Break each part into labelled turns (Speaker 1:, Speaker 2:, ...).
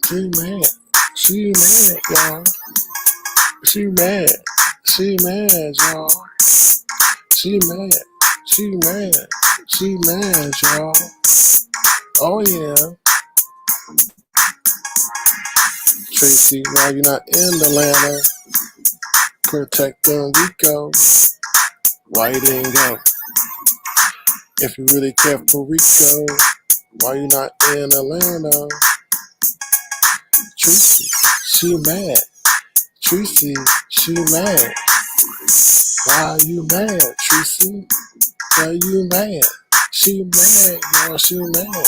Speaker 1: She mad. She mad, y'all. She mad. She mad, y'all. She mad. She mad. She mad, y'all. Oh yeah. Treecey, why you not in Atlanta? Protecting Rico. Why you didn't go? If you really care for Rico, why you not in Atlanta? Treecey, she mad. Treecey, she mad. Why you mad, Treecey? Why you mad? She mad, y'all. She mad.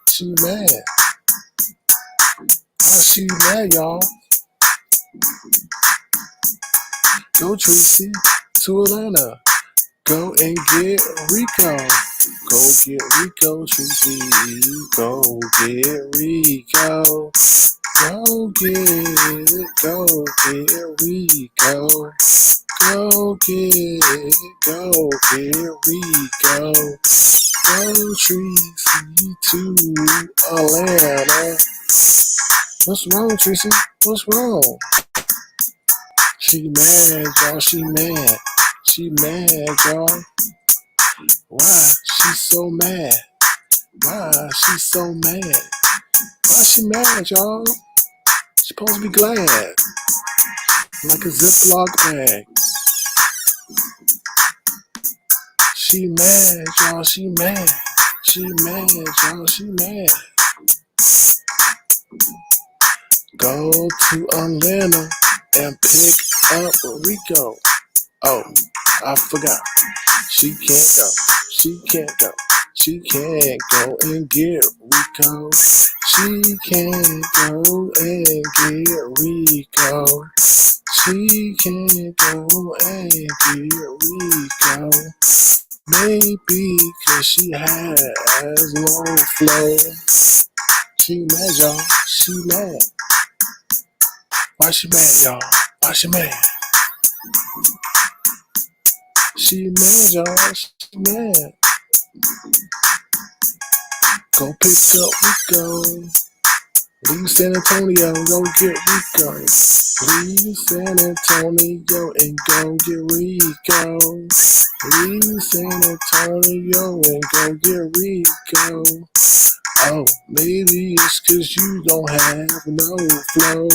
Speaker 1: She mad. Why she mad, y'all? Go, Treecey, to Atlanta. Go and get Rico. Go get Rico, Treecey. Go get Rico. Go get Rico. Go get Rico. Go, Treecey, to Atlanta. What's wrong, Treecey? What's wrong? She mad, y'all. She mad. She mad, y'all. Why she so mad? Why she so mad? Why she mad, y'all? She supposed to be glad. Like a Ziploc bag. She mad, y'all. She mad. She mad, y'all. She mad. Go to Atlanta and pick up Rico. Oh, I forgot. She can't go. She can't go. She can't go and get Rico. She can't go and get Rico. She can't go and get Rico. Maybe cause she has low flow. She mad, y'all. She mad. Why she mad, y'all? Why she mad? She mad, y'all. She mad. Go pick up Rico. Leave San Antonio, go get Rico. Leave San Antonio and go get Rico. Leave San Antonio and go get Rico. Oh, maybe it's cause you don't have no flow.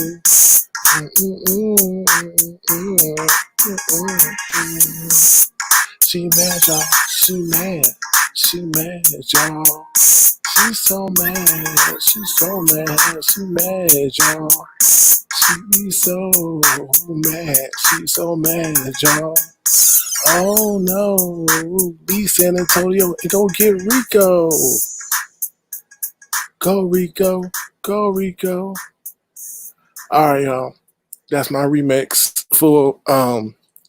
Speaker 1: She mad, y'all. She mad. She mad, y'all. She's so mad. She's so mad. She mad, y'all. She's so mad. She's so mad, y'all. Oh no. Be San Antonio and go get Rico. Go Rico. Go Rico. Alright, y'all. That's my remix for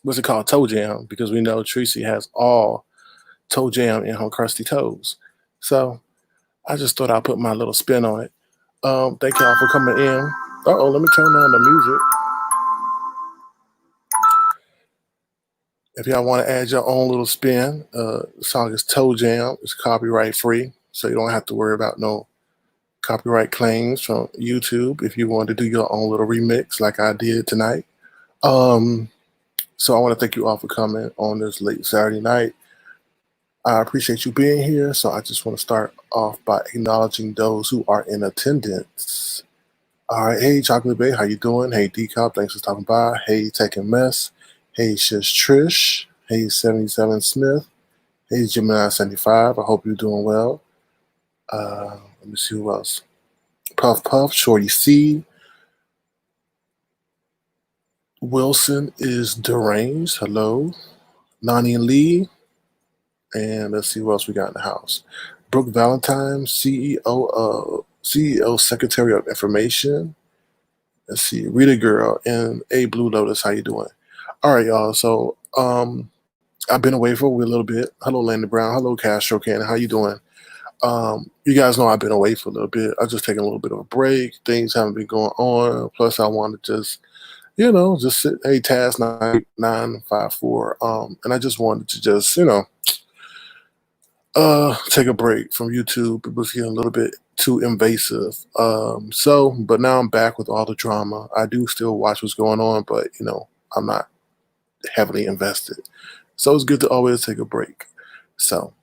Speaker 1: what's it called? Toe Jam, because we know Treecey has all toe jam in her crusty toes. So I just thought I'd put my little spin on it. Thank y'all for coming in. Let me turn on the music. If y'all want to add your own little spin, the song is Toe Jam. It's copyright free, so you don't have to worry about no copyright claims from YouTube if you want to do your own little remix like I did tonight. So I want to thank you all for coming on this late Saturday night. I appreciate you being here. So I just want to start off by acknowledging those who are in attendance. All right. Hey, Chocolate Bay, how you doing? Hey, D-Cop, thanks for stopping by. Hey, Tech and Mess. Hey, Shish Trish. Hey, 77 Smith. Hey, Gemini 75. I hope you're doing well. Let me see who else. Puff Puff, Shorty C. Wilson is deranged. Hello. Nani Lee. And let's see what else we got in the house. Brooke Valentine, CEO Secretary of Information. Let's see, Rita Girl and A Blue Lotus. How you doing? All right, y'all. So I've been away for a little bit. Hello, Landon Brown. Hello, Castro Cannon. How you doing? You guys know I've been away for a little bit. I've just taken a little bit of a break. Things haven't been going on. Plus, I want to just sit. Hey, task 954. And I just wanted to just take a break from YouTube. It was getting a little bit too invasive. But now I'm back with all the drama. I do still watch what's going on, but I'm not heavily invested. So it's good to always take a break. So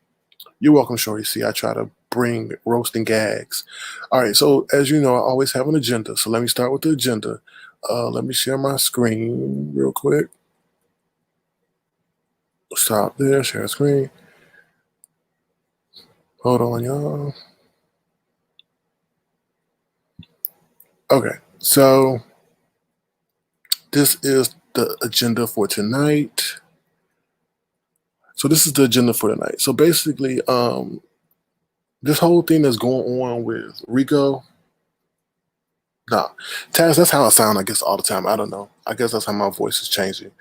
Speaker 1: you're welcome, Shorty. See, I try to bring roasting gags. All right. So as you know, I always have an agenda. So let me start with the agenda. Let me share my screen real quick. Stop there. Share screen. Hold on, y'all. Okay. So this is the agenda for tonight. So this is the agenda for tonight. So basically, this whole thing that's going on with Rico. Nah, Taz, that's how I sound, I guess, all the time. I don't know. I guess that's how my voice is changing.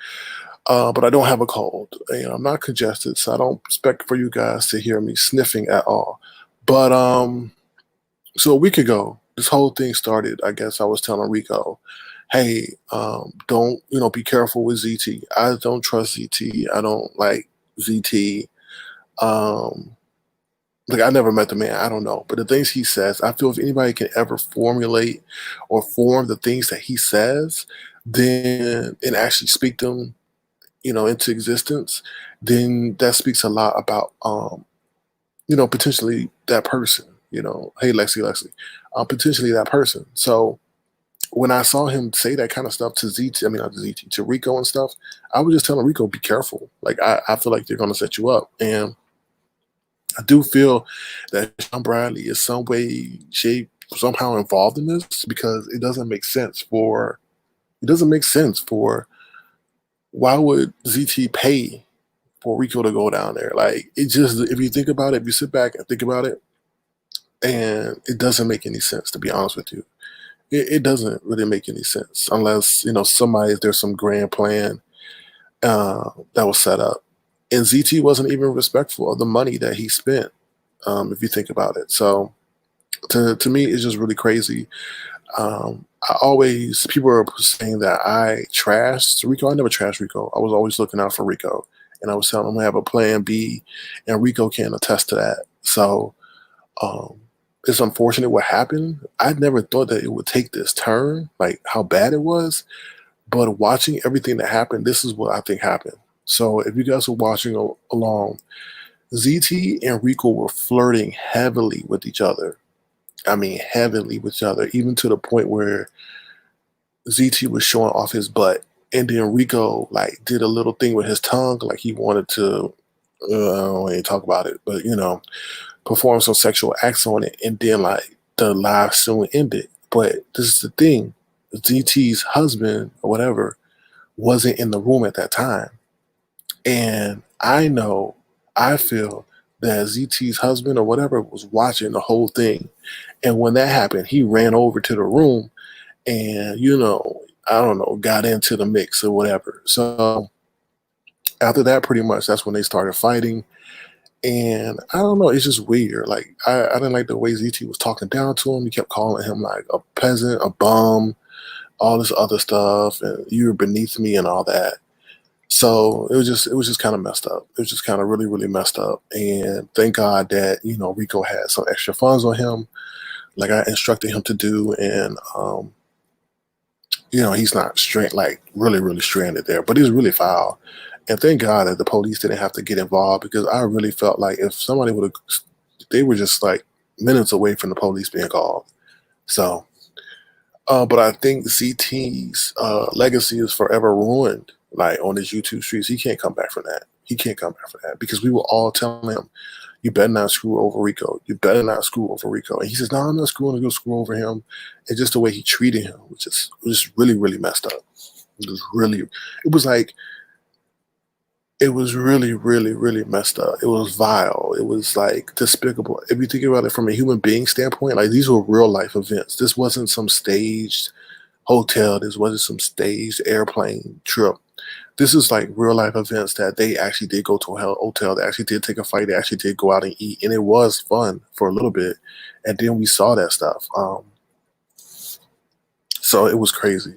Speaker 1: But I don't have a cold. And I'm not congested, so I don't expect for you guys to hear me sniffing at all. But so a week ago, this whole thing started. I guess I was telling Rico, hey, don't, be careful with ZT. I don't trust ZT. I don't like ZT. Um, like I never met the man. I don't know. But the things he says, I feel if anybody can ever formulate or form the things that he says, then and actually speak them, into existence, then that speaks a lot about potentially that person. Hey Lexi, potentially that person. So when I saw him say that kind of stuff to ZT, I mean not to ZT, to Rico and stuff, I was just telling Rico, be careful. Like I feel like they're gonna set you up. And I do feel that Sean Bradley is some way, shape, somehow involved in this because it doesn't make sense for why would ZT pay for Rico to go down there? Like it just if you think about it, if you sit back and think about it, and it doesn't make any sense to be honest with you. It doesn't really make any sense unless there's some grand plan that was set up, and ZT wasn't even respectful of the money that he spent. If you think about it, so to me, it's just really crazy. People are saying that I trashed Rico. I never trashed Rico. I was always looking out for Rico, and I was telling him I have a plan B, and Rico can attest to that. So um, it's unfortunate what happened. I never thought that it would take this turn, like how bad it was. But watching everything that happened, this is what I think happened. So if you guys were watching along, ZT and Rico were flirting heavily with each other. I mean, heavily with each other, even to the point where ZT was showing off his butt, and then Rico like did a little thing with his tongue, like he wanted to. I don't want to talk about it, but perform some sexual acts on it, and then like the live soon ended. But this is the thing: ZT's husband or whatever wasn't in the room at that time, and I feel that ZT's husband or whatever was watching the whole thing, and when that happened, he ran over to the room and I don't know, got into the mix or whatever. So after that, pretty much that's when they started fighting. And I don't know, it's just weird. Like I didn't like the way ZT was talking down to him. He kept calling him like a peasant, a bum, all this other stuff, and you're beneath me and all that. So it was just kind of messed up. It was just kind of really, really messed up. And thank God that, Rico had some extra funds on him, like I instructed him to do. And he's not straight, like really, really stranded there, but he's really foul. And thank God that the police didn't have to get involved because I really felt like if somebody would have, they were just like minutes away from the police being called. So, but I think ZT's legacy is forever ruined. Like on his YouTube streets, he can't come back from that. He can't come back from that because we were all telling him, "You better not screw over Rico. You better not screw over Rico." And he says, "No, I'm not screwing. I'm gonna screw over him." And just the way he treated him was really, really messed up. It was really, it was like, it was really, really, really messed up. It was vile. It was like despicable. If you think about it from a human being standpoint, like these were real life events. This wasn't some staged hotel. This wasn't some staged airplane trip. This is like real life events that they actually did go to a hotel. They actually did take a flight. They actually did go out and eat, and it was fun for a little bit. And then we saw that stuff. So it was crazy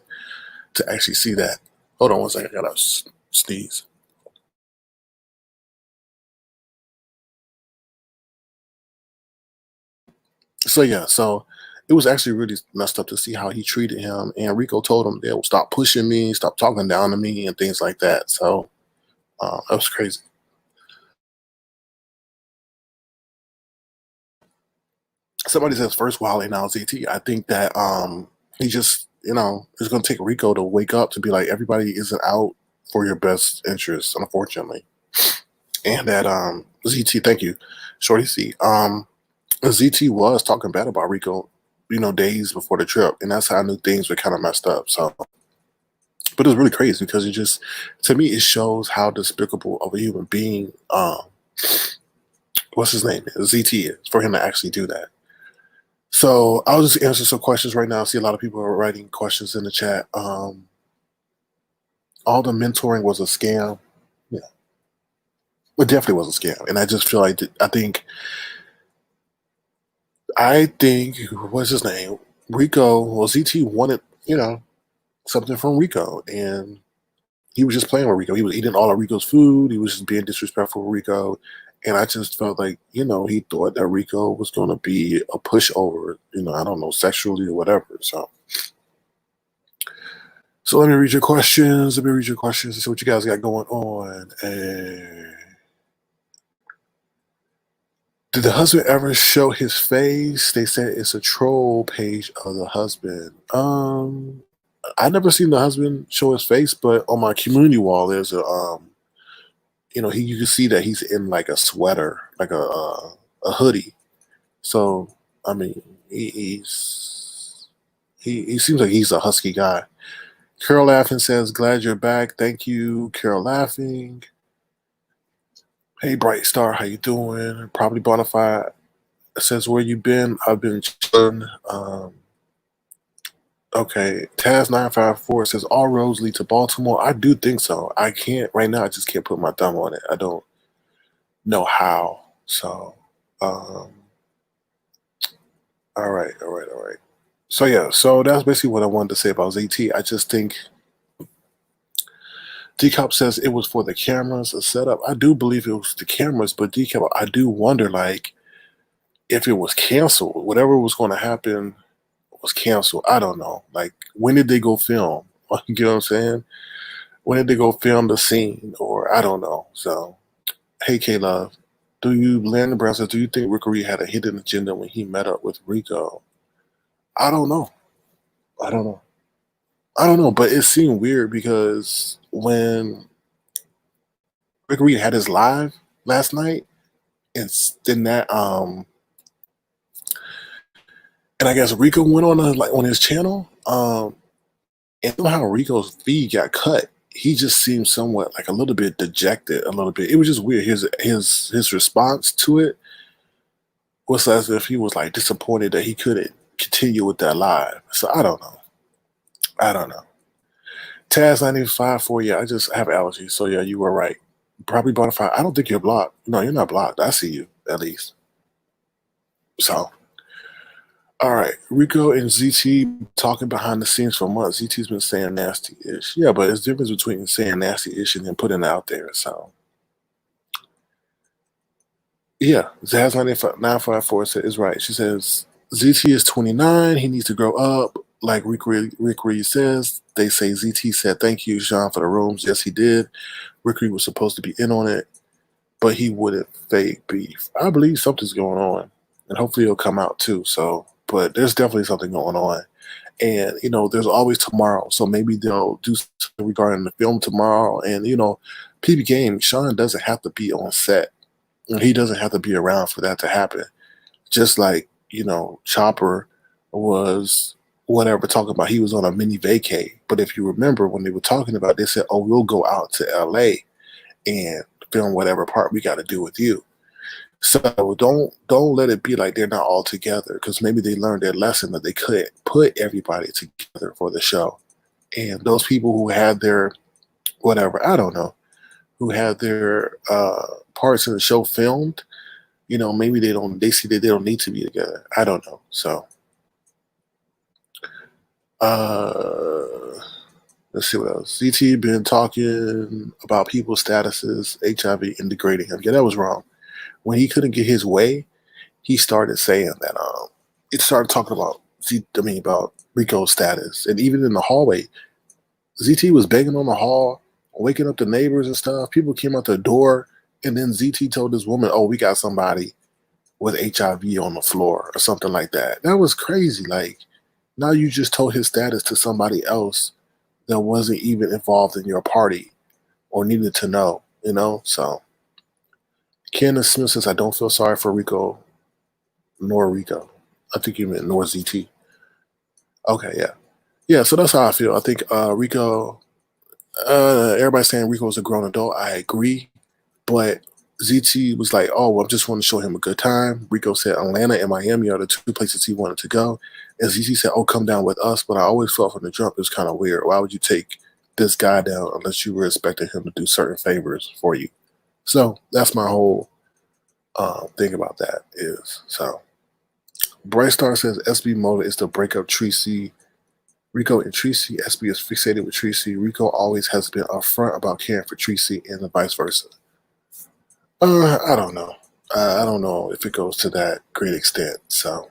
Speaker 1: to actually see that. Hold on one second. I gotta sneeze. So yeah, so it was actually really messed up to see how he treated him. And Rico told him, "They'll stop pushing me, stop talking down to me, and things like that." So that was crazy. Somebody says first Wally, now ZT. I think that he just, it's going to take Rico to wake up to be like, everybody isn't out for your best interest, unfortunately. And that ZT, thank you, Shorty C. ZT was talking bad about Rico, days before the trip, and that's how I knew things were kind of messed up. So, but it's really crazy because it just, to me, it shows how despicable of a human being, what's his name, ZT is, for him to actually do that. So I'll just answer some questions right now. I see a lot of people are writing questions in the chat. All the mentoring was a scam. Yeah, it definitely was a scam, and I just feel like I think what's his name, Rico. Well, ZT wanted something from Rico, and he was just playing with Rico. He was eating all of Rico's food. He was just being disrespectful with Rico. And I just felt like, he thought that Rico was going to be a pushover, I don't know, sexually or whatever. So let me read your questions. Let me read your questions and see what you guys got going on. Did the husband ever show his face? They said it's a troll page of the husband. I never seen the husband show his face, but on my community wall, there's you can see that he's in like a sweater, like a hoodie. So I mean, he seems like he's a husky guy. Carol laughing says, "Glad you're back. Thank you, Carol laughing." Hey, Bright Star, how you doing? Probably Bonafide says, "Where you been?" I've been chilling. Okay, Taz954 says, "All roads lead to Baltimore." I do think so. I can't right now. I just can't put my thumb on it. I don't know how. So, all right, all right, all right. So yeah, so that's basically what I wanted to say about ZT. I just think Decop says it was for the cameras, a setup. I do believe it was the cameras, but Decop, I do wonder, like, if it was canceled, whatever was going to happen was canceled. I don't know. Like, when did they go film? You get what I'm saying? When did they go film the scene? Or I don't know. So, hey, K-Love, Landon Brown says, do you think Rick Reed had a hidden agenda when he met up with Rico? I don't know. I don't know. I don't know, but it seemed weird because when Rick Reed had his live last night, and then and I guess Rico went on on his channel, and somehow Rico's feed got cut. He just seemed somewhat like a little bit dejected, a little bit. It was just weird. His response to it was as if he was like disappointed that he couldn't continue with that live. So I don't know. I don't know. Taz954, yeah, I just have allergies. So yeah, you were right. Probably Bonafide. I don't think you're blocked. No, you're not blocked. I see you, at least. So, all right. Rico and ZT talking behind the scenes for months. ZT's been saying nasty-ish. Yeah, but there's a difference between saying nasty-ish and then putting it out there. So, yeah, Zaz954 is right. She says, ZT is 29. He needs to grow up. Like Rick Reed says, they say ZT said, thank you, Sean, for the rooms. Yes, he did. Rick Reed was supposed to be in on it, but he wouldn't fake beef. I believe something's going on, and hopefully it'll come out too. So, but there's definitely something going on. And, there's always tomorrow. So maybe they'll do something regarding the film tomorrow. And, PB Game, Sean doesn't have to be on set. And he doesn't have to be around for that to happen. Just like, Chopper was whatever talking about he was on a mini vacay. But if you remember when they were talking about, they said, oh, we'll go out to LA and film whatever part we got to do with you. So don't let it be like they're not all together, because maybe they learned their lesson that they couldn't put everybody together for the show. And those people who had their whatever, I don't know, who had their parts in the show filmed, maybe they see that they don't need to be together. I don't know. So let's see what else. ZT been talking about people's statuses, HIV, and degrading him. Yeah, that was wrong. When he couldn't get his way, he started saying that it started talking about about Rico's status, and even in the hallway, ZT was begging on the hall, waking up the neighbors and stuff. People came out the door, and then ZT told this woman, "Oh, we got somebody with HIV on the floor," or something like that. That was crazy. Like, now you just told his status to somebody else that wasn't even involved in your party or needed to know, you know? So Candace Smith says, I don't feel sorry for Rico nor Rico. I think you meant nor ZT. Okay, yeah. Yeah, so that's how I feel. I think Rico, everybody's saying Rico is a grown adult. I agree. But ZT was like, oh, well, I just want to show him a good time. Rico said Atlanta and Miami are the two places he wanted to go. And ZT said, oh, come down with us. But I always felt from the jump it was kind of weird. Why would you take this guy down unless you were expecting him to do certain favors for you? So that's my whole thing about that is. So Bright Star says SB motive is to break up Treecey. Rico and Treecey. SB is fixated with Treecey. Rico always has been upfront about caring for Treecey and the vice versa. I don't know. I don't know if it goes to that great extent. So,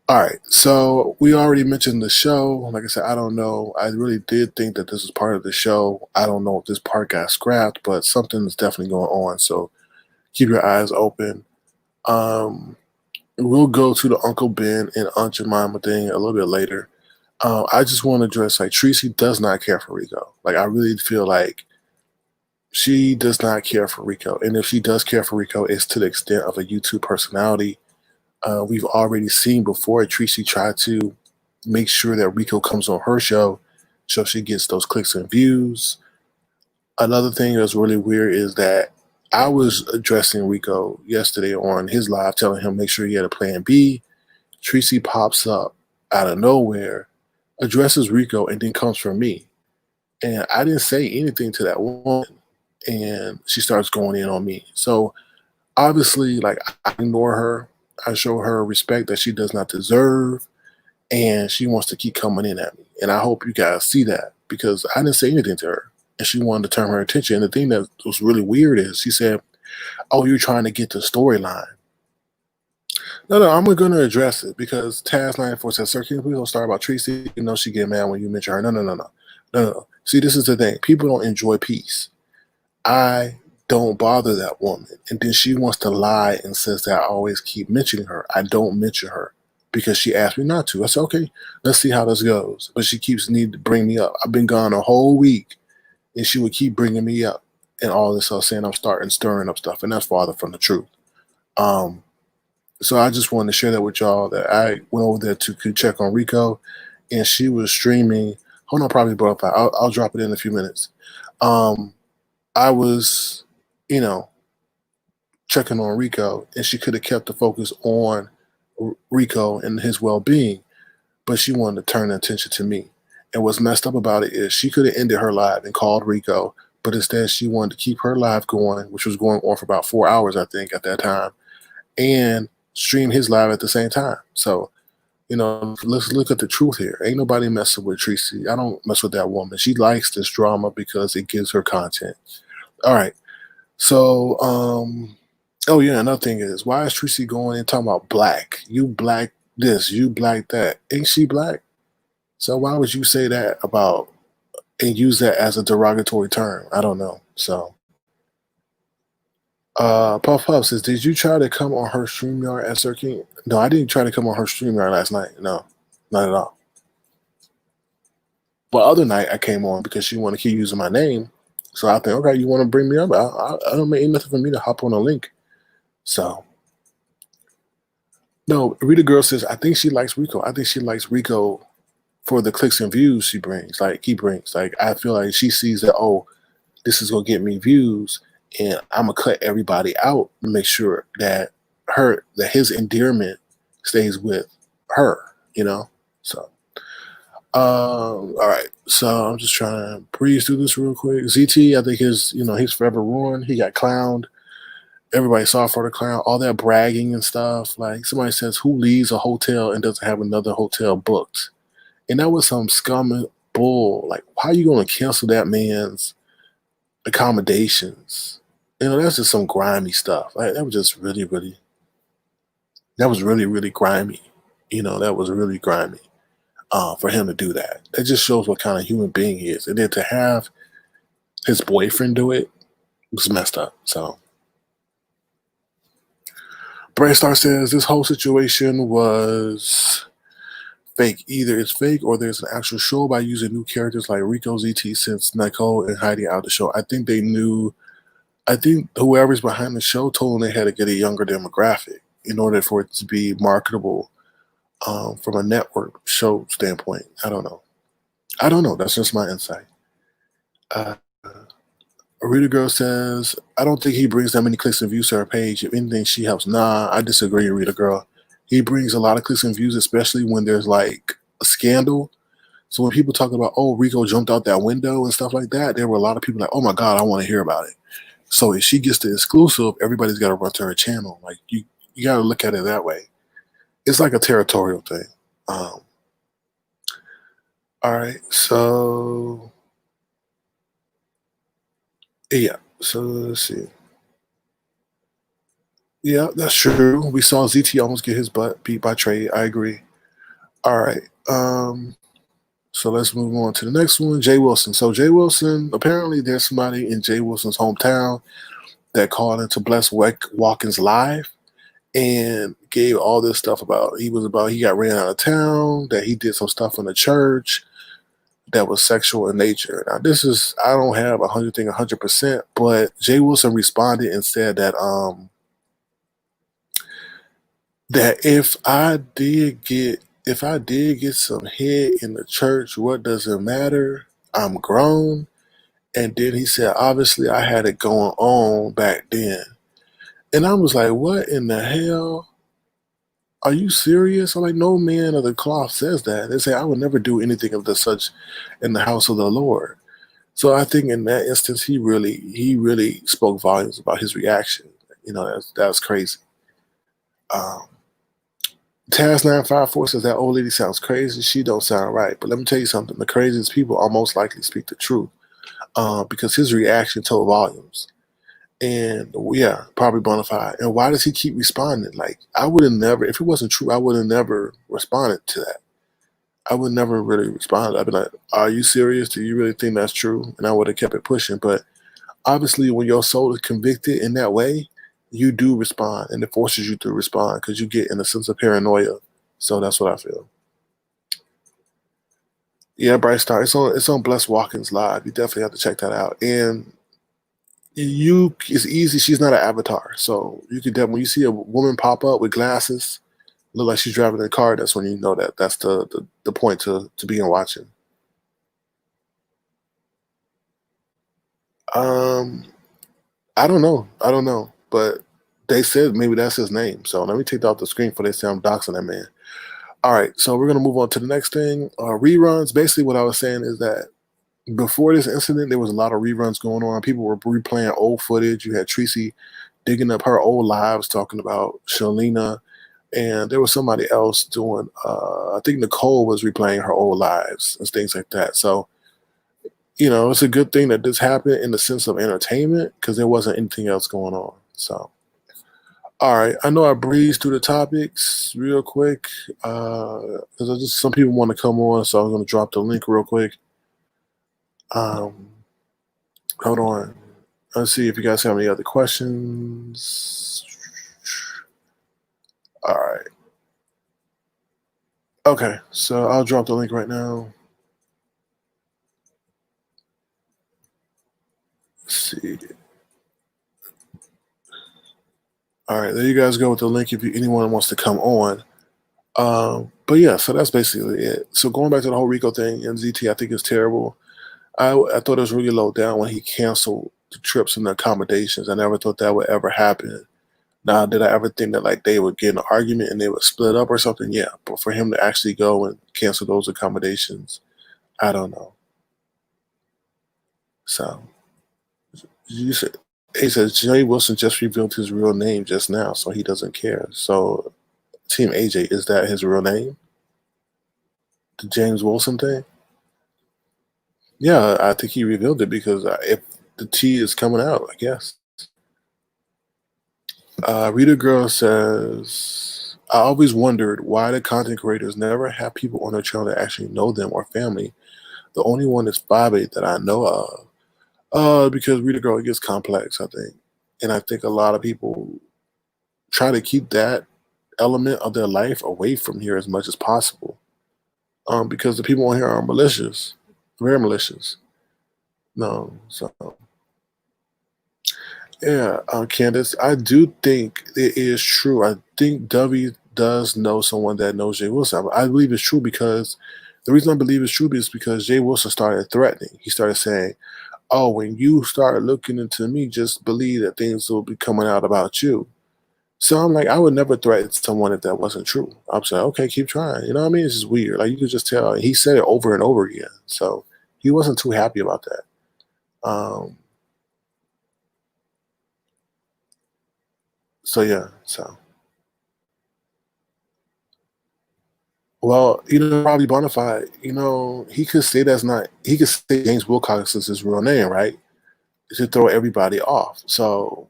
Speaker 1: all right. So we already mentioned the show. Like I said, I don't know. I really did think that this was part of the show. I don't know if this part got scrapped, but something's definitely going on. So keep your eyes open. We'll go to the Uncle Ben and Aunt Jemima thing a little bit later. I just want to address, like, Treecey does not care for Rico. Like, I really feel like she does not care for Rico. And if she does care for Rico, it's to the extent of a YouTube personality. We've already seen before Treecey tried to make sure that Rico comes on her show so she gets those clicks and views. Another thing that's really weird is that I was addressing Rico yesterday on his live, telling him make sure he had a plan B. Treecey pops up out of nowhere, addresses Rico, and then comes for me. And I didn't say anything to that woman. And she starts going in on me. So obviously, like, I ignore her. I show her respect that she does not deserve. And she wants to keep coming in at me. And I hope you guys see that because I didn't say anything to her. And she wanted to turn her attention. And the thing that was really weird is she said, oh, you're trying to get the storyline. No, I'm going to address it because Taz94 says, sir, can you please don't start about Treecey? You know she get mad when you mention her. No. See, this is the thing. People don't enjoy peace. I don't bother that woman. And then she wants to lie and says that I always keep mentioning her. I don't mention her because she asked me not to. I said, okay, let's see how this goes. But she keeps needing to bring me up. I've been gone a whole week and she would keep bringing me up and all this stuff, saying I'm stirring up stuff. And that's farther from the truth. So I just wanted to share that with y'all that I went over there to check on Rico and she was streaming. Hold on, probably brought up. I'll drop it in a few minutes. I was, checking on Rico, and she could have kept the focus on Rico and his well-being, but she wanted to turn attention to me. And what's messed up about it is she could have ended her live and called Rico, but instead she wanted to keep her live going, which was going on for about 4 hours, I think, at that time, and stream his live at the same time. So, let's look at the truth here. Ain't nobody messing with Treecey. I don't mess with that woman. She likes this drama because it gives her content. All right. So, oh yeah, another thing is, why is Treecey going and talking about black? You black this, you black that. Ain't she black? So why would you say that about and use that as a derogatory term? I don't know. So, Puff Puff says, did you try to come on her StreamYard at Sir King? No, I didn't try to come on her StreamYard last night. No, not at all. But other night I came on because she wanted to keep using my name. So I think, okay, you want to bring me up? I don't make nothing for me to hop on a link. So, no, Rita Girl says, I think she likes Rico. I think she likes Rico for the clicks and views he brings. Like, I feel like she sees that, oh, this is going to get me views, and I'm going to cut everybody out and make sure that his endearment stays with her, So, all right. So I'm just trying to breeze through this real quick. ZT, I think he's forever ruined. He got clowned. Everybody saw for the clown, all that bragging and stuff. Like, somebody says, who leaves a hotel and doesn't have another hotel booked? And that was some scum bull. Like, how are you going to cancel that man's accommodations? That's just some grimy stuff. Like, that was just really, really grimy. That was really grimy for him to do that. It just shows what kind of human being he is. And then to have his boyfriend do it was messed up. So Brainstar says this whole situation was fake. Either it's fake or there's an actual show by using new characters like Rico ZT since Nicole and Heidi out the show. I think they knew. I think whoever's behind the show told them they had to get a younger demographic in order for it to be marketable from a network show standpoint. I don't know. That's just my insight. Uh, Rita Girl says, I don't think he brings that many clicks and views to her page. If anything, she helps. Nah, I disagree, Rita Girl. He brings a lot of clicks and views, especially when there's like a scandal. So when people talk about, oh, Rico jumped out that window and stuff like that, there were a lot of people like, oh my God, I want to hear about it. So if she gets the exclusive, everybody's got to run to her channel. Like you got to look at it that way. It's like a territorial thing. All right, so yeah, so let's see. Yeah, that's true. We saw ZT almost get his butt beat by Trey. I agree. All right. So let's move on to the next one. Jay Wilson. So Jay Wilson, apparently there's somebody in Jay Wilson's hometown that called into Bless Watkins live and gave all this stuff about he got ran out of town, that he did some stuff in the church that was sexual in nature. Now this is I don't have 100%, but Jay Wilson responded and said that that if I did get some head in the church, what does it matter? I'm grown. And then he said, obviously I had it going on back then. And I was like, what in the hell? Are you serious? I'm like, no man of the cloth says that. They say, I would never do anything of the such in the house of the Lord. So I think in that instance, he really spoke volumes about his reaction. That's crazy. Taz954 says that old lady sounds crazy. She don't sound right. But let me tell you something. The craziest people are most likely speak the truth because his reaction told volumes. And yeah, probably bona fide. And why does he keep responding? Like, I would have never, if it wasn't true, I would have never responded to that. I would never really respond. I'd be like, are you serious? Do you really think that's true? And I would have kept it pushing. But obviously, when your soul is convicted in that way, you do respond, and it forces you to respond because you get in a sense of paranoia. So that's what I feel. Yeah, Bright Star. It's on Bless Watkins Live. You definitely have to check that out. And it's easy. She's not an avatar, so you could definitely when you see a woman pop up with glasses, look like she's driving a car. That's when you know that's the point to begin watching. I don't know, but they said maybe that's his name. So let me take that off the screen before they say I'm doxing that man. All right, so we're gonna move on to the next thing. Reruns. Basically, what I was saying is that before this incident, there was a lot of reruns going on. People were replaying old footage. You had Treecey digging up her old lives, talking about Shalina, and there was somebody else doing. I think Nicole was replaying her old lives and things like that. So, it's a good thing that this happened in the sense of entertainment because there wasn't anything else going on. So, all right, I know I breezed through the topics real quick because some people want to come on, so I'm going to drop the link real quick. Hold on. Let's see if you guys have any other questions. All right. Okay, so I'll drop the link right now. Let's see. All right, there you guys go with the link if anyone wants to come on. But yeah, so that's basically it. So going back to the whole Rico thing and ZT, I think it's terrible. I thought it was really low down when he canceled the trips and the accommodations. I never thought that would ever happen. Now, did I ever think that like they would get in an argument and they would split up or something? Yeah, but for him to actually go and cancel those accommodations, I don't know. So he says Jay Wilson just revealed his real name just now, so he doesn't care. So Team AJ, is that his real name? The James Wilson thing? Yeah, I think he revealed it because if the tea is coming out, I guess. Rita Girl says, I always wondered why the content creators never have people on their channel that actually know them or family. The only one is Bobby that I know of. Because Reader Girl gets complex, I think. And I think a lot of people try to keep that element of their life away from here as much as possible. Because the people on here are malicious, very malicious. No, so yeah, Candace, I do think it is true. I think W does know someone that knows Jay Wilson. I believe it's true because the reason I believe it's true is because Jay Wilson started threatening. He started saying, "Oh, when you start looking into me, just believe that things will be coming out about you." So I'm like, I would never threaten someone if that wasn't true. I'm saying, okay, keep trying. You know what I mean? It's just weird. Like you could just tell. He said it over and over again. So he wasn't too happy about that. So yeah, so well, probably Bonafide, he could say he could say James Wilcox is his real name, right? To throw everybody off. So,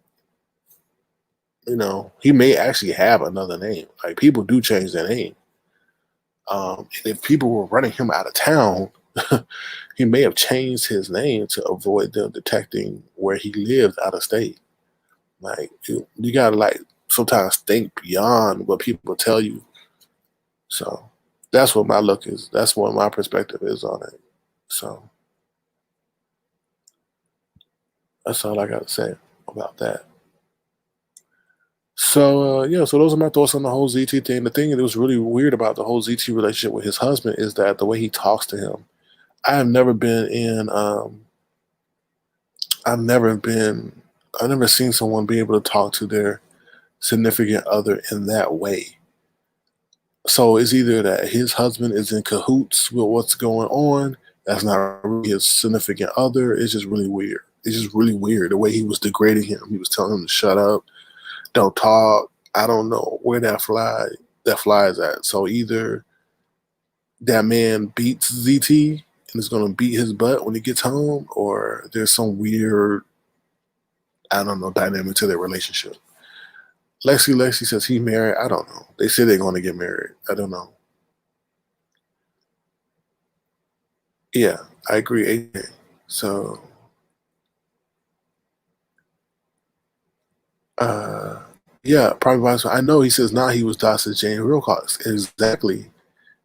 Speaker 1: he may actually have another name. Like people do change their name. And if people were running him out of town, he may have changed his name to avoid them detecting where he lived out of state. Like you gotta sometimes think beyond what people tell you. So that's what my look is. That's what my perspective is on it. So that's all I got to say about that. So yeah, so those are my thoughts on the whole ZT thing. The thing that was really weird about the whole ZT relationship with his husband is that the way he talks to him. I have never been in. I've never seen someone be able to talk to their significant other in that way. So it's either that his husband is in cahoots with what's going on. That's not really his significant other. It's just really weird. It's just really weird the way he was degrading him. He was telling him to shut up, don't talk. I don't know where that flies at. So either that man beats ZT and is gonna beat his butt when he gets home, or there's some weird, I don't know, dynamic to their relationship. Lexi says he married. I don't know. They say they're going to get married. I don't know. Yeah, I agree. AJ. So, yeah, probably. I know he says now he was Dawson James Wilcox. Exactly,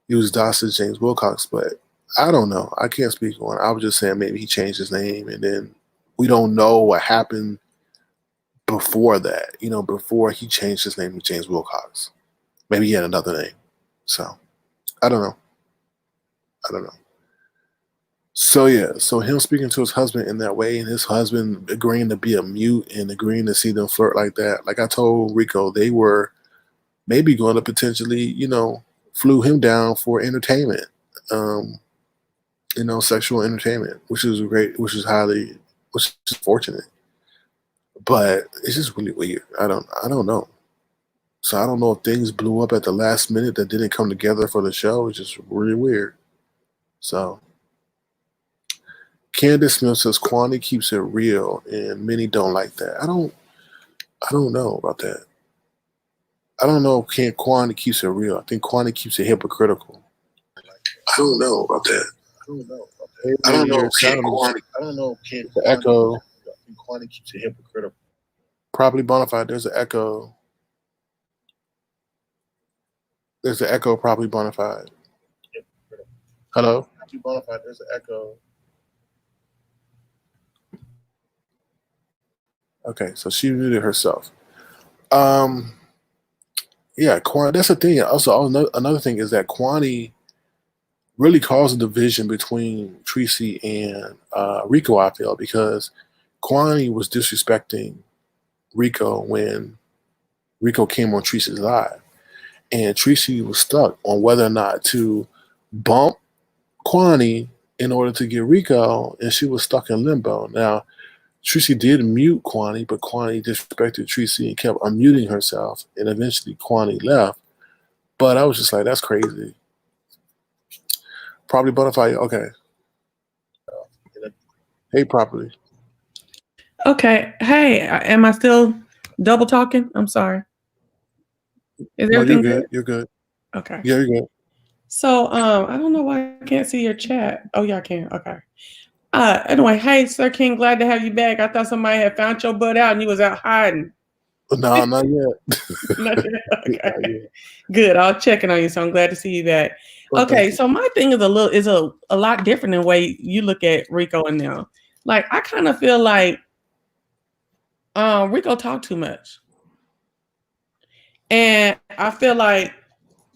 Speaker 1: he was Dawson James Wilcox, but I don't know. I can't speak on it. I was just saying maybe he changed his name, and then we don't know what happened before that. Before he changed his name to James Wilcox. Maybe he had another name. So I don't know. I don't know. So yeah, so him speaking to his husband in that way, and his husband agreeing to be a mute and agreeing to see them flirt like that. Like I told Rico, they were maybe going to potentially, flew him down for entertainment, sexual entertainment, which is fortunate. But it's just really weird. I don't know. So I don't know if things blew up at the last minute that didn't come together for the show. It's just really weird. So. Candace Smith says Kwani keeps it real, and many don't like that. I don't know about that. I don't know if Kwani keeps it real. I think Kwani keeps it hypocritical. I don't know about that. I don't know if Kwani. I don't know if the echo. I think Kwani keeps it hypocritical. Probably Bonafide. There's an echo. There's an echo. Probably Bonafide. Hello. Bonafide. There's an echo. Okay, so she muted herself. Yeah, Kwani. That's the thing. Also, another thing is that Kwani really caused a division between Treecey and Rico. I feel because Kwani was disrespecting Rico when Rico came on Treecey's live, and Treecey was stuck on whether or not to bump Kwani in order to get Rico, and she was stuck in limbo. Now, Treecey did mute Kwani, but Kwani disrespected Treecey and kept unmuting herself, and eventually Kwani left. But I was just like, that's crazy. Probably Butterfly. Okay. Hey, properly.
Speaker 2: Okay. Hey, am I still double talking? I'm sorry. Is
Speaker 1: No, you're
Speaker 2: everything good?
Speaker 1: good. You're good.
Speaker 2: Okay.
Speaker 1: Yeah, you're good.
Speaker 2: So, I don't know why I can't see your chat. Oh, yeah, I can. Okay. Anyway, hey, Sir King, glad to have you back. I thought somebody had found your butt out and you was out hiding.
Speaker 1: No, not yet.
Speaker 2: Not yet. Okay.
Speaker 1: Not yet.
Speaker 2: Good. I was checking on you, so I'm glad to see you back.
Speaker 1: Well, thank
Speaker 2: Okay,
Speaker 1: you.
Speaker 2: so my thing is a lot different than the way you look at Rico and them. Like I kind of feel like Rico talked too much. And I feel like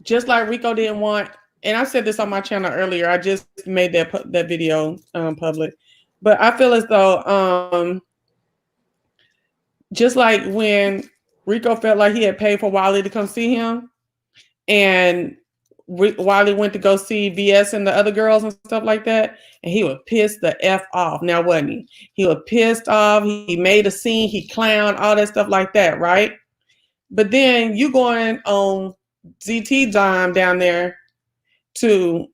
Speaker 2: just like Rico didn't want, and I said this on my channel earlier. I just made that video public, but I feel as though just like when Rico felt like he had paid for Wiley to come see him, and Wiley went to go see VS and the other girls and stuff like that, and he was pissed the F off. Now, wasn't he? He was pissed off. He made a scene. He clowned, all that stuff like that, right? But then you going on ZT dime down there to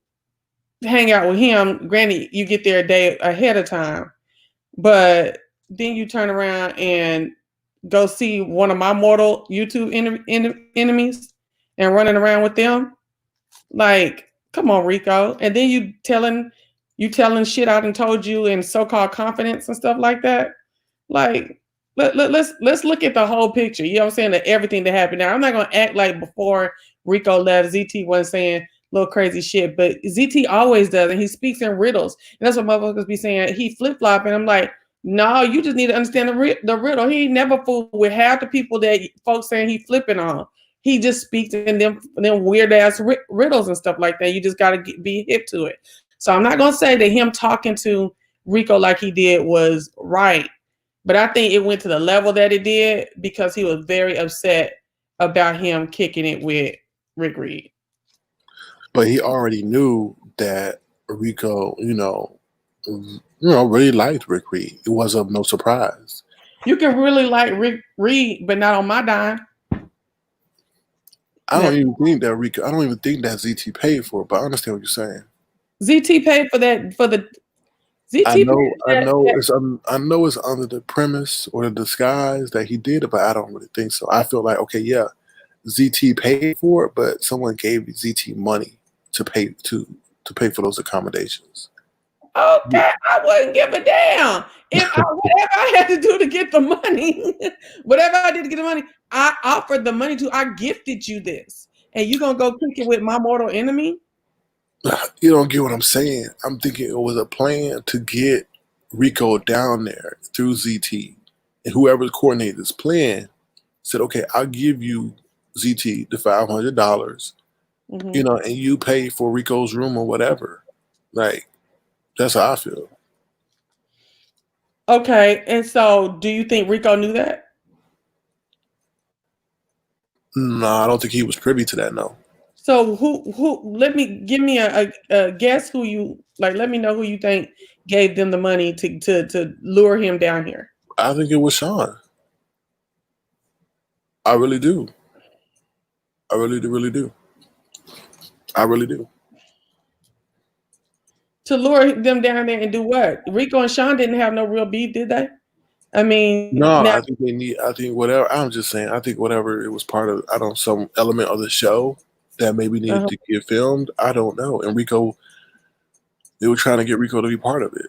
Speaker 2: hang out with him. Granted, you get there a day ahead of time, but then you turn around and go see one of my mortal YouTube enemies and running around with them. Like, come on, Rico. And then you telling shit I done told you in so-called confidence and stuff like that. Like, let's look at the whole picture. You know what I'm saying? That everything that happened. Now, I'm not gonna act like before Rico left, ZT wasn't saying little crazy shit, but ZT always does, and he speaks in riddles. And that's what motherfuckers be saying. He flip-flopping. I'm like, no, you just need to understand the riddle. He never fooled with half the people that folks saying he flipping on. He just speaks in them weird ass riddles and stuff like that. You just gotta be hip to it. So I'm not gonna say that him talking to Rico like he did was right, but I think it went to the level that it did because he was very upset about him kicking it with Rick Reed.
Speaker 1: But he already knew that Rico, really liked Rick Reed. It was of no surprise.
Speaker 2: You can really like Rick Reed, but not on my dime.
Speaker 1: I don't even think that Rico. I don't even think that ZT paid for it. But I understand what you're saying.
Speaker 2: ZT paid for that for the ZT.
Speaker 1: I know it's under the premise or the disguise that he did it, but I don't really think so. I feel like okay, yeah, ZT paid for it, but someone gave ZT money to pay for those accommodations.
Speaker 2: Okay, I wouldn't give a damn. If whatever I had to do to get the money, whatever I did to get the money, I offered the money to. I gifted you this, and you gonna go kick it with my mortal enemy?
Speaker 1: You don't get what I'm saying. I'm thinking it was a plan to get Rico down there through ZT, and whoever coordinated this plan said, "Okay, I'll give you ZT the $500, and you pay for Rico's room or whatever." Like that's how I feel.
Speaker 2: Okay, and so do you think Rico knew that?
Speaker 1: No, I don't think he was privy to that. No.
Speaker 2: So who? Let me give me a guess who you like. Let me know who you think gave them the money to lure him down here.
Speaker 1: I think it was Sean. I really do. I really do. I really do.
Speaker 2: To lure them down there and do what? Rico and Sean didn't have no real beef, did they? I mean,
Speaker 1: No,
Speaker 2: now
Speaker 1: I think they need. I think whatever. I'm just saying. I think whatever it was part of. I don't some element of the show that maybe needed to get filmed. I don't know. And Rico, they were trying to get Rico to be part of it.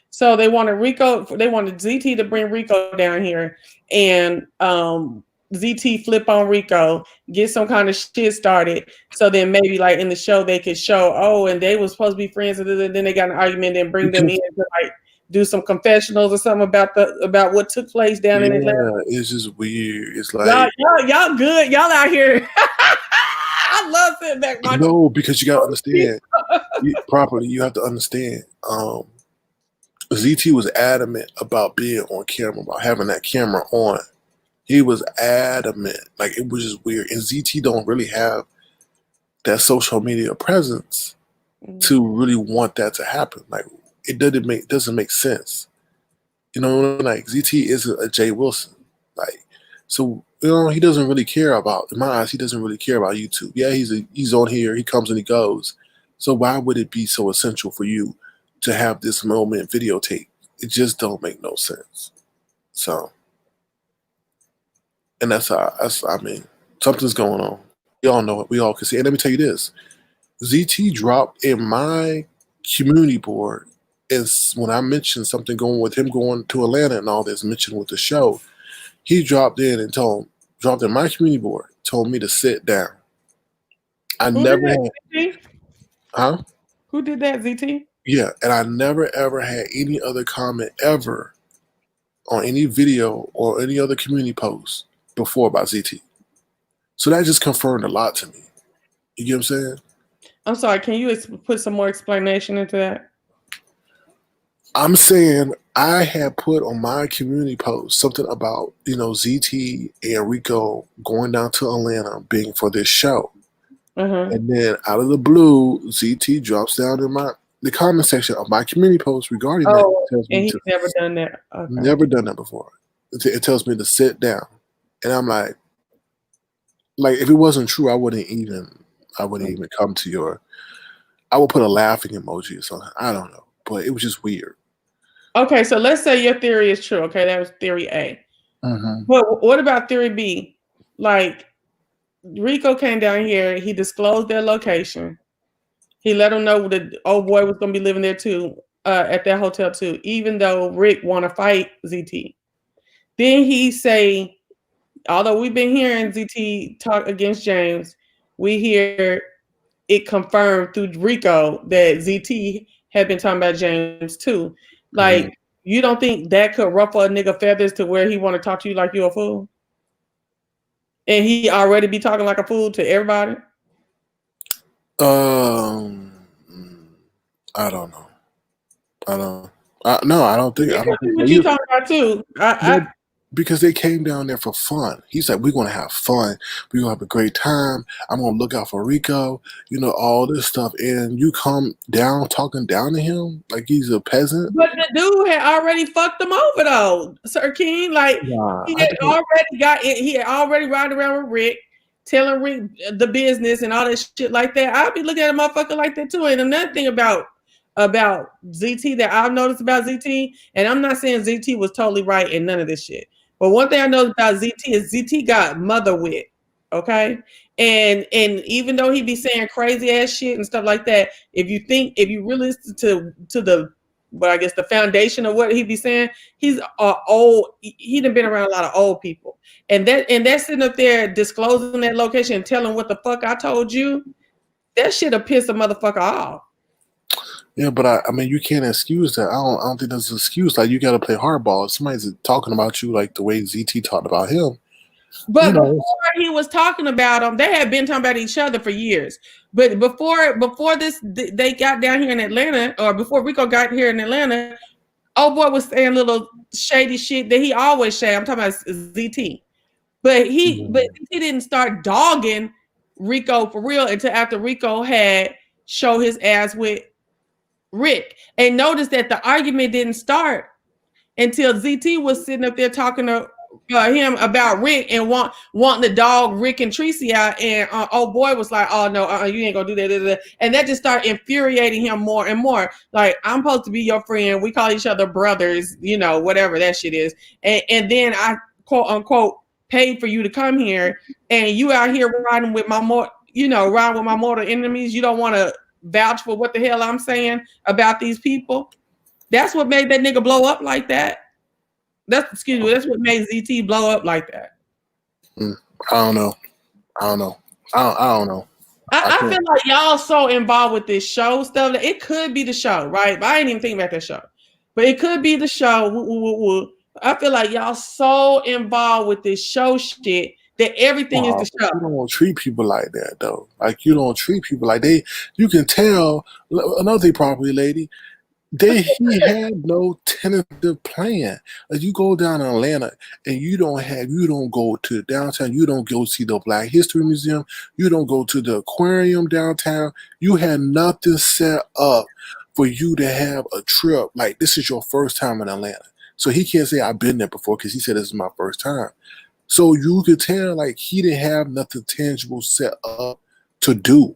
Speaker 2: So they wanted ZT to bring Rico down here, and ZT flip on Rico, get some kind of shit started. So then maybe like in the show they could show, oh, and they were supposed to be friends, and then they got an argument, and bring them in to like do some confessionals or something about what took place down in Atlanta.
Speaker 1: Yeah, it's just weird. It's like
Speaker 2: y'all good. Y'all out here. I love sitting back.
Speaker 1: No, because you gotta understand properly. You have to understand. ZT was adamant about being on camera, about having that camera on. He was adamant. Like it was just weird. And ZT don't really have that social media presence to really want that to happen. Like it doesn't make sense. You know, like ZT isn't a Jay Wilson. Like so, he doesn't really care about. In my eyes, he doesn't really care about YouTube. Yeah, he's on here. He comes and he goes. So why would it be so essential for you to have this moment videotape? It just don't make no sense. So, and I mean, Something's going on. We all know it. We all can see. And let me tell you this: ZT dropped in my community board is when I mentioned something going with him going to Atlanta and all this mentioned with the show. He dropped in and dropped in my community board, told me to sit down. I
Speaker 2: Who did
Speaker 1: never
Speaker 2: that,
Speaker 1: had,
Speaker 2: ZT?
Speaker 1: huh?
Speaker 2: Who did that, ZT?
Speaker 1: Yeah, and I never ever had any other comment ever on any video or any other community post before about ZT. So that just confirmed a lot to me. You get what I'm saying?
Speaker 2: I'm sorry, can you put some more explanation into that?
Speaker 1: I'm saying I had put on my community post something about, ZT and Rico going down to Atlanta being for this show. And then out of the blue, ZT drops down in the comment section of my community post regarding that.
Speaker 2: Oh,
Speaker 1: Tells me
Speaker 2: and he's never done that. Okay.
Speaker 1: Never done that before. It tells me to sit down. And I'm like if it wasn't true, I wouldn't even come to your, I would put a laughing emoji or something. I don't know. But it was just weird.
Speaker 2: Okay, so let's say your theory is true. Okay, that was theory A. But what about theory B? Like, Rico came down here, he disclosed their location. He let them know the old boy was going to be living there too, at that hotel too, even though Rick want to fight ZT. Then he say, although we've been hearing ZT talk against James, we hear it confirmed through Rico that ZT had been talking about James too. Like, you don't think that could ruffle a nigga feathers to where he want to talk to you like you a fool? And he already be talking like a fool to everybody?
Speaker 1: I don't know. No, I don't think. I don't think
Speaker 2: what you talking about too?
Speaker 1: Because they came down there for fun. He's like, we're going to have fun. We're going to have a great time. I'm going to look out for Rico, all this stuff. And you come down talking down to him like he's a peasant.
Speaker 2: But the dude had already fucked him over though, Sir King. Like, he had already riding around with Rick, telling Rick the business and all that shit like that. I'd be looking at a motherfucker like that too. And another thing about ZT that I've noticed about ZT, and I'm not saying ZT was totally right in none of this shit, but one thing I know about ZT is ZT got mother wit, okay? And even though he be saying crazy ass shit and stuff like that, if you really listen to the, but I guess the foundation of what he be saying, he's old. He done been around a lot of old people, and that's sitting up there disclosing that location and telling what the fuck I told you. That shit'll piss a motherfucker off.
Speaker 1: Yeah, but I mean, you can't excuse that. I don't think that's an excuse. Like, you got to play hardball. If somebody's talking about you like the way ZT talked about him.
Speaker 2: But before he was talking about them, they had been talking about each other for years. But before this, they got down here in Atlanta, or before Rico got here in Atlanta, old boy was saying little shady shit that he always say. I'm talking about ZT. But he didn't start dogging Rico for real until after Rico had show his ass with Rick. And notice that the argument didn't start until ZT was sitting up there talking to him about Rick and wanting to dog Rick and Treecey out, and old boy was like, "Oh no, you ain't gonna do that," and that just started infuriating him more and more. Like, I'm supposed to be your friend. We call each other brothers, whatever that shit is. And then I quote unquote paid for you to come here, and you out here riding with my mortal enemies. You don't want to vouch for what the hell I'm saying about these people. That's what made that nigga blow up like that. That's what made ZT blow up like that.
Speaker 1: I don't know. I don't know.
Speaker 2: I feel like y'all so involved with this show stuff that it could be the show, right? But I ain't even thinking about that show. But it could be the show. I feel like y'all so involved with this show shit that everything is the show.
Speaker 1: You don't treat people like that, though. Like, you don't treat people like you can tell. Another thing, property lady, he had no tentative plan. Like, you go down in Atlanta and you don't go to downtown. You don't go see the Black History Museum. You don't go to the aquarium downtown. You had nothing set up for you to have a trip. Like, this is your first time in Atlanta. So he can't say I've been there before because he said this is my first time. So you could tell like he didn't have nothing tangible set up to do.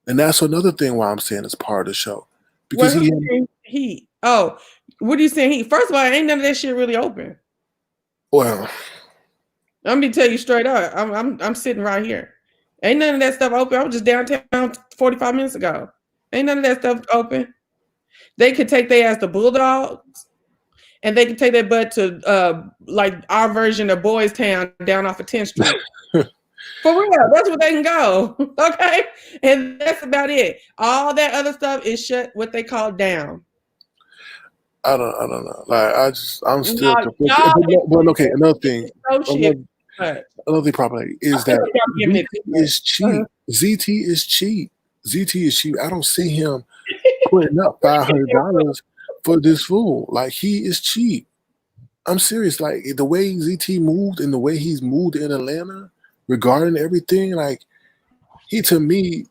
Speaker 1: And that's another thing why I'm saying it's part of the show. Because
Speaker 2: what are you saying? First of all, ain't none of that shit really open.
Speaker 1: Well,
Speaker 2: I'm gonna tell you straight up. I'm sitting right here. Ain't none of that stuff open. I was just downtown 45 minutes ago. Ain't none of that stuff open. They could take their ass to Bulldogs, and they could take their butt to like our version of Boys Town down off of 10th Street. For real, that's where they can go. Okay, and that's about it. All that other stuff is shut. What they call down.
Speaker 1: I don't know. Like I'm still
Speaker 2: No,
Speaker 1: conflicted. But okay, another thing,
Speaker 2: but
Speaker 1: another thing probably is that ZT is cheap. ZT is cheap. ZT is cheap. I don't see him putting up $500 for this fool. Like, he is cheap. I'm serious. Like, the way ZT moved and the way he's moved in Atlanta regarding everything, like, he to me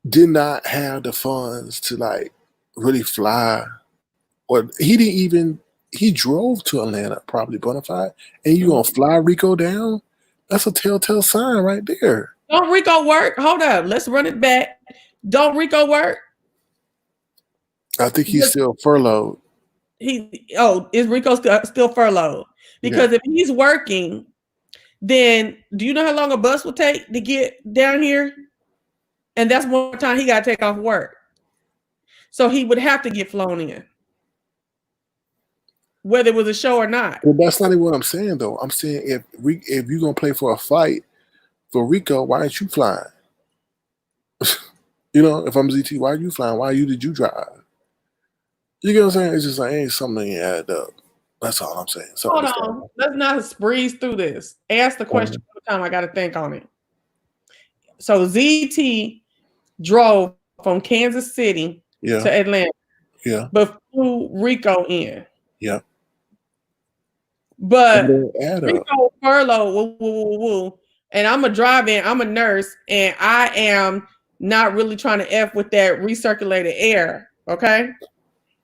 Speaker 1: did not have the funds to like really fly. Or he drove to Atlanta, probably bona fide, and you gonna fly Rico down? That's a telltale sign right there.
Speaker 2: Don't Rico work? Hold up, let's run it back. Don't Rico work?
Speaker 1: I think he's still furloughed.
Speaker 2: Is Rico still furloughed? Because if he's working, then do you know how long a bus will take to get down here? And that's one time he got to take off work. So he would have to get flown in, whether it was a show or not.
Speaker 1: Well, that's not even what I'm saying, though. I'm saying if you're going to play for a fight for Rico, why aren't you flying? You know, if I'm ZT, why are you flying? Did you drive? You get what I'm saying? It's just like, ain't something add up. That's all I'm saying. So
Speaker 2: hold on. Let's not breeze through this. Ask the question all the time. I got to think on it. So ZT drove from Kansas City to Atlanta.
Speaker 1: Yeah.
Speaker 2: But flew Rico in.
Speaker 1: Yeah.
Speaker 2: But Rico furlough, and I'm a drive-in, I'm a nurse, and I am not really trying to F with that recirculated air. Okay.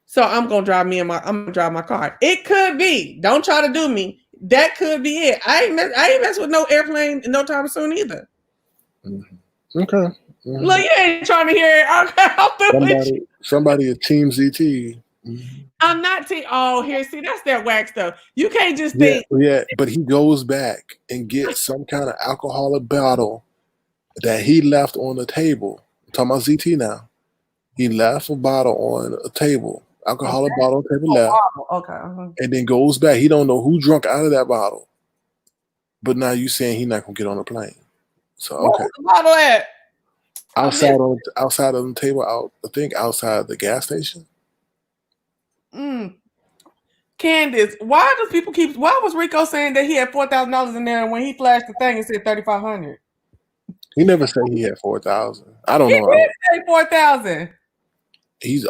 Speaker 2: So I'm gonna drive my car. It could be. Don't try to do me. That could be it. I ain't mess with no airplane no time soon either.
Speaker 1: Mm-hmm. Okay. Mm-hmm.
Speaker 2: Look, you ain't trying to hear it. Okay,
Speaker 1: somebody is Team ZT. Mm-hmm.
Speaker 2: I'm not team. Oh, here, see, that's that whack stuff. You can't just think.
Speaker 1: Yeah, but he goes back and gets some kind of alcoholic bottle that he left on the table. I'm talking about ZT now. He left a bottle on a table. Alcoholic bottle on the table left.
Speaker 2: Okay.
Speaker 1: And then goes back. He don't know who drunk out of that bottle. But now you saying he's not gonna get on the plane. So okay.
Speaker 2: Where's the bottle at?
Speaker 1: Outside of the table, I think outside the gas station.
Speaker 2: Candace, why was Rico saying that he had $4,000 in there, and when he flashed the thing, it said $3,500?
Speaker 1: He never said he had 4,000. I don't know.
Speaker 2: He did say 4,000.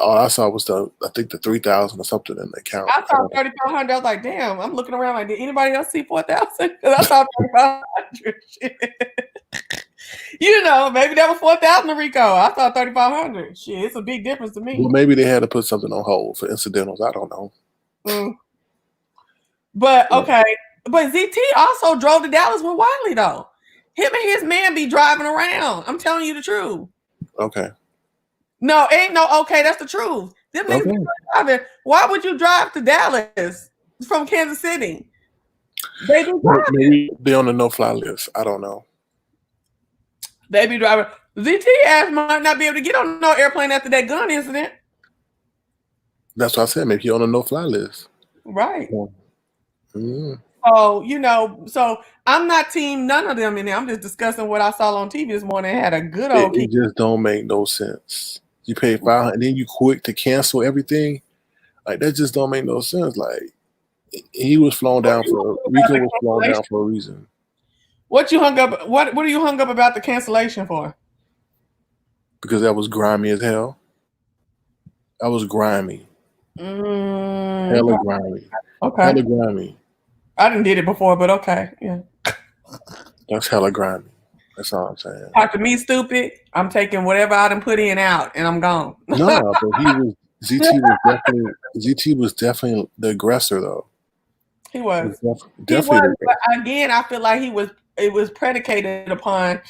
Speaker 1: All I saw was I think the 3,000 or something in the account.
Speaker 2: I saw 3,500. I was like, damn, I'm looking around like, did anybody else see 4,000? Because I saw 3,500. You know, maybe that was 4,000 to Rico. I saw 3,500. Shit, it's a big difference to me.
Speaker 1: Well, maybe they had to put something on hold for incidentals. I don't know.
Speaker 2: But okay. But ZT also drove to Dallas with Wiley, though. Him and his man be driving around. I'm telling you the truth.
Speaker 1: Okay.
Speaker 2: No, ain't no okay. That's the truth. Them niggas be driving. Why would you drive to Dallas from Kansas City? They be driving.
Speaker 1: Maybe they on the no-fly list. I don't know.
Speaker 2: They be driving. ZT ass might not be able to get on no airplane after that gun incident.
Speaker 1: That's what I said. Maybe he on a no-fly list.
Speaker 2: Right. So, you know, I'm not team none of them in there. I'm just discussing what I saw on TV this morning. It had a good old.
Speaker 1: It just don't make no sense. You pay $500 and then you quick to cancel everything. Like, that just don't make no sense. Like, he was flown down Rico was flown down for a reason.
Speaker 2: What you hung up? What are you hung up about the cancellation for?
Speaker 1: Because that was grimy as hell. That was grimy. Hella grimy.
Speaker 2: Okay.
Speaker 1: Hella grimy.
Speaker 2: I didn't did it before, but okay. Yeah.
Speaker 1: That's hella grimy. That's all I'm saying.
Speaker 2: Talk to me, stupid. I'm taking whatever I done put in out, and I'm gone.
Speaker 1: No, but ZT was definitely the aggressor, though.
Speaker 2: He was.
Speaker 1: Definitely.
Speaker 2: But again, I feel like it was predicated upon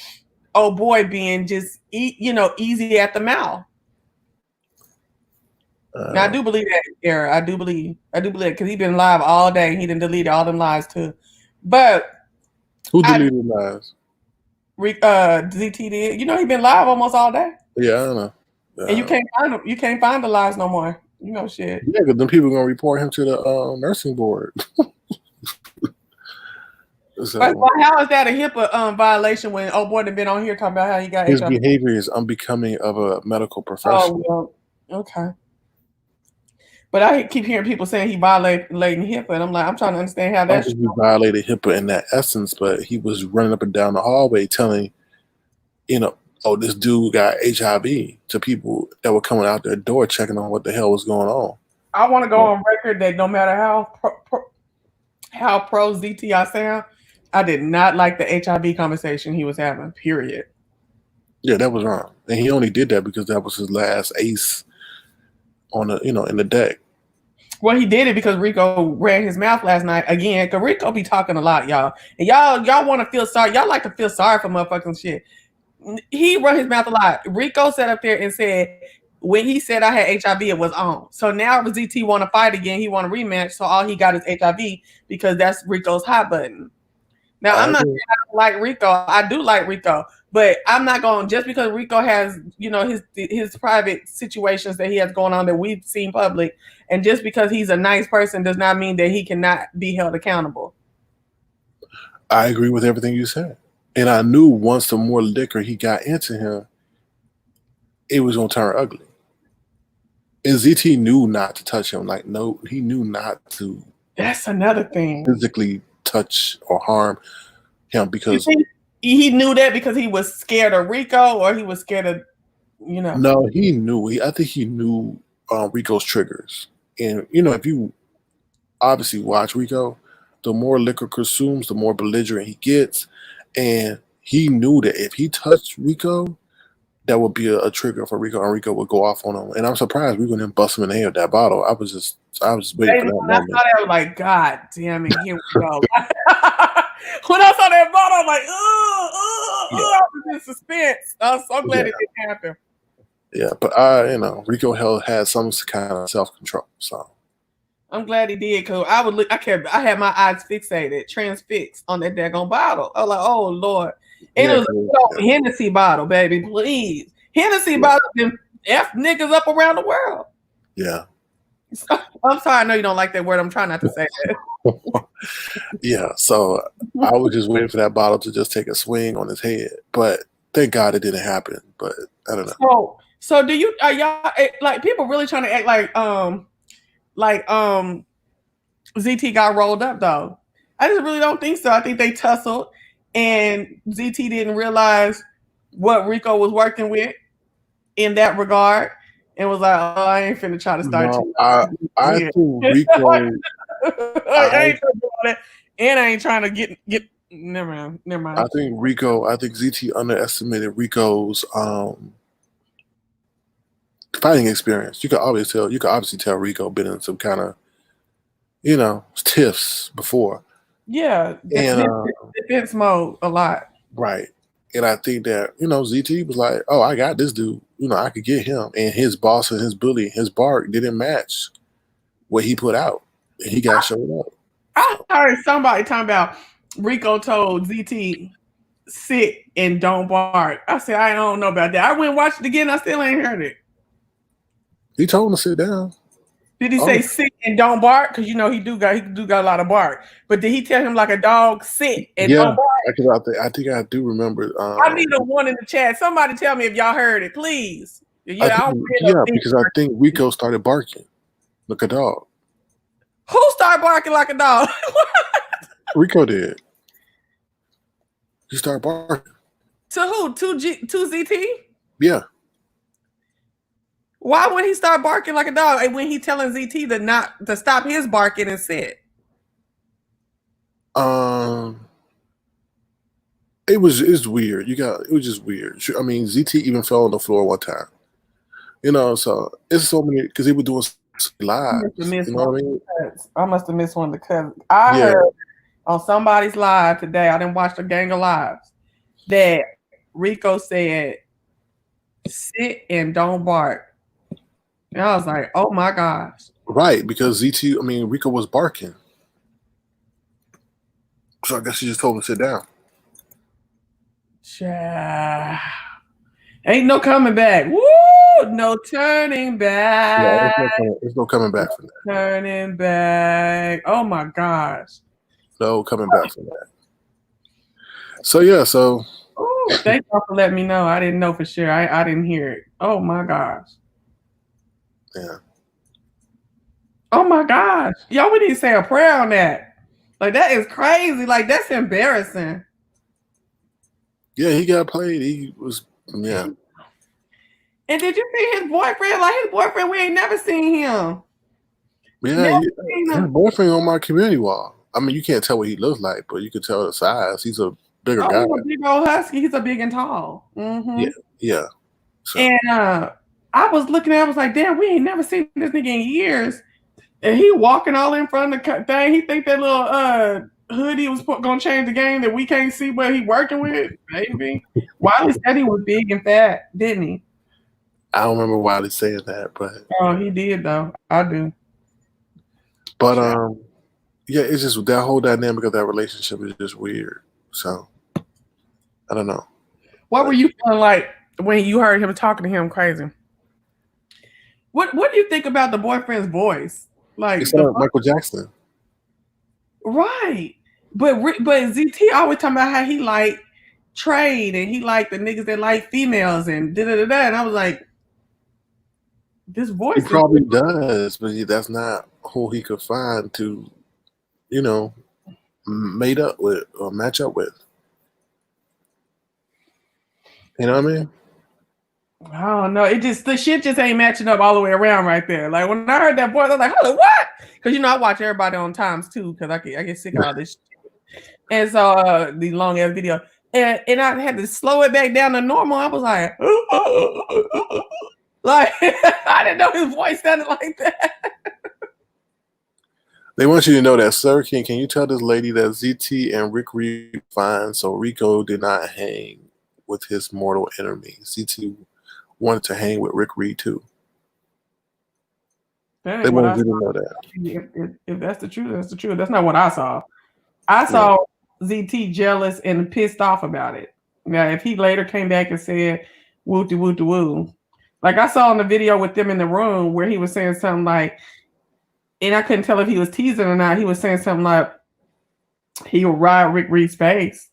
Speaker 2: old boy being just easy at the mouth. Now, I do believe that, Era. I do believe it because he's been live all day. He didn't delete all them lives too. But
Speaker 1: Who deleted lives?
Speaker 2: ZT did. You know he been live almost all day.
Speaker 1: Yeah, I don't know.
Speaker 2: And you can't find them. You can't find the lives no more. You know shit.
Speaker 1: Yeah, because then people are gonna report him to the nursing board. So,
Speaker 2: but how is that a HIPAA violation when old boy had been on here talking about how he got
Speaker 1: his
Speaker 2: HIV?
Speaker 1: behavior is unbecoming of a medical professional.
Speaker 2: Oh well, okay. But I keep hearing people saying he violating HIPAA, and I'm like, I'm trying to understand how that's.
Speaker 1: He violated HIPAA in that essence, but he was running up and down the hallway telling, oh, this dude got HIV to people that were coming out their door checking on what the hell was going on.
Speaker 2: I want to go on record that no matter how pro ZT I sound, I did not like the HIV conversation he was having. Period.
Speaker 1: Yeah, that was wrong, and he only did that because that was his last ace on the in the deck.
Speaker 2: Well, he did it because Rico ran his mouth last night again. Because Rico be talking a lot, y'all, and y'all want to feel sorry. Y'all like to feel sorry for motherfucking shit. He run his mouth a lot. Rico sat up there and said, when he said I had HIV, it was on. So now ZT want to fight again. He want a rematch. So all he got is HIV because that's Rico's hot button. Now, I'm not saying I don't like Rico. I do like Rico. But I'm not going, just because Rico has, his private situations that he has going on that we've seen public, and just because he's a nice person does not mean that he cannot be held accountable.
Speaker 1: I agree with everything you said. And I knew once the more liquor he got into him, it was going to turn ugly. And ZT knew not to touch him. Like, no, he knew not to.
Speaker 2: That's another thing.
Speaker 1: Physically touch or harm him because
Speaker 2: he knew that because he was scared of Rico, or he was scared of,
Speaker 1: No, he knew. I think he knew Rico's triggers. And, if you obviously watch Rico, the more liquor consumes, the more belligerent he gets. And he knew that if he touched Rico, that would be a trigger for Rico, and Rico would go off on him. And I'm surprised Rico didn't bust him in the head with that bottle. I was just waiting for that moment.
Speaker 2: I saw that, I was like, God damn it, here we go. When I saw that bottle, I'm like, I was in suspense. I was so glad it didn't happen.
Speaker 1: Yeah, but Rico had some kind of self-control. So
Speaker 2: I'm glad he did, because I had my eyes fixated, transfixed on that daggone bottle. I was like, oh Lord. And it was a Hennessy bottle, baby, please. Hennessy bottle can F niggas up around the world.
Speaker 1: Yeah.
Speaker 2: I'm sorry, I know you don't like that word. I'm trying not to say that.
Speaker 1: Yeah, so I was just waiting for that bottle to just take a swing on his head. But thank God it didn't happen. But I don't know.
Speaker 2: So do you, are y'all, like, people really trying to act like ZT got rolled up, though? I just really don't think so. I think they tussled, and ZT didn't realize what Rico was working with in that regard, and was like, "Oh, I ain't finna try to start."
Speaker 1: No, I think Rico.
Speaker 2: I ain't trying to do that, and I ain't trying to get. Never mind.
Speaker 1: I think ZT underestimated Rico's fighting experience. You could obviously tell Rico been in some kind of, tiffs before.
Speaker 2: Yeah, and defense mode a lot.
Speaker 1: Right. And I think that, ZT was like, oh, I got this dude. I could get him. And his boss and his bully, his bark didn't match what he put out. And he got showed up.
Speaker 2: I heard somebody talking about Rico told ZT, sit and don't bark. I said, I don't know about that. I went and watched it again. I still ain't heard it.
Speaker 1: He told him to sit down.
Speaker 2: Did he say sit and don't bark? Because he do got a lot of bark. But did he tell him like a dog, sit and don't bark?
Speaker 1: I think I do remember.
Speaker 2: I need a one in the chat. Somebody tell me if y'all heard it, please.
Speaker 1: Because I think Rico started barking like a dog.
Speaker 2: Who started barking like a dog?
Speaker 1: Rico did. He started barking.
Speaker 2: To who? To ZT?
Speaker 1: Yeah.
Speaker 2: Why would he start barking like a dog? And when he telling ZT to stop his barking and sit?
Speaker 1: It's weird. It was just weird. I mean, ZT even fell on the floor one time. So it's so many, because he was doing live. You know what I mean?
Speaker 2: I must have missed one of the cuts. I heard on somebody's live today, I didn't watch the gang of lives, that Rico said, sit and don't bark. And I was like, oh my gosh.
Speaker 1: Right, because Rico was barking. So I guess he just told him to sit down.
Speaker 2: Child. Ain't no coming back. Woo! No turning back.
Speaker 1: Yeah, there's no coming back from that.
Speaker 2: Turning back. Oh my gosh.
Speaker 1: No coming back from that. So yeah, so
Speaker 2: Ooh, thank y'all for letting me know. I didn't know for sure. I didn't hear it. Oh my gosh.
Speaker 1: Yeah.
Speaker 2: Oh my gosh. Y'all, we need to say a prayer on that. Like, that is crazy. Like, that's embarrassing.
Speaker 1: Yeah, he got played. He was, yeah.
Speaker 2: And did you see his boyfriend? Like, his boyfriend, we ain't never seen him.
Speaker 1: Yeah, his boyfriend on my community wall. I mean, you can't tell what he looks like, but you can tell the size. He's a bigger guy.
Speaker 2: He's a big old husky. He's a big and tall. Mm-hmm.
Speaker 1: Yeah. So.
Speaker 2: And I was looking at it, I was like, damn, we ain't never seen this nigga in years. And he walking all in front of the thing. He think that little hoodie was gonna change the game that we can't see what he working with, baby. Wiley said he was big and fat, didn't he?
Speaker 1: I don't remember Wiley saying that, but
Speaker 2: he did though. I do.
Speaker 1: But yeah, it's just that whole dynamic of that relationship is just weird. So I don't know.
Speaker 2: What were you feeling like when you heard him talking to him crazy? What do you think about the boyfriend's voice? Like,
Speaker 1: it's like Michael Jackson.
Speaker 2: Right. But ZT always talking about how he like trade and he like the niggas that like females and da-da-da-da. And I was like, this voice.
Speaker 1: He probably does, but that's not who he could find to, mate up with or match up with. You know what I mean?
Speaker 2: I don't know. The shit just ain't matching up all the way around right there. Like, when I heard that voice, I was like, hold on, what? Because I watch everybody on times too, because I get sick of all this shit. And so the long ass video. And I had to slow it back down to normal. I was like, like, I didn't know his voice sounded like that.
Speaker 1: They want you to know that, Sir King, can you tell this lady that ZT and Rick Reed fine, so Rico did not hang with his mortal enemy. ZT wanted to hang with Rick Reed too. They want you to know that.
Speaker 2: If that's the truth, that's the truth. That's not what I saw. I saw ZT jealous and pissed off about it. Now, if he later came back and said, woo-de woo, like I saw in the video with them in the room where he was saying something like, and I couldn't tell if he was teasing or not. He was saying something like, he would ride Rick Reed's face.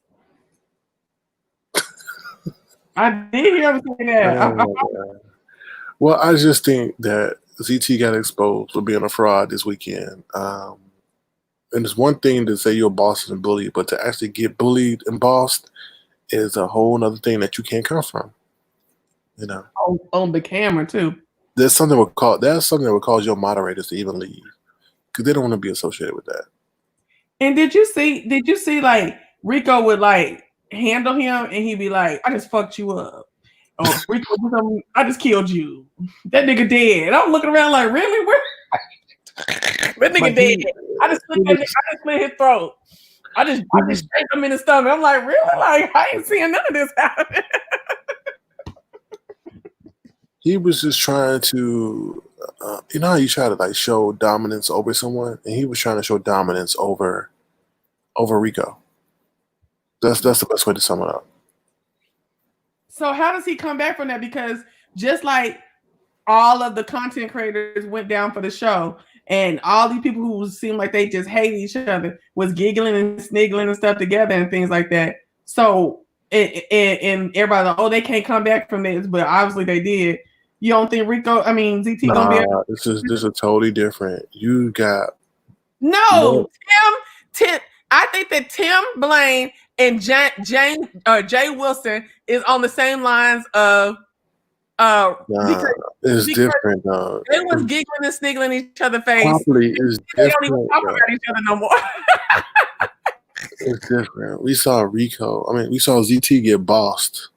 Speaker 2: I did hear him say that.
Speaker 1: Well, I just think that ZT got exposed for being a fraud this weekend. And it's one thing to say you're bossed and bullied, but to actually get bullied and bossed is a whole other thing that you can't come from.
Speaker 2: On the camera too.
Speaker 1: That's something that would cause your moderators to even leave, because they don't want to be associated with that.
Speaker 2: And did you see like Rico would like handle him and he'd be like, I just fucked you up. Oh, Rico, I just killed you. That nigga dead. And I'm looking around like, really? Where? That nigga dead. I just slit his throat. I just scraped him in the stomach. I'm like, really? Like, I ain't seeing none of this happen.
Speaker 1: He was just trying to, you know how you try to like show dominance over someone, and he was trying to show dominance over Rico. That's the best way to sum it up.
Speaker 2: So how does he come back from that? Because just like all of the content creators went down for the show, and all these people who seem like they just hate each other was giggling and sniggling and stuff together and things like that. So and everybody like, oh, they can't come back from this, but obviously they did. You don't think ZT gonna be able
Speaker 1: this is totally different. You got
Speaker 2: Tim. I think that Tim Blaine and Jay Wilson is on the same lines of
Speaker 1: it's different.
Speaker 2: They was giggling and sniggling each other's face.
Speaker 1: Properly is
Speaker 2: they don't even talk about each other no more.
Speaker 1: It's different. We saw Rico. We saw ZT get bossed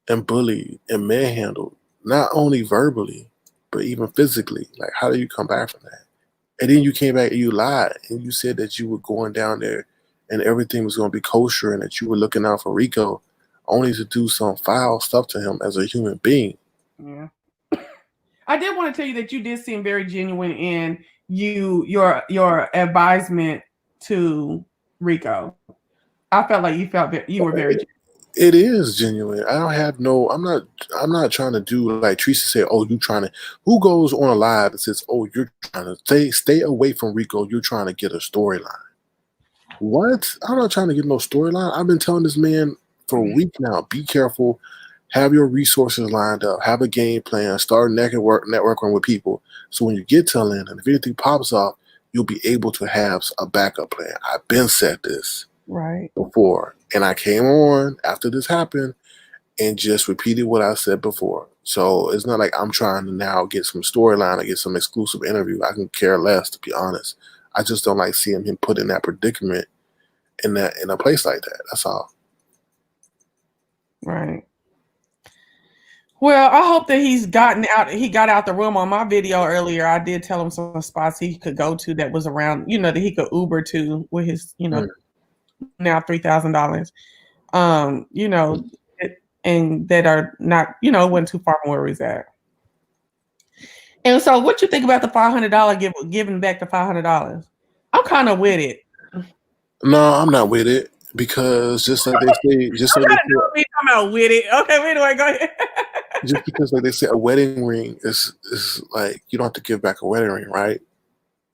Speaker 1: and bullied and manhandled, not only verbally, but even physically. Like, how do you come back from that? And then you came back and you lied and you said that you were going down there and everything was going to be kosher and that you were looking out for Rico, only to do some foul stuff to him as a human being.
Speaker 2: Yeah. I did want to tell you that you did seem very genuine in your advisement to Rico. I felt like you were very genuine.
Speaker 1: It is genuine. I don't have no. I'm not trying to do like Treecey said. Oh, you trying to? Who goes on a live and says, "Oh, you're trying to stay away from Rico. You're trying to get a storyline." What? I'm not trying to get no storyline. I've been telling this man for a week now. Be careful. Have your resources lined up. Have a game plan. Start networking with people. So when you get to Atlanta, if anything pops up, you'll be able to have a backup plan. I've been said this
Speaker 2: Right.
Speaker 1: before, and I came on after this happened and just repeated what I said before. So it's not like I'm trying to now get some storyline or get some exclusive interview. I can care less, to be honest. I just don't like seeing him put in that predicament in a place like that. That's all.
Speaker 2: Right. Well, I hope that he's gotten out. He got out the room on my video earlier. I did tell him some spots he could go to that was around, that he could Uber to with his, now $3,000. And that are not, wasn't too far from where he's at. And so, what you think about the $500 giving back the $500? I'm kind of with it.
Speaker 1: No, I'm not with it because just like they say,
Speaker 2: I'm out with it. Okay, anyway, go ahead.
Speaker 1: Just because, like they say, a wedding ring is like you don't have to give back a wedding ring, right?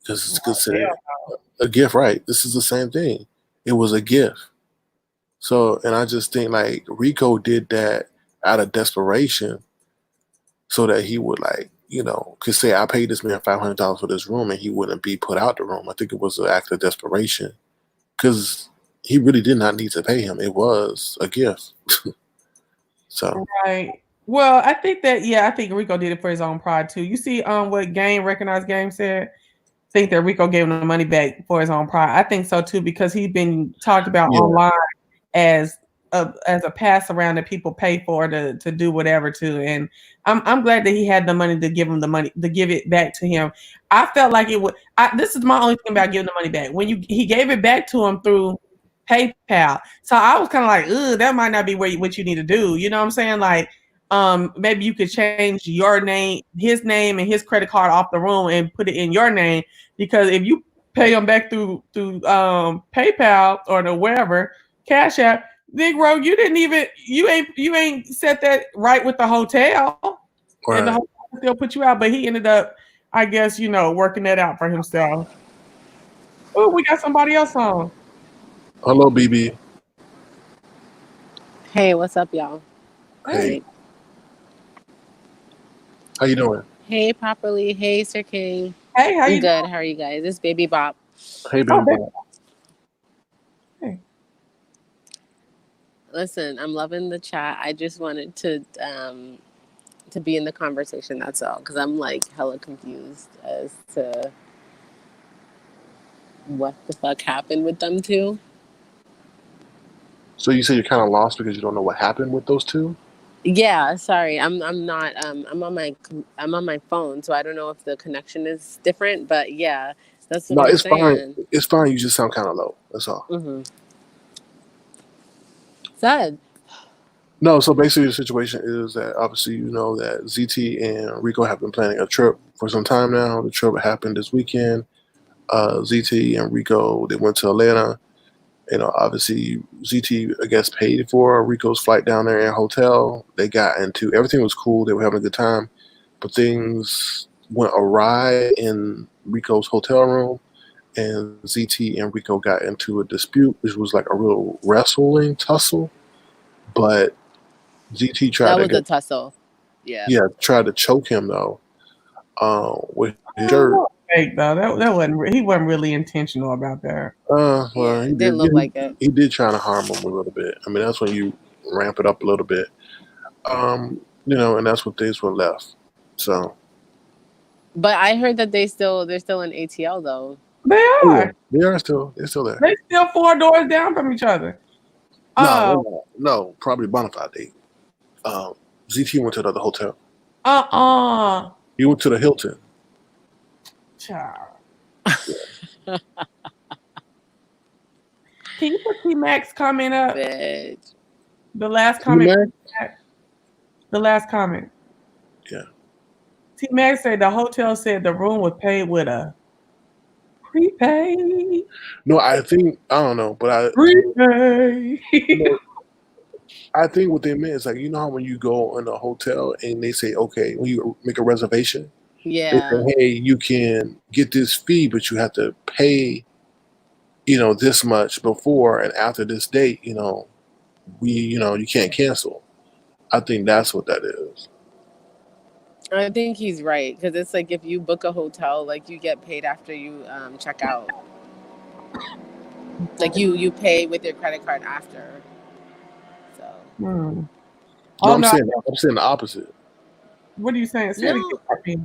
Speaker 1: Because it's considered a gift, right? This is the same thing. It was a gift. So, and I just think like Rico did that out of desperation, so that he would could say I paid this man $500 for this room, and he wouldn't be put out the room. I think it was an act of desperation because he really did not need to pay him. It was a gift. So
Speaker 2: right. Well, I think Rico did it for his own pride too. You see, what Recognized Game said. Think that Rico gave him the money back for his own pride. I think so too because he's been talked about online as a pass around that people pay for to do whatever to, and I'm glad that he had the money to give him the money to give it back to him. I felt like it would. This is my only thing about giving the money back. When he gave it back to him through PayPal, so I was kind of like, ugh, that might not be what you need to do. You know what I'm saying? Like, maybe you could change your name, his name, and his credit card off the room and put it in your name, because if you pay them back through PayPal or the wherever Cash App, Big Rogue, you ain't set that right with the hotel,
Speaker 1: right.
Speaker 2: And the hotel still put you out. But he ended up, I guess, working that out for himself. Oh, we got somebody else on.
Speaker 1: Hello, BB.
Speaker 3: Hey, what's up, y'all?
Speaker 1: Hey. How you doing?
Speaker 3: Hey, Properly. Hey, Sir King.
Speaker 2: Hey, how you
Speaker 3: good.
Speaker 2: doing?
Speaker 3: How are you guys? It's Baby Bop.
Speaker 1: Hey, Baby Bop.
Speaker 2: Hey.
Speaker 3: Listen, I'm loving the chat. I just wanted to be in the conversation. That's all, because I'm like hella confused as to what the fuck happened with them two.
Speaker 1: So you say you're kind of lost because you don't know what happened with those two?
Speaker 3: Yeah, sorry. I'm not. I'm on my phone, so I don't know if the connection is different. But yeah, that's what I'm saying.
Speaker 1: Fine. It's fine. You just sound kind of low. That's all.
Speaker 3: Sad.
Speaker 1: No, so basically the situation is that obviously you know that ZT and Rico have been planning a trip for some time now. The trip happened this weekend. ZT and Rico, they went to Atlanta. Obviously ZT, I guess, paid for Rico's flight down there and hotel. They got into, everything was cool. They were having a good time, but things went awry in Rico's hotel room, and ZT and Rico got into a dispute, which was like a real wrestling tussle. But ZT tried
Speaker 3: a tussle. Yeah.
Speaker 1: Yeah, tried to choke him though. With his shirt.
Speaker 2: Fake though. That wasn't. He wasn't really intentional about that.
Speaker 1: Well,
Speaker 3: he didn't look like it.
Speaker 1: He did try to harm him a little bit. I mean, that's when you ramp it up a little bit. And that's what things were left. So.
Speaker 3: But I heard that they're still in ATL though.
Speaker 2: They are.
Speaker 1: They're still there.
Speaker 2: They still 4 doors down from each other.
Speaker 1: No, probably bonafide date. ZT went to the other hotel. He went to the Hilton.
Speaker 2: Child. Yeah. Can you put T-Max comment up?
Speaker 3: Bitch.
Speaker 2: The last comment. The last comment.
Speaker 1: Yeah.
Speaker 2: T-Max said the hotel said the room was paid with a prepaid.
Speaker 1: No, I don't know, but
Speaker 2: prepay.
Speaker 1: I think what they meant is like, you know how when you go in a hotel and they say, okay, when you make a reservation, they
Speaker 3: Yeah.
Speaker 1: say, hey, you can get this fee, but you have to pay, this much before and after this date, you can't cancel. I think that's what that is.
Speaker 3: I think he's right because it's like if you book a hotel, like you get paid after you check out. Like you pay with your credit card after. So
Speaker 2: Hmm.
Speaker 1: No,
Speaker 2: Oh
Speaker 1: I'm
Speaker 2: no,
Speaker 1: saying the opposite.
Speaker 2: what are you saying? Say it again,
Speaker 3: no,
Speaker 2: Poppy.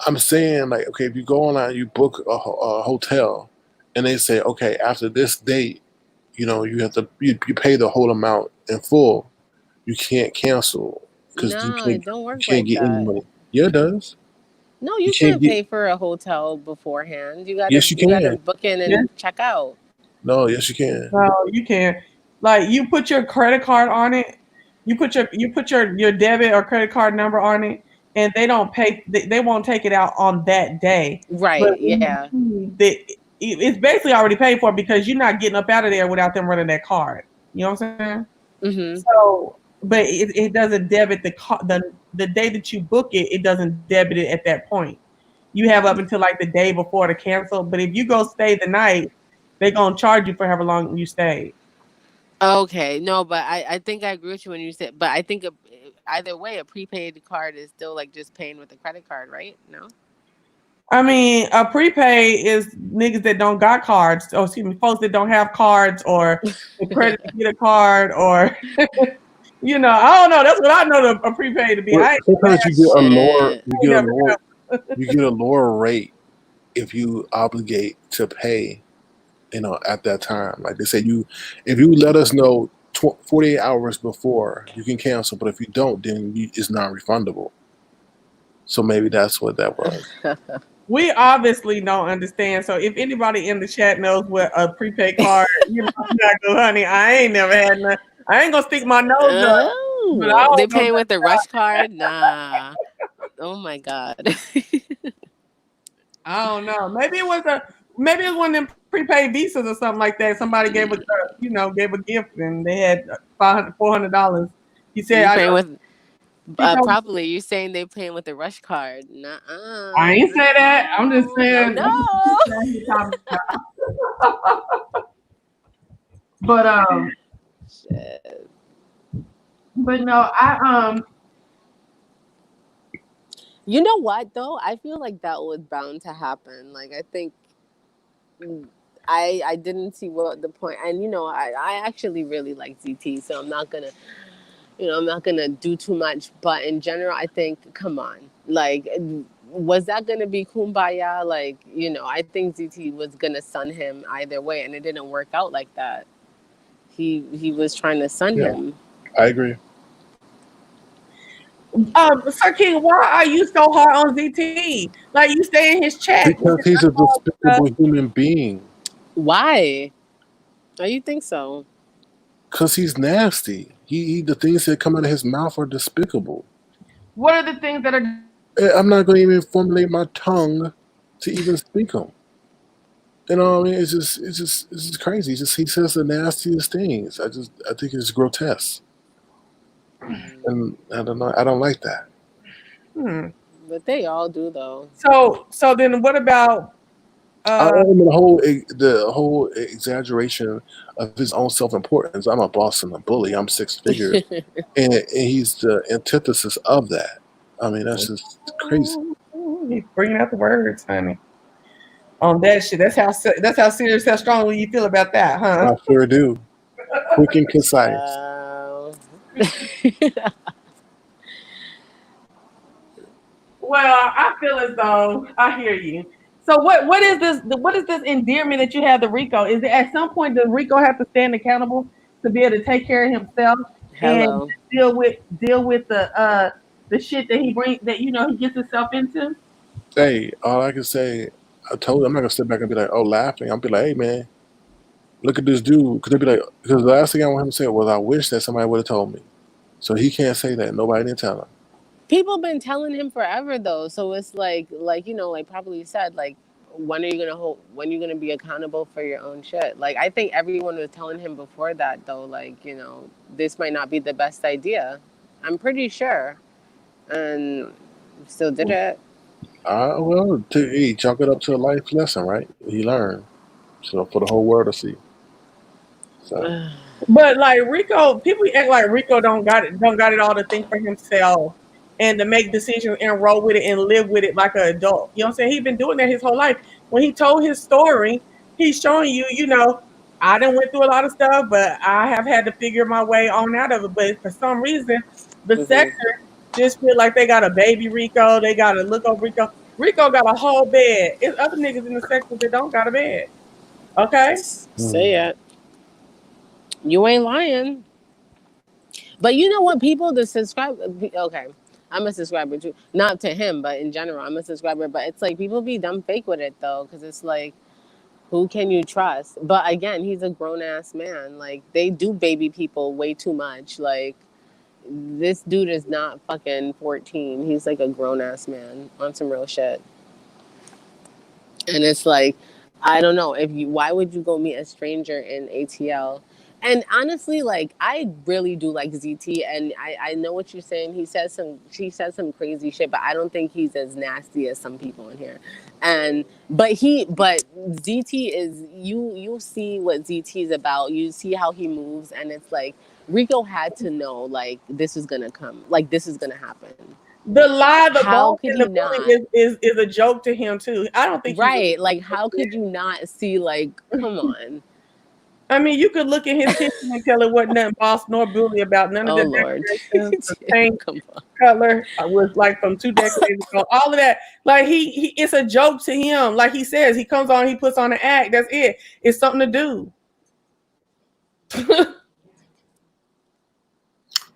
Speaker 1: I'm saying like, okay, if you go online, you book a hotel, and they say, okay, after this date, you have to you pay the whole amount in full. You can't cancel because you
Speaker 3: no,
Speaker 1: can't
Speaker 3: it don't
Speaker 1: you
Speaker 3: work
Speaker 1: can't
Speaker 3: like
Speaker 1: get any
Speaker 3: that.
Speaker 1: money. Yeah, it does.
Speaker 3: No,
Speaker 1: You
Speaker 3: you
Speaker 1: can't
Speaker 3: can't
Speaker 1: get.
Speaker 3: pay for a hotel beforehand. You gotta
Speaker 1: Yes, you
Speaker 3: you gotta
Speaker 1: can.
Speaker 3: book in
Speaker 2: Yeah.
Speaker 3: and check out.
Speaker 1: No, yes, you can.
Speaker 2: No, you can't. Like you put your credit card on it. You put your debit or credit card number on it, and they don't pay. They won't take it out on that day. But
Speaker 3: Right,
Speaker 2: when
Speaker 3: yeah.
Speaker 2: you do, it's basically already paid for because you're not getting up out of there without them running that card. You know what I'm saying?
Speaker 3: Mm-hmm.
Speaker 2: So, but it doesn't debit the day that you book it. It doesn't debit it at that point. You have up until like the day before to cancel. But if you go stay the night, they're gonna charge you for however long you stay.
Speaker 3: Okay, no, but I think I agree with you when you said, but I think either way, a prepaid card is still like just paying with a credit card, right? No?
Speaker 2: I mean, a prepay is niggas that don't got cards. Or excuse me, folks that don't have cards or the credit to get a card or I don't know. That's what I know a prepaid to be.
Speaker 1: But
Speaker 2: I ain't
Speaker 1: sometimes you get a lower,
Speaker 3: Shit.
Speaker 1: you
Speaker 2: I ain't
Speaker 1: get a
Speaker 2: never
Speaker 1: lower, you get a lower rate if you obligate to pay. At that time, like they say, if you let us know 48 hours before, you can cancel. But if you don't, then it's not refundable. So maybe that's what that was.
Speaker 2: We obviously don't understand. So if anybody in the chat knows what a prepaid card, I'm not gonna, honey, I ain't never had none. I ain't gonna stick my nose up, but I
Speaker 3: Oh, they
Speaker 2: don't know
Speaker 3: paying with the
Speaker 2: nothing.
Speaker 3: rush card? Nah. Oh my god.
Speaker 2: I don't know. Maybe it was one of them prepaid visas or something like that. Somebody gave a gift and they had $400. He said,
Speaker 3: You
Speaker 2: I
Speaker 3: paying
Speaker 2: know.
Speaker 3: with
Speaker 2: He told me,
Speaker 3: probably you saying they paying with the rush card.
Speaker 2: I
Speaker 3: Nuh-uh.
Speaker 2: ain't say that. I'm just
Speaker 3: No. No,
Speaker 2: saying.
Speaker 3: no.
Speaker 2: But
Speaker 3: Shit.
Speaker 2: but no,
Speaker 3: You know what though? I feel like that was bound to happen. Like I think I didn't see what the point, and I actually really like ZT, so I'm not gonna do too much. But in general, I think, come on, like, was that gonna be kumbaya? Like, I think ZT was gonna sun him either way, and it didn't work out like that. He was trying to sun
Speaker 1: Yeah,
Speaker 3: him.
Speaker 1: I agree.
Speaker 2: Sir King, why are you so hard on ZT? Like you stay in his chat with
Speaker 1: Because
Speaker 2: his
Speaker 1: he's a
Speaker 2: stuff.
Speaker 1: despicable human being.
Speaker 3: Why? Oh, you think so?
Speaker 1: Because he's nasty. The things that come out of his mouth are despicable.
Speaker 2: What are the things that are?
Speaker 1: I'm not going to even formulate my tongue to even speak them. I mean, it's just crazy. He says the nastiest things. I think it's grotesque, and I don't know. I don't like that.
Speaker 2: Hmm.
Speaker 3: But they all do though.
Speaker 2: So then what about?
Speaker 1: mean, the whole exaggeration of his own self importance. I'm a boss and a bully. I'm six figures, and he's the antithesis of that. I mean, that's just crazy.
Speaker 2: He's bringing out the words, honey. On that shit. That's how serious, how strongly you feel about that, huh?
Speaker 1: I sure do. Quick and concise.
Speaker 3: Wow.
Speaker 2: Well, I feel as though I hear you. So what is this? What is this endearment that you have to Rico? Is it at some point does Rico have to stand accountable to be able to take care of himself and
Speaker 3: Hello.
Speaker 2: deal with the shit that he gets himself into?
Speaker 1: Hey, all I can say, I told you, I'm not gonna sit back and be like, oh, laughing. I'll be like, hey, man, look at this dude. Because the last thing I want him to say was, I wish that somebody would have told me. So he can't say that. Nobody didn't tell him.
Speaker 3: People been telling him forever though, so it's like probably said, like, when are you gonna be accountable for your own shit? Like, I think everyone was telling him before that though, like, this might not be the best idea. I'm pretty sure, and still did it.
Speaker 1: Well, he chalk it up to a life lesson, right? He learned, so for the whole world to see. So
Speaker 2: But like Rico, people act like Rico don't got it all to think for himself and to make decisions and roll with it and live with it like an adult. You know what I'm saying? He's been doing that his whole life. When he told his story, he's showing you, I done went through a lot of stuff, but I have had to figure my way on out of it. But for some reason, the sector just feel like they got a baby Rico, they got a look over Rico. Rico got a whole bed. It's other niggas in the sector that don't got a bed. Okay?
Speaker 3: Say it. You ain't lying. But you know what? People that subscribe, okay, I'm a subscriber too. Not to him, but in general, I'm a subscriber. But it's like people be dumb fake with it though, because it's like, who can you trust? But again, he's a grown ass man. Like, they do baby people way too much. Like, this dude is not fucking 14. He's like a grown ass man on some real shit. And it's like, I don't know, why would you go meet a stranger in ATL? And honestly, like, I really do like ZT, and I know what you're saying. She says some crazy shit, but I don't think he's as nasty as some people in here. But ZT is, you see what ZT is about. You see how he moves, and it's like Rico had to know, like, this is gonna come, like, this is gonna happen.
Speaker 2: The lie, the
Speaker 3: How
Speaker 2: boss,
Speaker 3: could
Speaker 2: and
Speaker 3: he
Speaker 2: the
Speaker 3: not?
Speaker 2: bully is a joke to him too. I don't think
Speaker 3: Right. Like, how could you not see, like, come on.
Speaker 2: I mean, you could look at his kitchen and tell it wasn't nothing boss nor bully about none of
Speaker 3: Oh
Speaker 2: the
Speaker 3: Lord.
Speaker 2: decorations, the paint
Speaker 3: Come on.
Speaker 2: color was like from 2 decades ago. All of that, like he it's a joke to him. Like he says, he comes on, he puts on an act. That's it. It's something to do.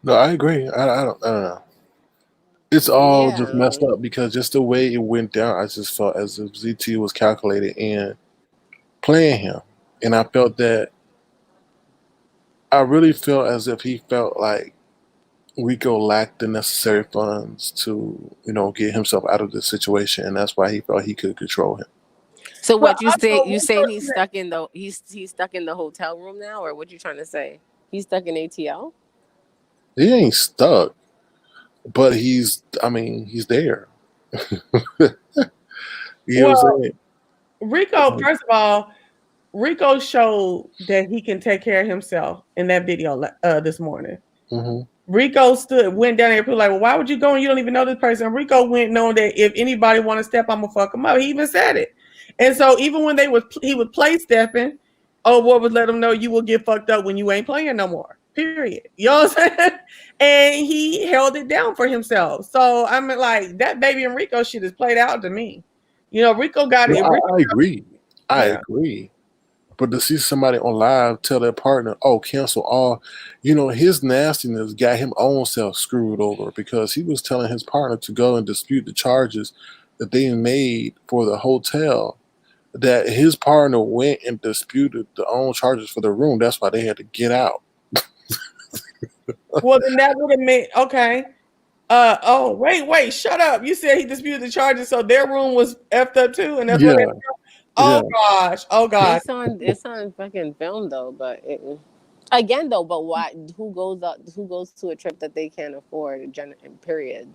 Speaker 1: no, I agree. I don't know. It's all just messed
Speaker 3: Yeah.
Speaker 1: up because just the way it went down, I just felt as if ZT was calculated in playing him, and I felt that I really felt as if he felt like Rico lacked the necessary funds to, get himself out of the situation, and that's why he felt he could control him.
Speaker 3: So
Speaker 2: Well,
Speaker 3: what you say?
Speaker 2: also,
Speaker 3: You saying he's stuck in the he's stuck in the hotel room now, or what you trying to say? He's stuck in ATL.
Speaker 1: He ain't stuck, but he's there. You know what I'm saying?
Speaker 2: Rico, first of all, Rico showed that he can take care of himself in that video this morning.
Speaker 1: Mm-hmm.
Speaker 2: Rico went down there and people like, well, why would you go and you don't even know this person? Rico went knowing that if anybody want to step, I'm gonna fuck him up. He even said it. And so even when he would play stepping, what would let him know you will get fucked up when you ain't playing no more. Period. You know what I'm saying? And he held it down for himself. So I mean, like, that baby and Rico shit is played out to me. Rico got it.
Speaker 1: No, I agree. I agree. But to see somebody on live tell their partner, "Oh, cancel all," his nastiness got him own self screwed over because he was telling his partner to go and dispute the charges that they made for the hotel. That his partner went and disputed the own charges for the room. That's why they had to get out.
Speaker 2: Well, then that would have meant okay. Wait, shut up. You said he disputed the charges, so their room was effed up too, and that's what they. Oh gosh.
Speaker 3: It's on fucking film though, but again though, but why? Who goes to a trip that they can't afford? Period.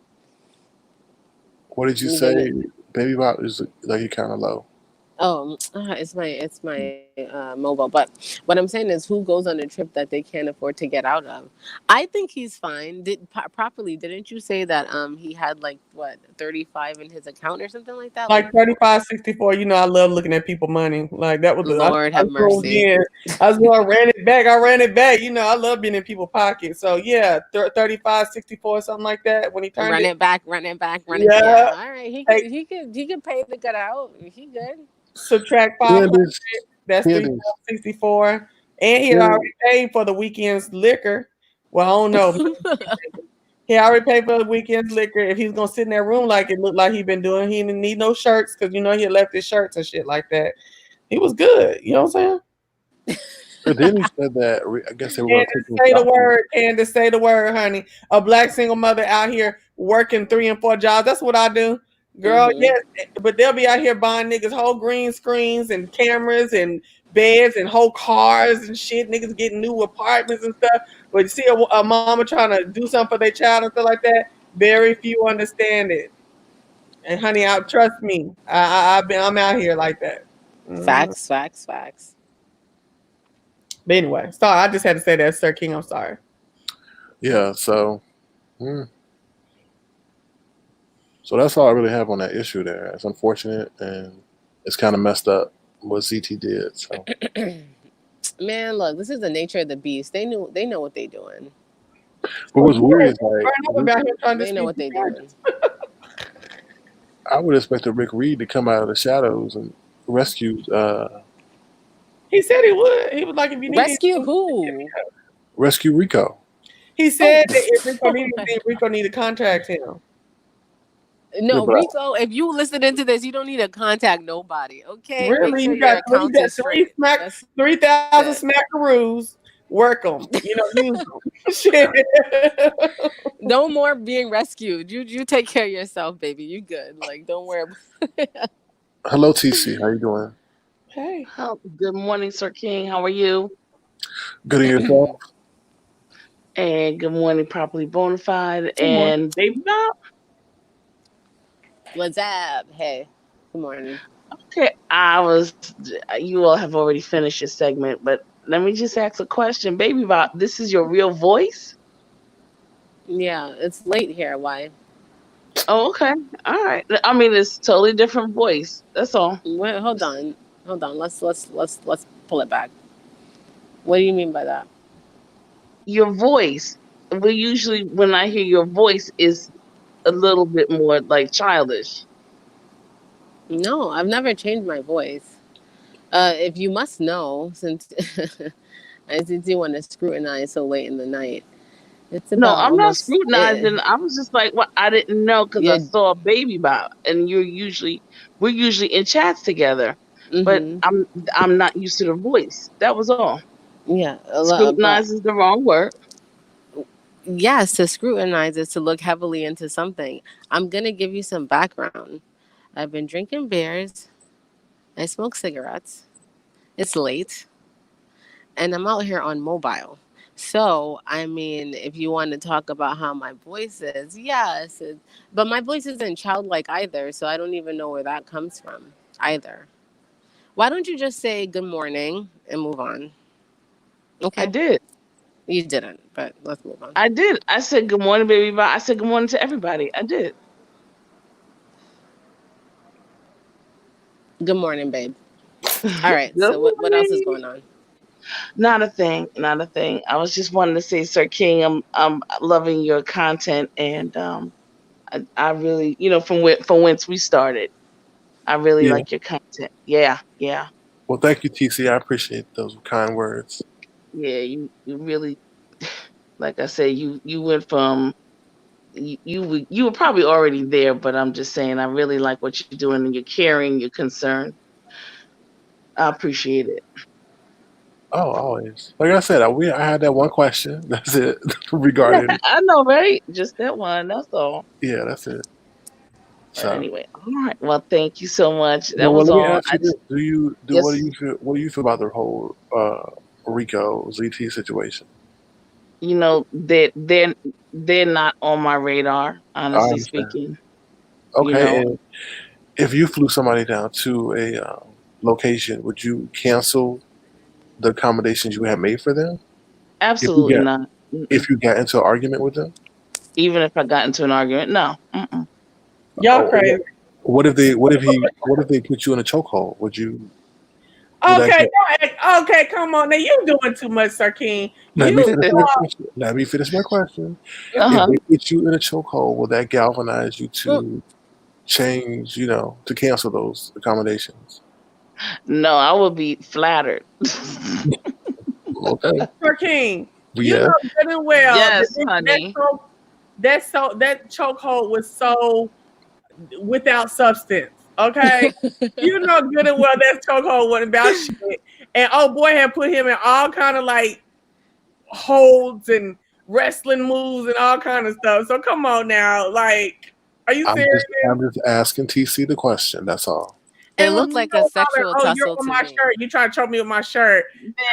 Speaker 1: What did you say? Baby Bop is like you kind of low.
Speaker 3: Oh, it's my mobile. But what I'm saying is, who goes on a trip that they can't afford to get out of? I think he's fine. Properly, didn't you say that he had like what 35 in his account or something like that?
Speaker 2: Like 35, 64. I love looking at people money. Like that was
Speaker 3: Lord have mercy.
Speaker 2: I ran it back. I love being in people's pockets. So yeah, 35, 64, something like that. When he turned
Speaker 3: run it back. All right, he could pay to get out. He good.
Speaker 2: Subtract 500. That's 364. And he had already paid for the weekend's liquor. Well, I don't know. He already paid for the weekend's liquor. If he's gonna sit in that room like it looked like he'd been doing, he didn't need no shirts because he had left his shirts and shit like that. He was good. You know what I'm saying?
Speaker 1: But then he said that I guess they were
Speaker 2: going to say the word, Candace, say the word, honey. A black single mother out here working 3 and 4 jobs. That's what I do. Girl, yes, but they'll be out here buying niggas whole green screens and cameras and beds and whole cars and shit. Niggas getting new apartments and stuff. But you see a mama trying to do something for their child and stuff like that. Very few understand it. And honey, trust me, I'm out here like that.
Speaker 3: Facts.
Speaker 2: But anyway, sorry, I just had to say that, Sir King. I'm sorry.
Speaker 1: Yeah, so so that's all I really have on that issue there. It's unfortunate and it's kind of messed up what ZT did. So
Speaker 3: Man, look, this is the nature of the beast. They know what they're doing.
Speaker 1: but what's weird is like
Speaker 3: They know what they're doing.
Speaker 1: I would expect Rick Reed to come out of the shadows and rescue
Speaker 2: He said he would. He was like, if you need
Speaker 3: Rescue who?
Speaker 1: rescue Rico.
Speaker 2: He said that if Rico needed anything, Rico need to contact him.
Speaker 3: No, Rico, if you listening to this, you don't need to contact nobody, okay?
Speaker 2: Really?
Speaker 3: Make sure
Speaker 2: You got
Speaker 3: your account is straight.
Speaker 2: 3,000 smackaroos. Work them. You know, use them. Shit.
Speaker 3: No more being rescued. You take care of yourself, baby. You good. Like, don't worry about it.
Speaker 1: Hello, TC. How you doing?
Speaker 2: Hey.
Speaker 4: Good morning, Sir King. How are you?
Speaker 1: Good in yourself?
Speaker 4: And good morning, Properly Bonafide and Baby Bob.
Speaker 3: What's up? Hey, good morning.
Speaker 4: Okay, you all have already finished your segment, but let me just ask a question. Baby Bob, this is your real voice?
Speaker 3: Yeah, it's late here. Why?
Speaker 4: Oh, okay. All right. I mean, it's totally different voice. That's all.
Speaker 3: Wait, hold on. Let's pull it back. What do you mean by that?
Speaker 4: Your voice. When I hear your voice, is a little bit more like childish.
Speaker 3: No, I've never changed my voice. If you must know, since you want to scrutinize so late in the night, it's about
Speaker 4: no, I'm not scrutinizing. I was just like, well, I didn't know because I saw Baby Bob, and we're usually in chats together, but I'm not used to the voice. That was all.
Speaker 3: Yeah,
Speaker 4: scrutinize is the wrong word.
Speaker 3: Yes, to scrutinize is to look heavily into something. I'm gonna give you some background. I've been drinking beers. I smoke cigarettes. It's late. And I'm out here on mobile. So, I mean, if you want to talk about how my voice is, yes. But my voice isn't childlike either. So I don't even know where that comes from either. Why don't you just say good morning and move on? Okay.
Speaker 4: I did.
Speaker 3: You didn't, but let's move on.
Speaker 4: I did. I said good morning, Baby Bob. I said good morning to everybody. I did.
Speaker 3: Good morning, babe. All right. So what else is going on?
Speaker 4: Not a thing. I was just wanting to say, Sir King, I'm loving your content, and I really, from whence we started, I really like your content. Yeah.
Speaker 1: Well, thank you, TC. I appreciate those kind words.
Speaker 4: Yeah, you really, like I said, you went from you were probably already there, but I'm just saying I really like what you're doing, and you're caring, you're concerned. I appreciate it.
Speaker 1: Oh, always. Like I said, I had that one question. That's it regarding.
Speaker 4: I know, right? Just that one. That's all.
Speaker 1: Yeah, that's it.
Speaker 4: So anyway, all right. Well, thank you so much. That
Speaker 1: well,
Speaker 4: was
Speaker 1: let me
Speaker 4: all.
Speaker 1: ask you this. What do you feel? What do you feel about the whole Rico ZT situation?
Speaker 4: They're not on my radar, honestly speaking.
Speaker 1: Okay, and if you flew somebody down to a location, would you cancel the accommodations you had made for them?
Speaker 4: Absolutely not.
Speaker 1: If you got into an argument with them?
Speaker 4: Even if I got into an argument, no.
Speaker 2: Y'all crazy.
Speaker 1: What if they put you in a chokehold? Would you?
Speaker 2: Okay, come on. Now you doing too much, Sir King.
Speaker 1: Let me finish my question. If they put you in a chokehold, will that galvanize you to change, to cancel those accommodations?
Speaker 4: No, I would be flattered.
Speaker 1: Okay.
Speaker 2: Sir King, you know good and well.
Speaker 4: Yes, honey.
Speaker 2: That chokehold was so without substance. Okay, you know good and well that chokehold wasn't about shit. And boy had put him in all kind of like holds and wrestling moves and all kind of stuff. So come on now, like Are you serious?
Speaker 1: I'm just asking TC the question. That's all.
Speaker 3: It
Speaker 2: And when
Speaker 3: looked
Speaker 2: you
Speaker 3: like
Speaker 2: go
Speaker 3: a
Speaker 2: holler,
Speaker 3: sexual
Speaker 2: oh, you're
Speaker 3: tussle
Speaker 2: on
Speaker 3: to
Speaker 2: my
Speaker 3: me.
Speaker 2: shirt. You trying to choke me with my shirt.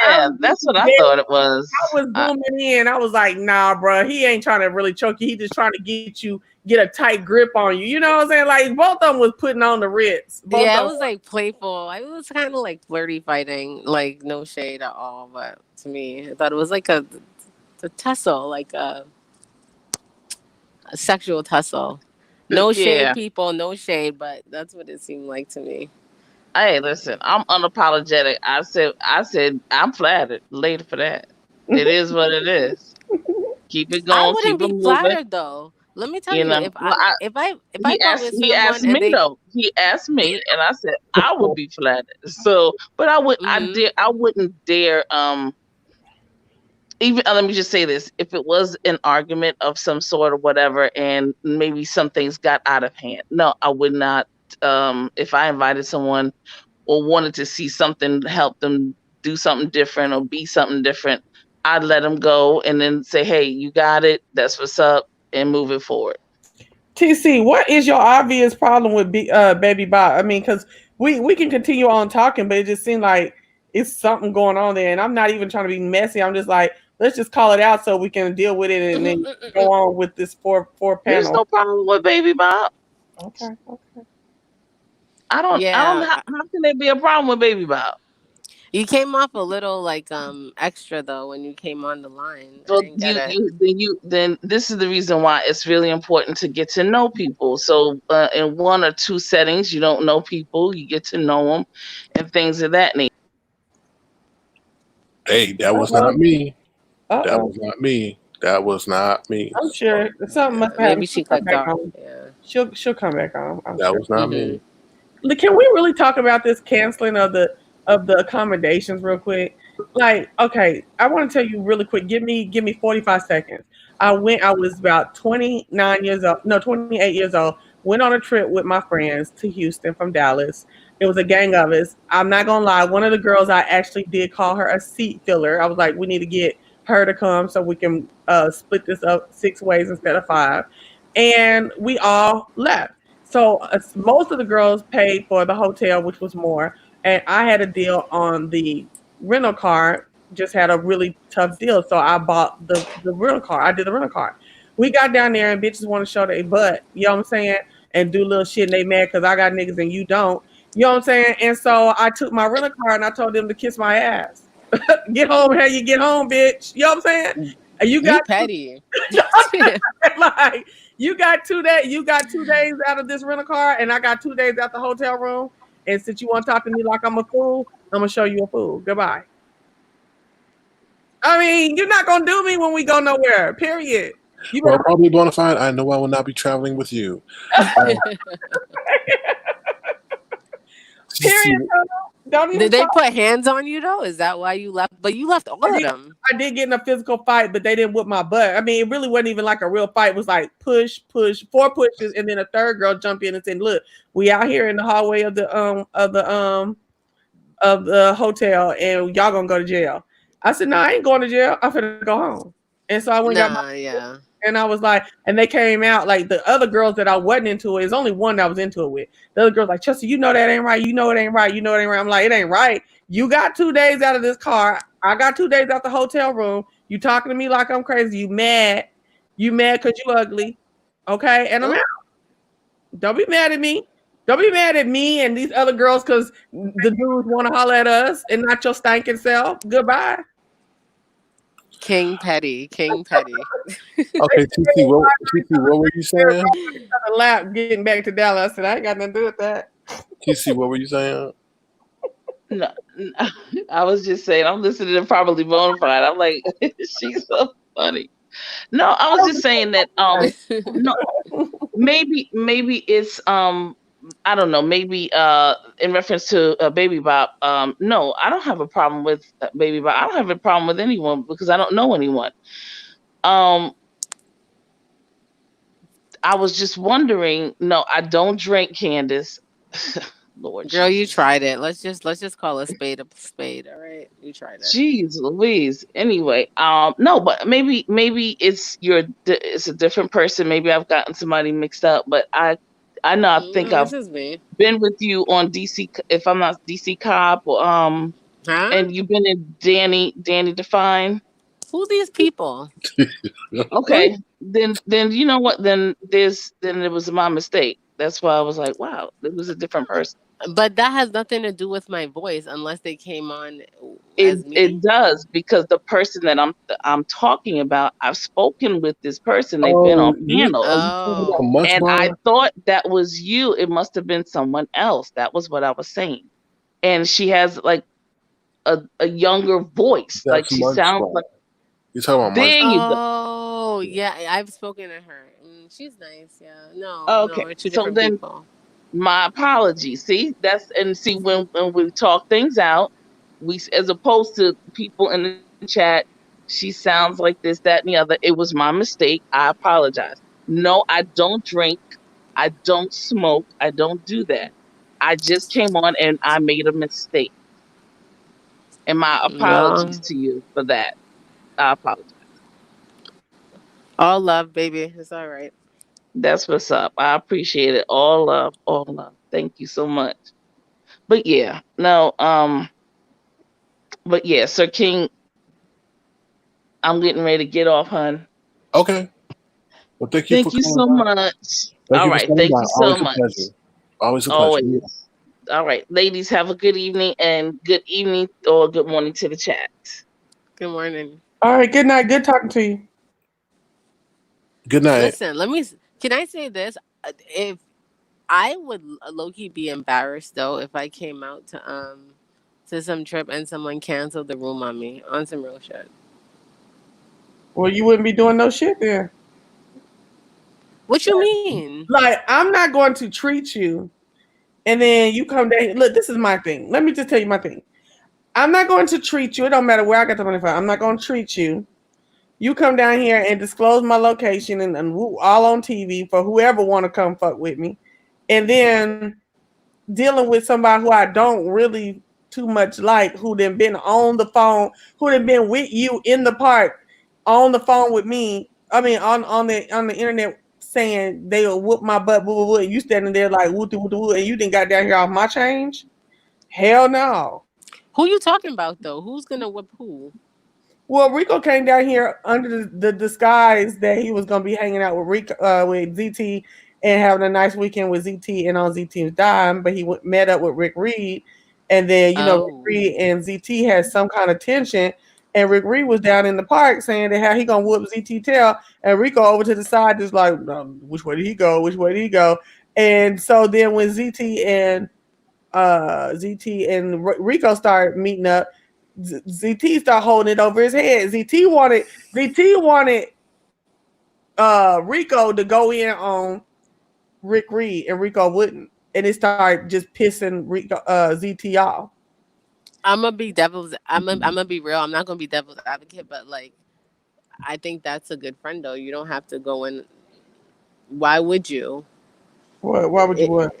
Speaker 4: Yeah, that's what I thought it was.
Speaker 2: I was zooming in. I was like, nah, bro. He ain't trying to really choke you. He just trying to get a tight grip on you. You know what I'm saying? Like both of them was putting on the Ritz.
Speaker 3: Yeah, it was like playful. It was kind of like flirty fighting, like no shade at all. But to me, I thought it was like a tussle, like a sexual tussle. No shade, people, no shade, but that's what it seemed like to me.
Speaker 4: Hey, listen, I'm unapologetic. I said I'm flattered later for that. It is what it is. Keep it
Speaker 3: I
Speaker 4: going,
Speaker 3: wouldn't
Speaker 4: keep it
Speaker 3: be
Speaker 4: moving.
Speaker 3: flattered though. Let me tell
Speaker 4: You
Speaker 3: you,
Speaker 4: know, well,
Speaker 3: if I
Speaker 4: he
Speaker 3: go with
Speaker 4: asked
Speaker 3: someone and
Speaker 4: me
Speaker 3: they,
Speaker 4: though. He asked me, and I said I would be flattered. So, but I wouldn't dare. Even let me just say this: if it was an argument of some sort or whatever, and maybe some things got out of hand, no, I would not. If I invited someone or wanted to see something, help them do something different or be something different, I'd let them go and then say, "Hey, you got it. That's what's up," and move it forward.
Speaker 2: TC, what is your obvious problem with Baby Bot? I mean, because we can continue on talking, but it just seemed like it's something going on there, and I'm not even trying to be messy. I'm just like, let's just call it out so we can deal with it and then go on with this four
Speaker 4: There's
Speaker 2: panel.
Speaker 4: no problem with Baby Bob.
Speaker 2: Okay.
Speaker 4: I don't. How can there be a problem with Baby Bob?
Speaker 3: You came off a little like extra though when you came on the line. I
Speaker 4: Well,
Speaker 3: didn't get it.
Speaker 4: then this is the reason why it's really important to get to know people. So in one or two settings, you don't know people, you get to know them, and things of that nature.
Speaker 1: Hey, that was not me. That was not me. That was not me.
Speaker 2: I'm sure something must have happened.
Speaker 3: Maybe she clicked off. Yeah.
Speaker 2: She'll come back on. I'm
Speaker 1: That
Speaker 2: sure.
Speaker 1: was not me.
Speaker 2: Can we really talk about this canceling of the accommodations real quick? Like, okay, I want to tell you really quick. Give me 45 seconds. I was about 29 years old, no, 28 years old. Went on a trip with my friends to Houston from Dallas. It was a gang of us. I'm not gonna lie. One of the girls, I actually did call her a seat filler. I was like, we need to get her to come so we can split this up 6 ways instead of 5. And we all left. So most of the girls paid for the hotel, which was more, and I had a deal on the rental car. Just had a really tough deal, so I bought the rental car. I did the rental car. We got down there, and bitches want to show their butt. You know what I'm saying? And do little shit, and they mad because I got niggas and you don't. You know what I'm saying? And so I took my rental car and I told them to kiss my ass. Get home, how you get home, bitch. You know what I'm saying? And you got
Speaker 3: petty.
Speaker 2: like you got 2 days. You got 2 days out of this rental car, and I got 2 days out the hotel room. And since you want to talk to me like I'm a fool, I'm gonna show you a fool. Goodbye. I mean, you're not gonna do me when we go nowhere. Period. You
Speaker 1: Well, probably bona fide. I know I will not be traveling with you.
Speaker 2: Period. Don't even
Speaker 3: Did they put hands on you though? Is that why you left? But you left all of them.
Speaker 2: I did get in a physical fight, but they didn't whip my butt. I mean, it really wasn't even like a real fight. It was like push, 4 pushes, and then a third girl jumped in and said, "Look, we out here in the hallway of the hotel, and y'all gonna go to jail." I said, "No, I ain't going to jail. I'm finna go home." And so I went and got my and I was like, and they came out like the other girls that I wasn't into it. There's only one that I was into it with. The other girls like, Chelsea, you know that ain't right. You know it ain't right. You know it ain't right. I'm like, it ain't right. You got 2 days out of this car. I got 2 days out the hotel room. You talking to me like I'm crazy. You mad. You mad because you ugly. Okay. And I'm out. Don't be mad at me. Don't be mad at me and these other girls because the dudes want to holler at us and not your stinking self. Goodbye.
Speaker 3: King Petty.
Speaker 1: Okay, TC, what were you saying?
Speaker 2: Lap getting back to Dallas, and I ain't got nothing to do with that.
Speaker 1: TC, what were you saying?
Speaker 4: No, I was just saying I'm listening to Probably Bonafide. I'm like, she's so funny. No, I was just saying that no, maybe it's I don't know, maybe in reference to Baby Bop, no, I don't have a problem with Baby Bop. I don't have a problem with anyone because I don't know anyone. I was just wondering, no, I don't drink, Candace. Lord
Speaker 3: Girl, you
Speaker 4: Jesus.
Speaker 3: tried it. Let's just call a spade. All right, you tried it.
Speaker 4: Jeez Louise. Anyway, no, but maybe it's a different person. Maybe I've gotten somebody mixed up, but I know I think
Speaker 3: No,
Speaker 4: I've
Speaker 3: this is me.
Speaker 4: been with you on DC, if I'm not DC Cop, or
Speaker 3: Huh?
Speaker 4: and you've been in Danny Define.
Speaker 3: Who these people?
Speaker 4: Okay, then you know what? Then it was my mistake. That's why I was like, wow, it was a different person.
Speaker 3: But that has nothing to do with my voice, unless they came on
Speaker 4: It
Speaker 3: as
Speaker 4: it
Speaker 3: me.
Speaker 4: does, because the person that I'm talking about, I've spoken with this person. They've been
Speaker 1: Oh,
Speaker 4: on
Speaker 1: you
Speaker 4: panels,
Speaker 1: talking about
Speaker 3: Oh,
Speaker 1: Munch
Speaker 4: and I
Speaker 1: Bar?
Speaker 4: thought that was you. It must have been someone else. That was what I was saying. And she has like a younger voice. Like
Speaker 1: That's
Speaker 4: she
Speaker 1: Munch
Speaker 4: sounds
Speaker 1: Bar.
Speaker 4: like,
Speaker 1: You're talking about Munch
Speaker 4: there
Speaker 1: Bar.
Speaker 4: you go.
Speaker 3: oh, yeah. I've spoken to her. She's nice. Yeah. No,
Speaker 4: Okay.
Speaker 3: no, we're two
Speaker 4: So
Speaker 3: different
Speaker 4: then
Speaker 3: people.
Speaker 4: my apologies. See, when we talk things out, as opposed to people in the chat, she sounds like this, that, and the other. It was my mistake. I apologize. No, I don't drink. I don't smoke. I don't do that. I just came on and I made a mistake. And my apologies
Speaker 3: No,
Speaker 4: to you for that. I apologize.
Speaker 3: all love, baby. It's all right.
Speaker 4: That's what's up. I appreciate it. All love, all love. Thank you so much. But yeah, no, but yeah, Sir King, I'm getting ready to get off, hun.
Speaker 1: Okay. Well, thank you for
Speaker 4: Thank you
Speaker 1: coming
Speaker 4: so
Speaker 1: by.
Speaker 4: much.
Speaker 1: Thank
Speaker 4: All
Speaker 1: you for
Speaker 4: right,
Speaker 1: stopping
Speaker 4: thank
Speaker 1: by.
Speaker 4: you so
Speaker 1: Always a
Speaker 4: much.
Speaker 1: pleasure. Always a pleasure.
Speaker 4: Always. All right, ladies, have a good evening, and good evening or good morning to the chat.
Speaker 3: Good morning.
Speaker 2: All right, good night. Good talking to you.
Speaker 1: Good night.
Speaker 3: Listen, can I say this? If I would low key be embarrassed though if I came out to some trip and someone canceled the room on me on some real shit.
Speaker 2: Well, you wouldn't be doing no shit then.
Speaker 3: What you mean?
Speaker 2: Like, I'm not going to treat you, and then you come down. Look, this is my thing. Let me just tell you my thing. I'm not going to treat you. It don't matter where I got the money from. I'm not going to treat you. You come down here and disclose my location and all on TV for whoever want to come fuck with me, and then dealing with somebody who I don't really too much like, who then been on the phone, who then been with you in the park, on the phone with me. I mean, on the internet saying they will whoop my butt, boo boo boo, and you standing there like woo woo woo, and you didn't got down here off my change. Hell no.
Speaker 3: Who you talking about though? Who's gonna whip who?
Speaker 2: Well, Rico came down here under the disguise that he was gonna be hanging out with with ZT and having a nice weekend with ZT and on ZT's dime. But he met up with Rick Reed, and then Rick
Speaker 3: Oh,
Speaker 2: Reed and ZT had some kind of tension. And Rick Reed was down in the park saying that how he gonna whoop ZT tail, and Rico over to the side just like, which way did he go? Which way did he go? And so then when ZT and Rico started meeting up, ZT started holding it over his head. ZT wanted Rico to go in on Rick Reed, and Rico wouldn't, and it started just pissing ZT off.
Speaker 3: I'm gonna be real. I'm not gonna be devil's advocate, but like I think that's a good friend though. You don't have to go in. Why would you?
Speaker 2: Why would you what?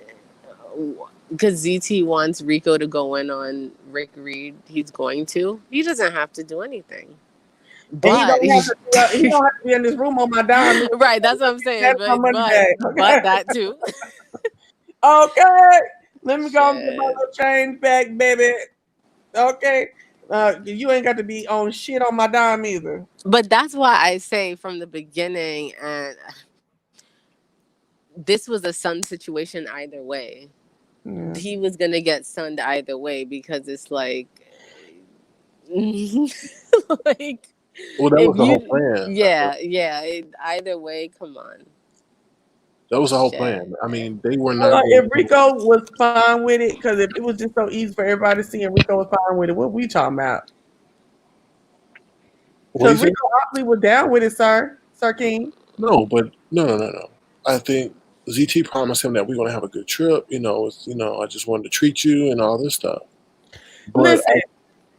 Speaker 3: Because ZT wants Rico to go in on Rick Reed. He's going to. He doesn't have to do anything.
Speaker 2: And he
Speaker 3: But
Speaker 2: don't have to. He don't have to be in this room on my dime.
Speaker 3: right, that's what I'm saying.
Speaker 2: That's my money back. Okay?
Speaker 3: But that too.
Speaker 2: Okay, let me go and get my
Speaker 3: Shit.
Speaker 2: little change back, baby. Okay, you ain't got to be on shit on my dime either.
Speaker 3: But that's why I say from the beginning, and this was a son situation either way.
Speaker 2: Yeah.
Speaker 3: He was gonna get sunned either way because it's like, like
Speaker 1: Well, that
Speaker 3: if
Speaker 1: was the whole plan.
Speaker 3: either way, come on.
Speaker 1: That was the whole
Speaker 3: Shit.
Speaker 1: plan. I mean, they were not.
Speaker 2: If Rico was fine with it, because if it was just so easy for everybody to see and Rico was fine with it, what we talking about? Because Rico obviously was down with it, Sir King.
Speaker 1: No, but no. I think ZT promised him that we're gonna have a good trip. I just wanted to treat you and all this stuff. But
Speaker 2: Listen,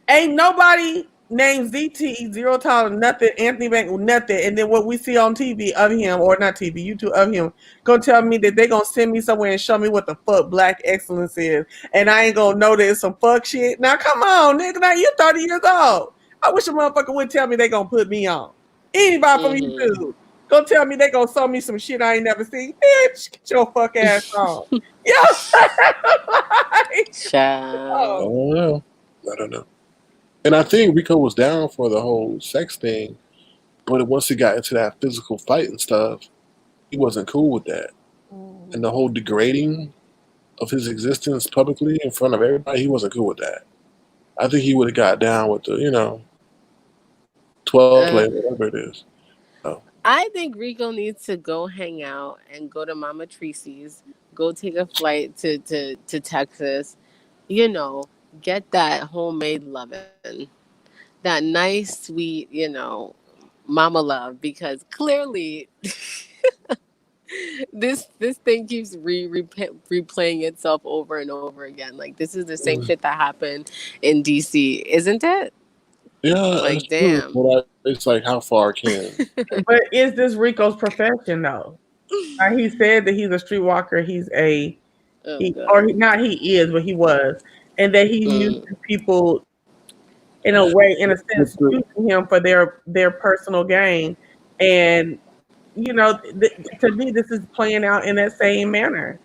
Speaker 2: ain't nobody named ZT, zero tolerance, nothing, Anthony Bank, nothing, and then what we see on TV of him, or not TV, YouTube of him, gonna tell me that they gonna send me somewhere and show me what the fuck black excellence is, and I ain't gonna know that it's some fuck shit. Now come on, nigga, now you 30 years old. I wish a motherfucker would tell me they gonna put me on. Anybody from YouTube gonna tell me they gonna show me some shit I ain't never seen. Bitch, get your fuck ass on. Yes.
Speaker 3: Child.
Speaker 1: I don't know. And I think Rico was down for the whole sex thing, but once he got into that physical fight and stuff, he wasn't cool with that. And the whole degrading of his existence publicly in front of everybody, he wasn't cool with that. I think he would have got down with the, 12 play, whatever it is. So.
Speaker 3: I think Rico needs to go hang out and go to Mama Treecey's, go take a flight to Texas, get that homemade loving, that nice, sweet, mama love, because clearly this thing keeps replaying itself over and over again. Like, this is the same shit that happened in DC, isn't it?
Speaker 1: Yeah,
Speaker 3: like, damn.
Speaker 1: But it's like, how far can?
Speaker 2: But is this Rico's profession though? He said that he's a streetwalker. He's he is, but he was, and that he uses people in a way, in a sense, using him for their personal gain. And to me, this is playing out in that same manner.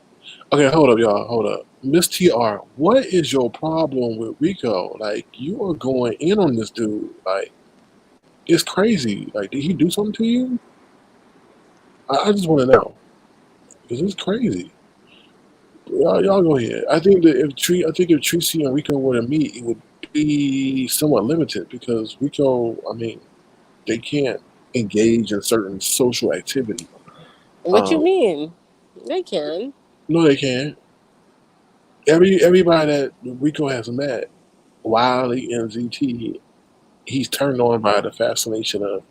Speaker 1: Okay, hold up, y'all. Hold up. Miss TR, what is your problem with Rico? Like, you are going in on this dude. Like, it's crazy. Like, did he do something to you? I just want to know. Because it's crazy. Y'all go ahead. I think that if Treecey and Rico were to meet, it would be somewhat limited because Rico, they can't engage in certain social activity.
Speaker 3: What you mean? They can.
Speaker 1: No, they can't. Everybody that Rico has met, Wiley and ZT, he's turned on by the fascination of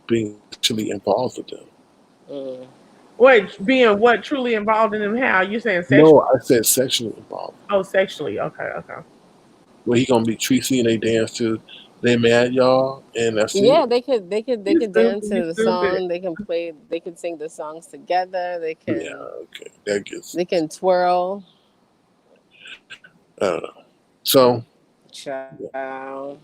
Speaker 1: being actually involved with them.
Speaker 2: Wait, being what? Truly involved in them? How? You saying sexually?
Speaker 1: No, I said sexually involved.
Speaker 2: Oh, sexually. Okay.
Speaker 1: Well, he gonna be Treecey and they dance to "They Mad Y'all" and that's
Speaker 3: yeah,
Speaker 1: it.
Speaker 3: they could dance to the song. They can sing the songs together. They can.
Speaker 1: Yeah, okay, that gets.
Speaker 3: They can twirl.
Speaker 1: I don't know. So.
Speaker 3: Child.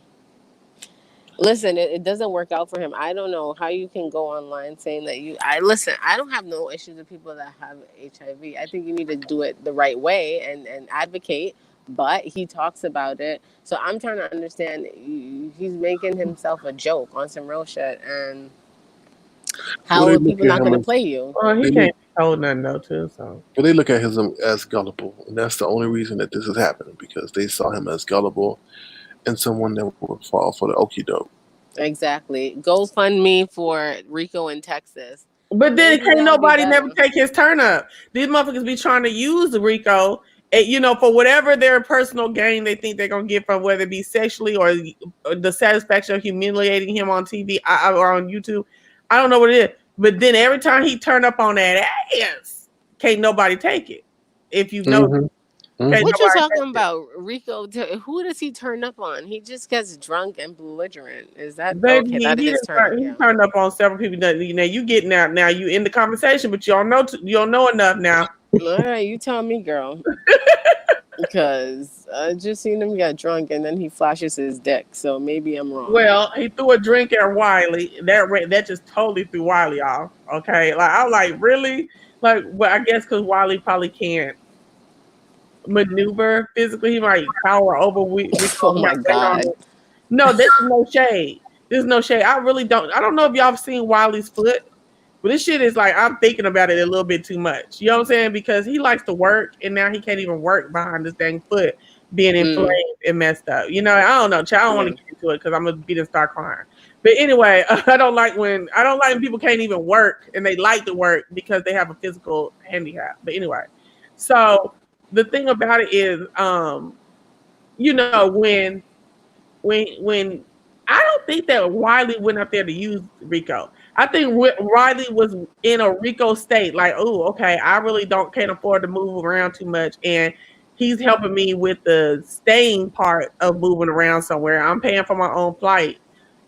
Speaker 3: Listen, it doesn't work out for him. I don't know how you can go online saying that I don't have no issues with people that have HIV. I think you need to do it the right way and advocate, but he talks about it. So I'm trying to understand, he's making himself a joke on some real shit, and how are people not going to play you?
Speaker 2: Well, he can't be told nothing though, too. So.
Speaker 1: But they look at him as gullible, and that's the only reason that this is happening, because they saw him as gullible and someone that would fall for the okie doke.
Speaker 3: Exactly. GoFundMe for Rico in Texas.
Speaker 2: But then can't nobody never take his turn up. These motherfuckers be trying to use Rico, for whatever their personal gain they think they're gonna get from, whether it be sexually or the satisfaction of humiliating him on TV or on YouTube. I don't know what it is. But then every time he turn up on that ass, can't nobody take it. If you know.
Speaker 1: Mm-hmm.
Speaker 3: What you talking about, Rico? Who does he turn up on? He just gets drunk and belligerent. Is that
Speaker 2: baby?
Speaker 3: Okay, that
Speaker 2: he turned up on several people. That you getting out now. You in the conversation, but you don't know enough now.
Speaker 3: All right, you tell me, girl. Because I just seen him get drunk and then he flashes his dick. So maybe I'm wrong.
Speaker 2: Well, he threw a drink at Wiley. That just totally threw Wiley off. Okay, like I'm like, really? Like, well, I guess because Wiley probably can't maneuver physically. He might power over.
Speaker 3: Oh my God!
Speaker 2: No, this is no shade. There's no shade. I don't know if y'all have seen Wiley's foot, but this shit is like, I'm thinking about it a little bit too much. You know what I'm saying? Because he likes to work, and now he can't even work behind this dang foot being inflamed and messed up. I don't know. I don't want to get into it because I'm gonna start crying. But anyway, I don't like when people can't even work and they like to work because they have a physical handicap. But anyway, so. The thing about it is, when I don't think that Wiley went up there to use Rico. I think Wiley was in a Rico state, like, oh, okay, I really can't afford to move around too much, and he's helping me with the staying part of moving around somewhere. I'm paying for my own flight.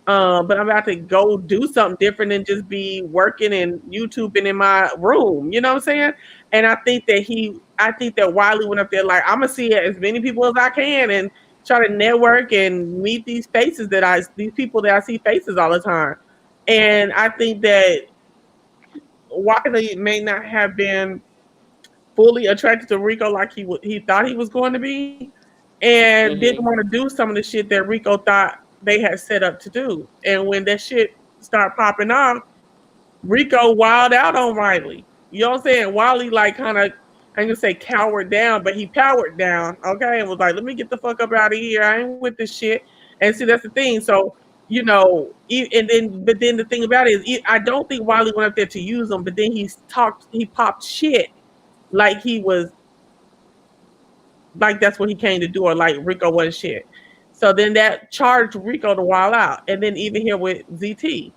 Speaker 2: But I'm about to go do something different than just be working and YouTubing in my room. You know what I'm saying? And I think that Wiley went up there like, I'm gonna see as many people as I can and try to network and meet these people that I see faces all the time. And I think that Wiley may not have been fully attracted to Rico like he thought he was going to be, and didn't want to do some of the shit that Rico thought they had set up to do. And when that shit started popping off, Rico wild out on Riley. You know what I'm saying? Wiley like kind of, I'm gonna say cowered down, but he powered down, okay, and was like, let me get the fuck up out of here. I ain't with this shit. And see, that's the thing. So, you know, but then the thing about it is, I don't think Wiley went up there to use him, but then he popped shit like he was, like that's what he came to do, or like Rico wasn't shit. So then that charged Rico to wild out. And then even here with ZT,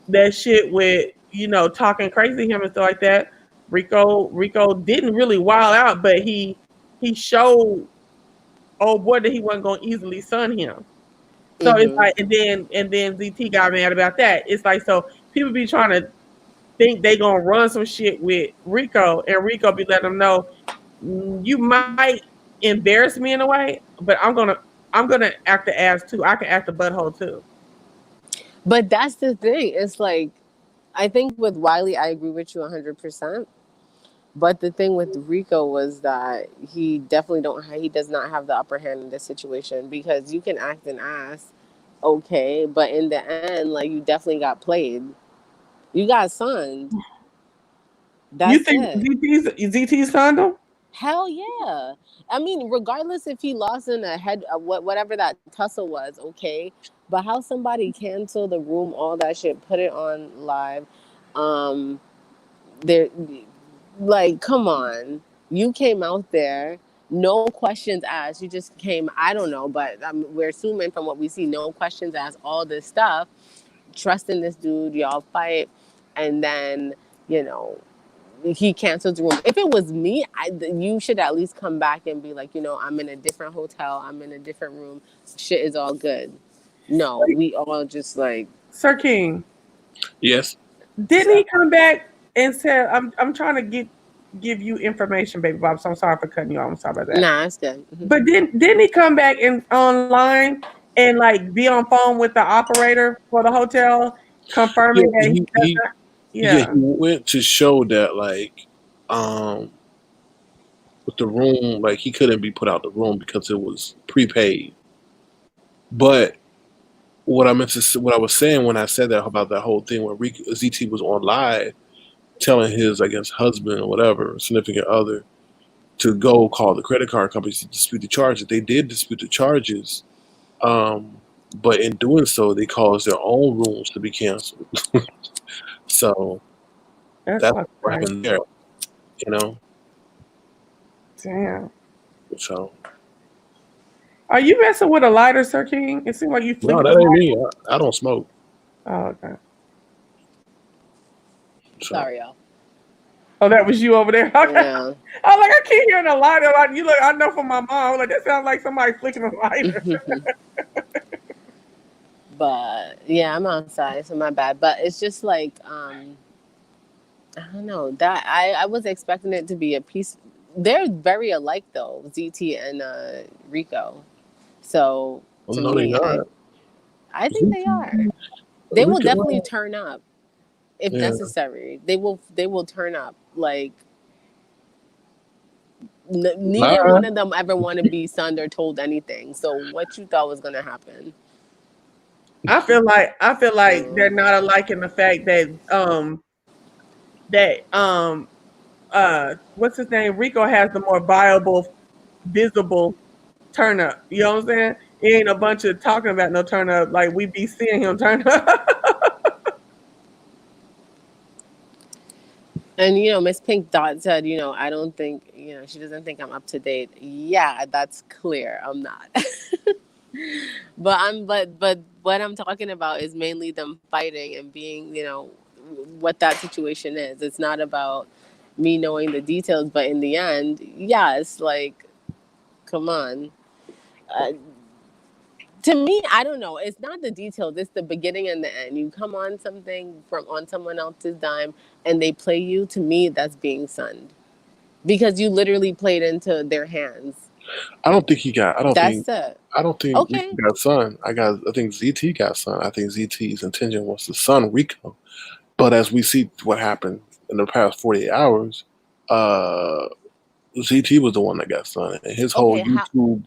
Speaker 2: that shit with, you know, talking crazy to him and stuff like that, Rico didn't really wild out, but he showed oh boy that he wasn't gonna easily son him. So it's like, and then ZT got mad about that. It's like, so people be trying to think they gonna run some shit with Rico, and Rico be letting them know, you might embarrass me in a way, but I'm gonna act the ass too. I can act the butthole too.
Speaker 3: But that's the thing. It's like, I think with Wiley, I agree with you 100%. But the thing with Rico was that he does not have the upper hand in this situation, because you can act an ass, okay, but in the end, like, you definitely got played. You got sunned. That's
Speaker 2: you think
Speaker 3: it.
Speaker 2: ZT's son him?
Speaker 3: Hell yeah. I mean, regardless if he lost in a head, whatever that tussle was, okay. But how somebody cancel the room, all that shit, put it on live, there, like, come on. You came out there, no questions asked. You just came, I don't know, but we're assuming from what we see, no questions asked, all this stuff, trusting this dude, y'all fight, and then, you know, he canceled the room. If it was me, you should at least come back and be like, you know, I'm in a different hotel, I'm in a different room, shit is all good. No, we all just like,
Speaker 2: Sir King.
Speaker 1: Yes.
Speaker 2: Didn't he come back and said, I'm trying to give you information, baby Bob, so I'm sorry for cutting you off. I'm sorry about that.
Speaker 3: Nah, it's good.
Speaker 2: But didn't he come back and online and like be on phone with the operator for the hotel, confirming that he does not?
Speaker 1: Yeah, he went to show that, like, with the room, like, he couldn't be put out the room because it was prepaid. But what I was saying when I said that about that whole thing where ZT was on live telling his, I guess, husband or whatever, significant other, to go call the credit card companies to dispute the charges. They did dispute the charges, but in doing so, they caused their own rooms to be canceled. So that's what happened there, you know.
Speaker 2: Damn.
Speaker 1: So,
Speaker 2: are you messing with a lighter, Sir King? It seems like you flicking.
Speaker 1: No, that ain't me. I don't smoke.
Speaker 2: Oh, okay.
Speaker 1: So.
Speaker 3: Sorry, y'all.
Speaker 2: Oh, that was you over there? Okay.
Speaker 3: Yeah.
Speaker 2: I was like, I keep hearing a lighter. Like, you look, I know from my mom. I was like, that sounds like somebody flicking a lighter.
Speaker 3: But yeah, I'm outside, so my bad. But it's just like, I don't know, that I was expecting it to be a piece. They're very alike though, ZT and Rico. So to me, I think they are. They will definitely turn up if necessary. They will turn up. Like, neither one of them ever want to be sunned or told anything. So what you thought was gonna happen?
Speaker 2: I feel like they're not alike in the fact that what's his name? Rico has the more viable, visible turn up. You know what I'm saying? It ain't a bunch of talking about no turn up like we be seeing him turn up.
Speaker 3: And, you know, Miss Pink Dot said, you know, I don't think, you know, she doesn't think I'm up to date. Yeah, that's clear. I'm not. But what I'm talking about is mainly them fighting and being, you know, what that situation is. It's not about me knowing the details. But in the end, yeah, it's like, come on. Uh, to me, I don't know. It's not the details. It's the beginning and the end. You come on something from on someone else's dime and they play you. To me, that's being sunned because you literally played into their hands.
Speaker 1: I don't think he got.
Speaker 3: That's it.
Speaker 1: I don't think Rico
Speaker 3: Okay.
Speaker 1: got Sun. I think ZT got Sun. I think ZT's intention was to Sun Rico. But as we see what happened in the past 48 hours, ZT was the one that got Sun, and his whole
Speaker 3: Okay.
Speaker 1: YouTube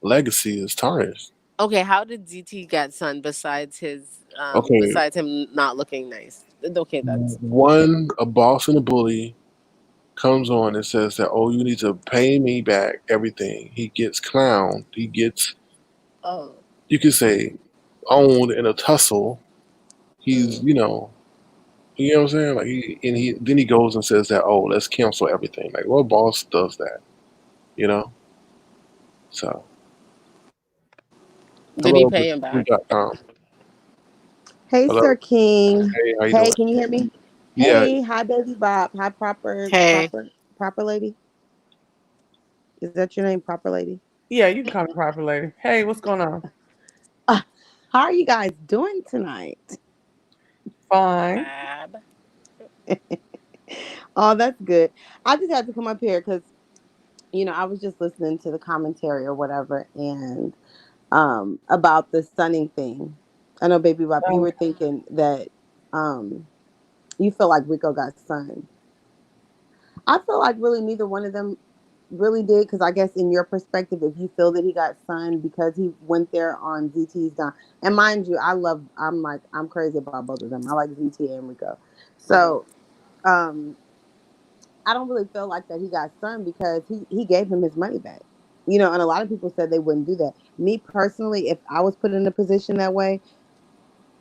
Speaker 1: legacy is tarnished.
Speaker 3: Okay. How did ZT get sun besides
Speaker 1: Okay,
Speaker 3: besides him not looking nice? Okay, that's
Speaker 1: a boss and a bully comes on and says that, oh, you need to pay me back everything. He gets clowned. He gets,
Speaker 3: oh.
Speaker 1: you could say, owned in a tussle. He's,
Speaker 3: Mm.
Speaker 1: you know what I'm saying? Like then he goes and says that, oh, let's cancel everything. Like, what boss does that? You know? So,
Speaker 3: Did he
Speaker 1: hello,
Speaker 3: pay him back?
Speaker 1: discrepancies.com.
Speaker 5: Hey,
Speaker 1: Hello.
Speaker 5: Sir King.
Speaker 1: Hey, how you
Speaker 5: Hey,
Speaker 1: doing?
Speaker 5: can you hear me?
Speaker 1: Yeah,
Speaker 5: Hey, hi, Baby Bob. Hi,
Speaker 3: Hey.
Speaker 5: proper lady. Is that your name, proper lady?
Speaker 2: Yeah, you can call me proper lady. Hey, what's going on?
Speaker 5: How are you guys doing tonight?
Speaker 2: Fine.
Speaker 3: Fab.
Speaker 5: Oh, that's good. I just had to come up here because I was just listening to the commentary or whatever, and about the stunning thing. I know, Baby Bob, you
Speaker 2: Oh,
Speaker 5: were thinking that you feel like Rico got sunned. I feel like really neither one of them really did, because I guess in your perspective, if you feel that he got sunned because he went there on ZT's dime, and mind you, I'm crazy about both of them. I like ZT and Rico, so I don't really feel like that he got sunned because he gave him his money back. And a lot of people said they wouldn't do that. Me personally, if I was put in a position that way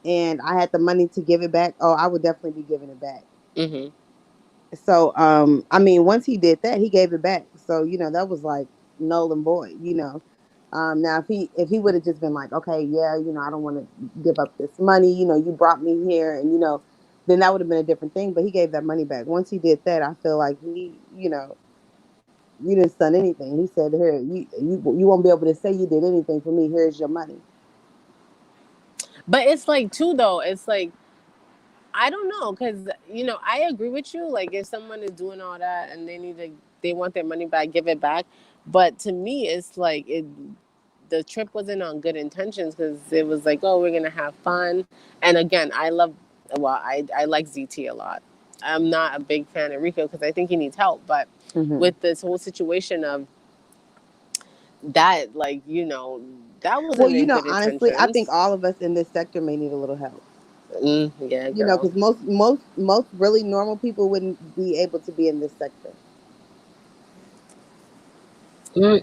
Speaker 5: and I had the money to give it back, oh, I would definitely be giving it back.
Speaker 3: Mm-hmm.
Speaker 5: So, I mean, once he did that, he gave it back. So, that was like null and void. Now if he would have just been like, okay, yeah, I don't want to give up this money, you brought me here, and then that would have been a different thing. But he gave that money back. Once he did that, I feel like you didn't son anything. He said, here, you won't be able to say you did anything for me. Here's your money.
Speaker 3: But it's like too though. It's like I don't know because I agree with you. Like if someone is doing all that and they want their money back, give it back. But to me, it's like the trip wasn't on good intentions because it was like, oh, we're gonna have fun. And again, I like ZT a lot. I'm not a big fan of Rico because I think he needs help. But with this whole situation of that, like that
Speaker 5: Well,
Speaker 3: wasn't in good
Speaker 5: honestly, I think
Speaker 3: intentions.
Speaker 5: all of us in this sector may need a little help.
Speaker 3: Yeah, girl.
Speaker 5: Because most really normal people wouldn't be able to be in this sector.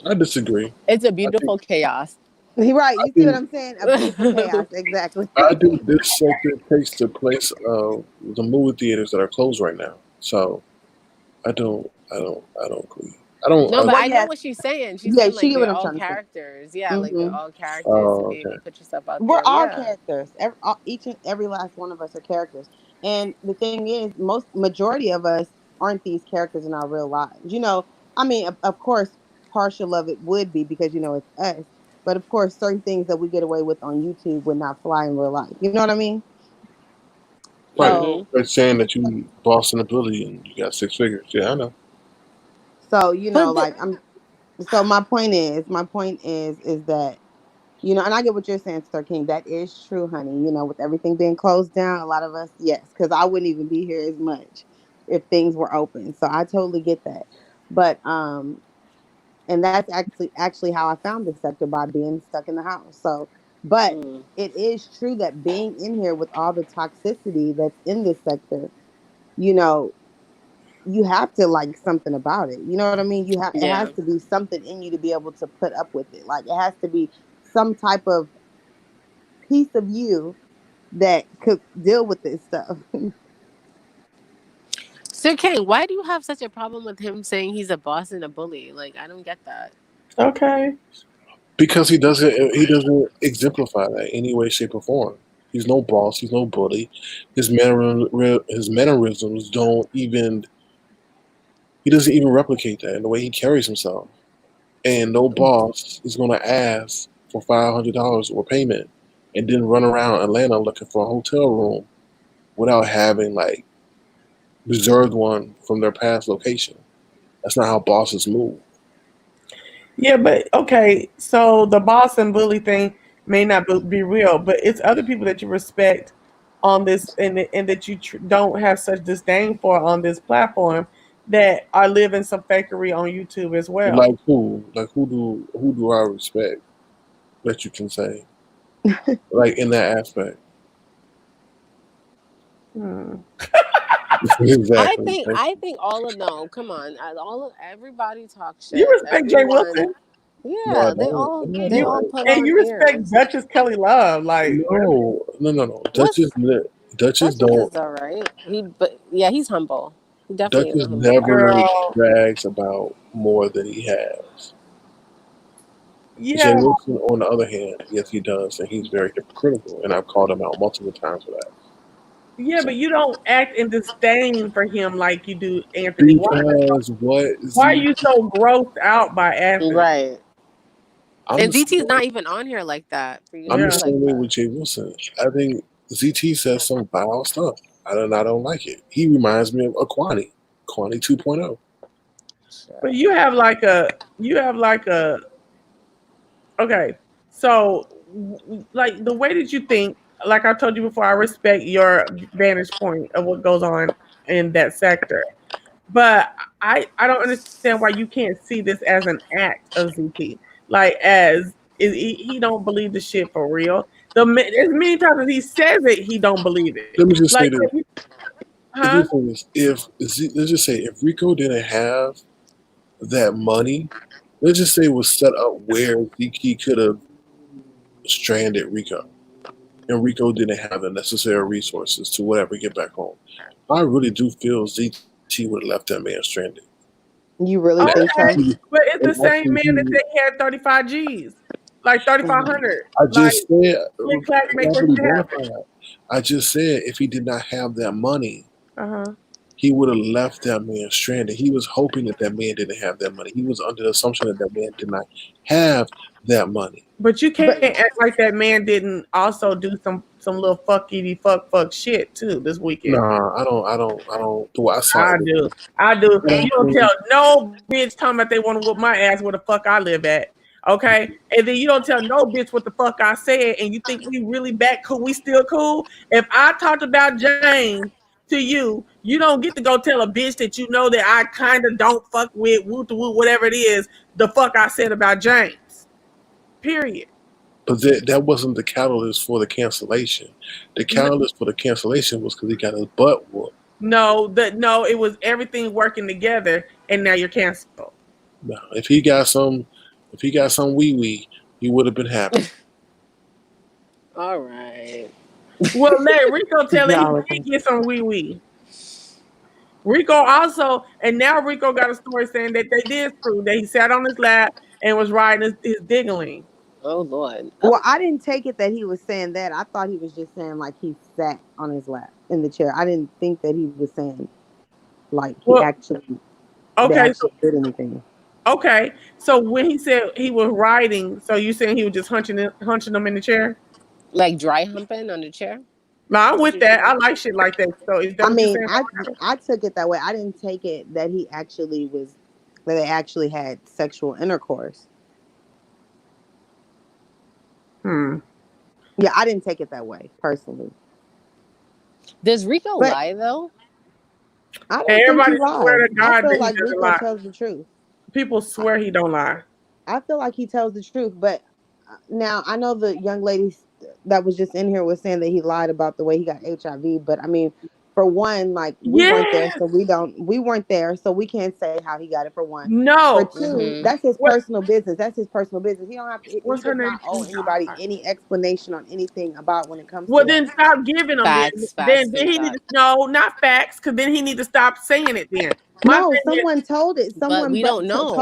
Speaker 1: I disagree.
Speaker 3: It's a
Speaker 1: I think,
Speaker 3: beautiful chaos.
Speaker 5: Right.
Speaker 1: I
Speaker 5: You see what
Speaker 1: think,
Speaker 5: I'm saying? A beautiful chaos. Exactly.
Speaker 1: I think this sector takes the place of the movie theaters that are closed right now. So I don't agree.
Speaker 3: No, but
Speaker 5: Well,
Speaker 3: I know
Speaker 5: yes.
Speaker 3: what she's saying. She's
Speaker 5: Yeah,
Speaker 3: saying
Speaker 5: she
Speaker 3: like
Speaker 5: get what
Speaker 3: they're
Speaker 5: I'm
Speaker 3: all
Speaker 5: trying to say.
Speaker 3: characters. Yeah, like they're
Speaker 5: Hmm.
Speaker 3: all characters to
Speaker 1: Oh,
Speaker 3: maybe
Speaker 1: okay.
Speaker 3: put yourself out
Speaker 5: We're
Speaker 3: there.
Speaker 5: all
Speaker 3: Yeah.
Speaker 5: characters. Each and every last one of us are characters. And the thing is, most majority of us aren't these characters in our real lives. I mean, of course, partial of it would be because it's us. But of course, certain things that we get away with on YouTube would not fly in real life. You know what I mean?
Speaker 1: Right.
Speaker 3: Mm-hmm.
Speaker 5: So,
Speaker 1: They're saying that you boss an ability and you got six figures. Yeah, I know.
Speaker 5: so
Speaker 3: But
Speaker 5: like I'm. So my point is that and I get what you're saying, Sir King. That is true, honey. With everything being closed down, a lot of us, yes, because I wouldn't even be here as much if things were open. So I totally get that. But and that's actually how I found this sector, by being stuck in the house. So, but
Speaker 3: mm,
Speaker 5: it is true that being in here with all the toxicity that's in this sector, you know, you have to like something about it. You know what I mean? It has
Speaker 3: yeah,
Speaker 5: to be something in you to be able to put up with it. Like it has to be some type of piece of you that could deal with this stuff.
Speaker 3: Sir King, why do you have such a problem with him saying he's a boss and a bully? Like I don't get that.
Speaker 2: okay.
Speaker 1: Because he doesn't exemplify that any way, shape, or form. He's no boss. He's no bully. His mannerisms don't even He doesn't even replicate that in the way he carries himself. And no boss is going to ask for $500 or payment and then run around Atlanta looking for a hotel room without having like reserved one from their past location. That's not how bosses move.
Speaker 2: Yeah, but okay, so the boss and bully thing may not be real, but it's other people that you respect on this and that you don't have such disdain for on this platform that are living some fakery on YouTube as well.
Speaker 1: Like who? Like who do I respect that you can say? Like in that aspect. Exactly.
Speaker 3: I think all of no, come on, everybody talks shit.
Speaker 2: You respect Jay Wilson.
Speaker 3: Yeah,
Speaker 1: No,
Speaker 3: they all put
Speaker 2: And
Speaker 3: on
Speaker 2: you respect
Speaker 3: airs.
Speaker 2: Duchess Kelly Love. Like
Speaker 1: no. Duchess
Speaker 3: Duchess
Speaker 1: don't.
Speaker 3: is all right. He's humble. He definitely is
Speaker 1: Duchess
Speaker 3: a humble guy.
Speaker 1: never
Speaker 2: girl.
Speaker 1: brags about more than he has. Jay
Speaker 2: Yeah,
Speaker 1: Wilson, on the other hand, yes, he does, and he's very hypocritical, and I've called him out multiple times for that.
Speaker 2: yeah, but you don't act in disdain for him like you do Anthony.
Speaker 1: Because
Speaker 2: Why are you so grossed out by Anthony?
Speaker 3: Right.
Speaker 1: I'm
Speaker 3: And
Speaker 1: the
Speaker 3: ZT's
Speaker 1: same-
Speaker 3: not even on here like that for you to
Speaker 1: I'm the
Speaker 3: be
Speaker 1: same
Speaker 3: like
Speaker 1: way
Speaker 3: that.
Speaker 1: with Jay Wilson. I think ZT says some foul stuff. I don't like it. He reminds me of Aquani 2.0.
Speaker 2: But you have like a okay. So like the way that you think, like I told you before, I respect your vantage point of what goes on in that sector. But I don't understand why you can't see this as an act of ZT. Like as he don't believe the shit for real. As many times as he says it, he don't believe it.
Speaker 1: Let me just say
Speaker 2: Like,
Speaker 1: this.
Speaker 2: huh?
Speaker 1: Let's just say if Rico didn't have that money, let's just say it was set up where ZT could have stranded Rico, and Rico didn't have the necessary resources to whatever get back home. I really do feel ZT would have left that man stranded.
Speaker 5: You really
Speaker 1: And
Speaker 5: think so?
Speaker 1: actually-
Speaker 2: But it's the
Speaker 1: and
Speaker 2: same
Speaker 1: actually,
Speaker 2: man that said he had 35 G's, like 3,500.
Speaker 1: I
Speaker 2: Like,
Speaker 1: just said,
Speaker 2: click, clack, make what
Speaker 1: property
Speaker 2: you happen.
Speaker 1: verified. I just said if he did not have that money,
Speaker 2: Uh-huh.
Speaker 1: he would have left that man stranded. He was hoping that that man didn't have that money. He was under the assumption that that man did not have that money.
Speaker 2: But you can't act like that man didn't also do some little fuck shit too this weekend.
Speaker 1: Nah, I don't do what I saw.
Speaker 2: I do. You don't tell no bitch talking about they want to whoop my ass where the fuck I live at. Okay? And then you don't tell no bitch what the fuck I said, and you think we really back cool, we still cool? If I talked about James to you, you don't get to go tell a bitch that you know that I kind of don't fuck with, woot to woot, whatever it is, the fuck I said about James. Period.
Speaker 1: But that wasn't the catalyst for the cancellation. The catalyst for the cancellation was because he got his butt whooped.
Speaker 2: No, it was everything working together, and now you're canceled.
Speaker 1: No, if he got some wee, he would have been happy.
Speaker 3: All right.
Speaker 2: Well, let Rico tell him he did get some wee. Rico also, and now Rico got a story saying that they did prove that he sat on his lap and was riding his diggling.
Speaker 3: Oh Lord.
Speaker 5: Well, I didn't take it that he was saying that. I thought he was just saying like he sat on his lap in the chair. I didn't think that he was saying like he actually did anything.
Speaker 2: Okay, so when he said he was riding, so you saying he was just hunching them in the chair,
Speaker 3: like dry humping on the chair?
Speaker 2: No, I'm with that. I like shit like that. So is that
Speaker 5: I mean, I took it that way. I didn't take it that he actually was that they actually had sexual intercourse. Yeah, I didn't take it that way personally.
Speaker 3: Does Rico lie though?
Speaker 5: I don't think he lies.
Speaker 2: Swear to God
Speaker 5: I feel
Speaker 2: that
Speaker 5: like
Speaker 2: he doesn't
Speaker 5: Rico
Speaker 2: lie.
Speaker 5: tells the truth.
Speaker 2: People swear he don't lie.
Speaker 5: I feel like he tells the truth, but now I know the young lady that was just in here was saying that he lied about the way he got HIV. But I mean, for one, like we weren't there, so we weren't there, so we can't say how he got it. For one,
Speaker 2: no.
Speaker 5: For two, that's his personal business. That's his personal business. He don't have to. He does not owe anybody any explanation on anything about when it comes.
Speaker 2: Well,
Speaker 5: to
Speaker 2: then stop giving him
Speaker 3: facts.
Speaker 2: Then he need to not facts, because then he need to stop saying it. Then
Speaker 5: someone told it. Someone
Speaker 3: we don't know.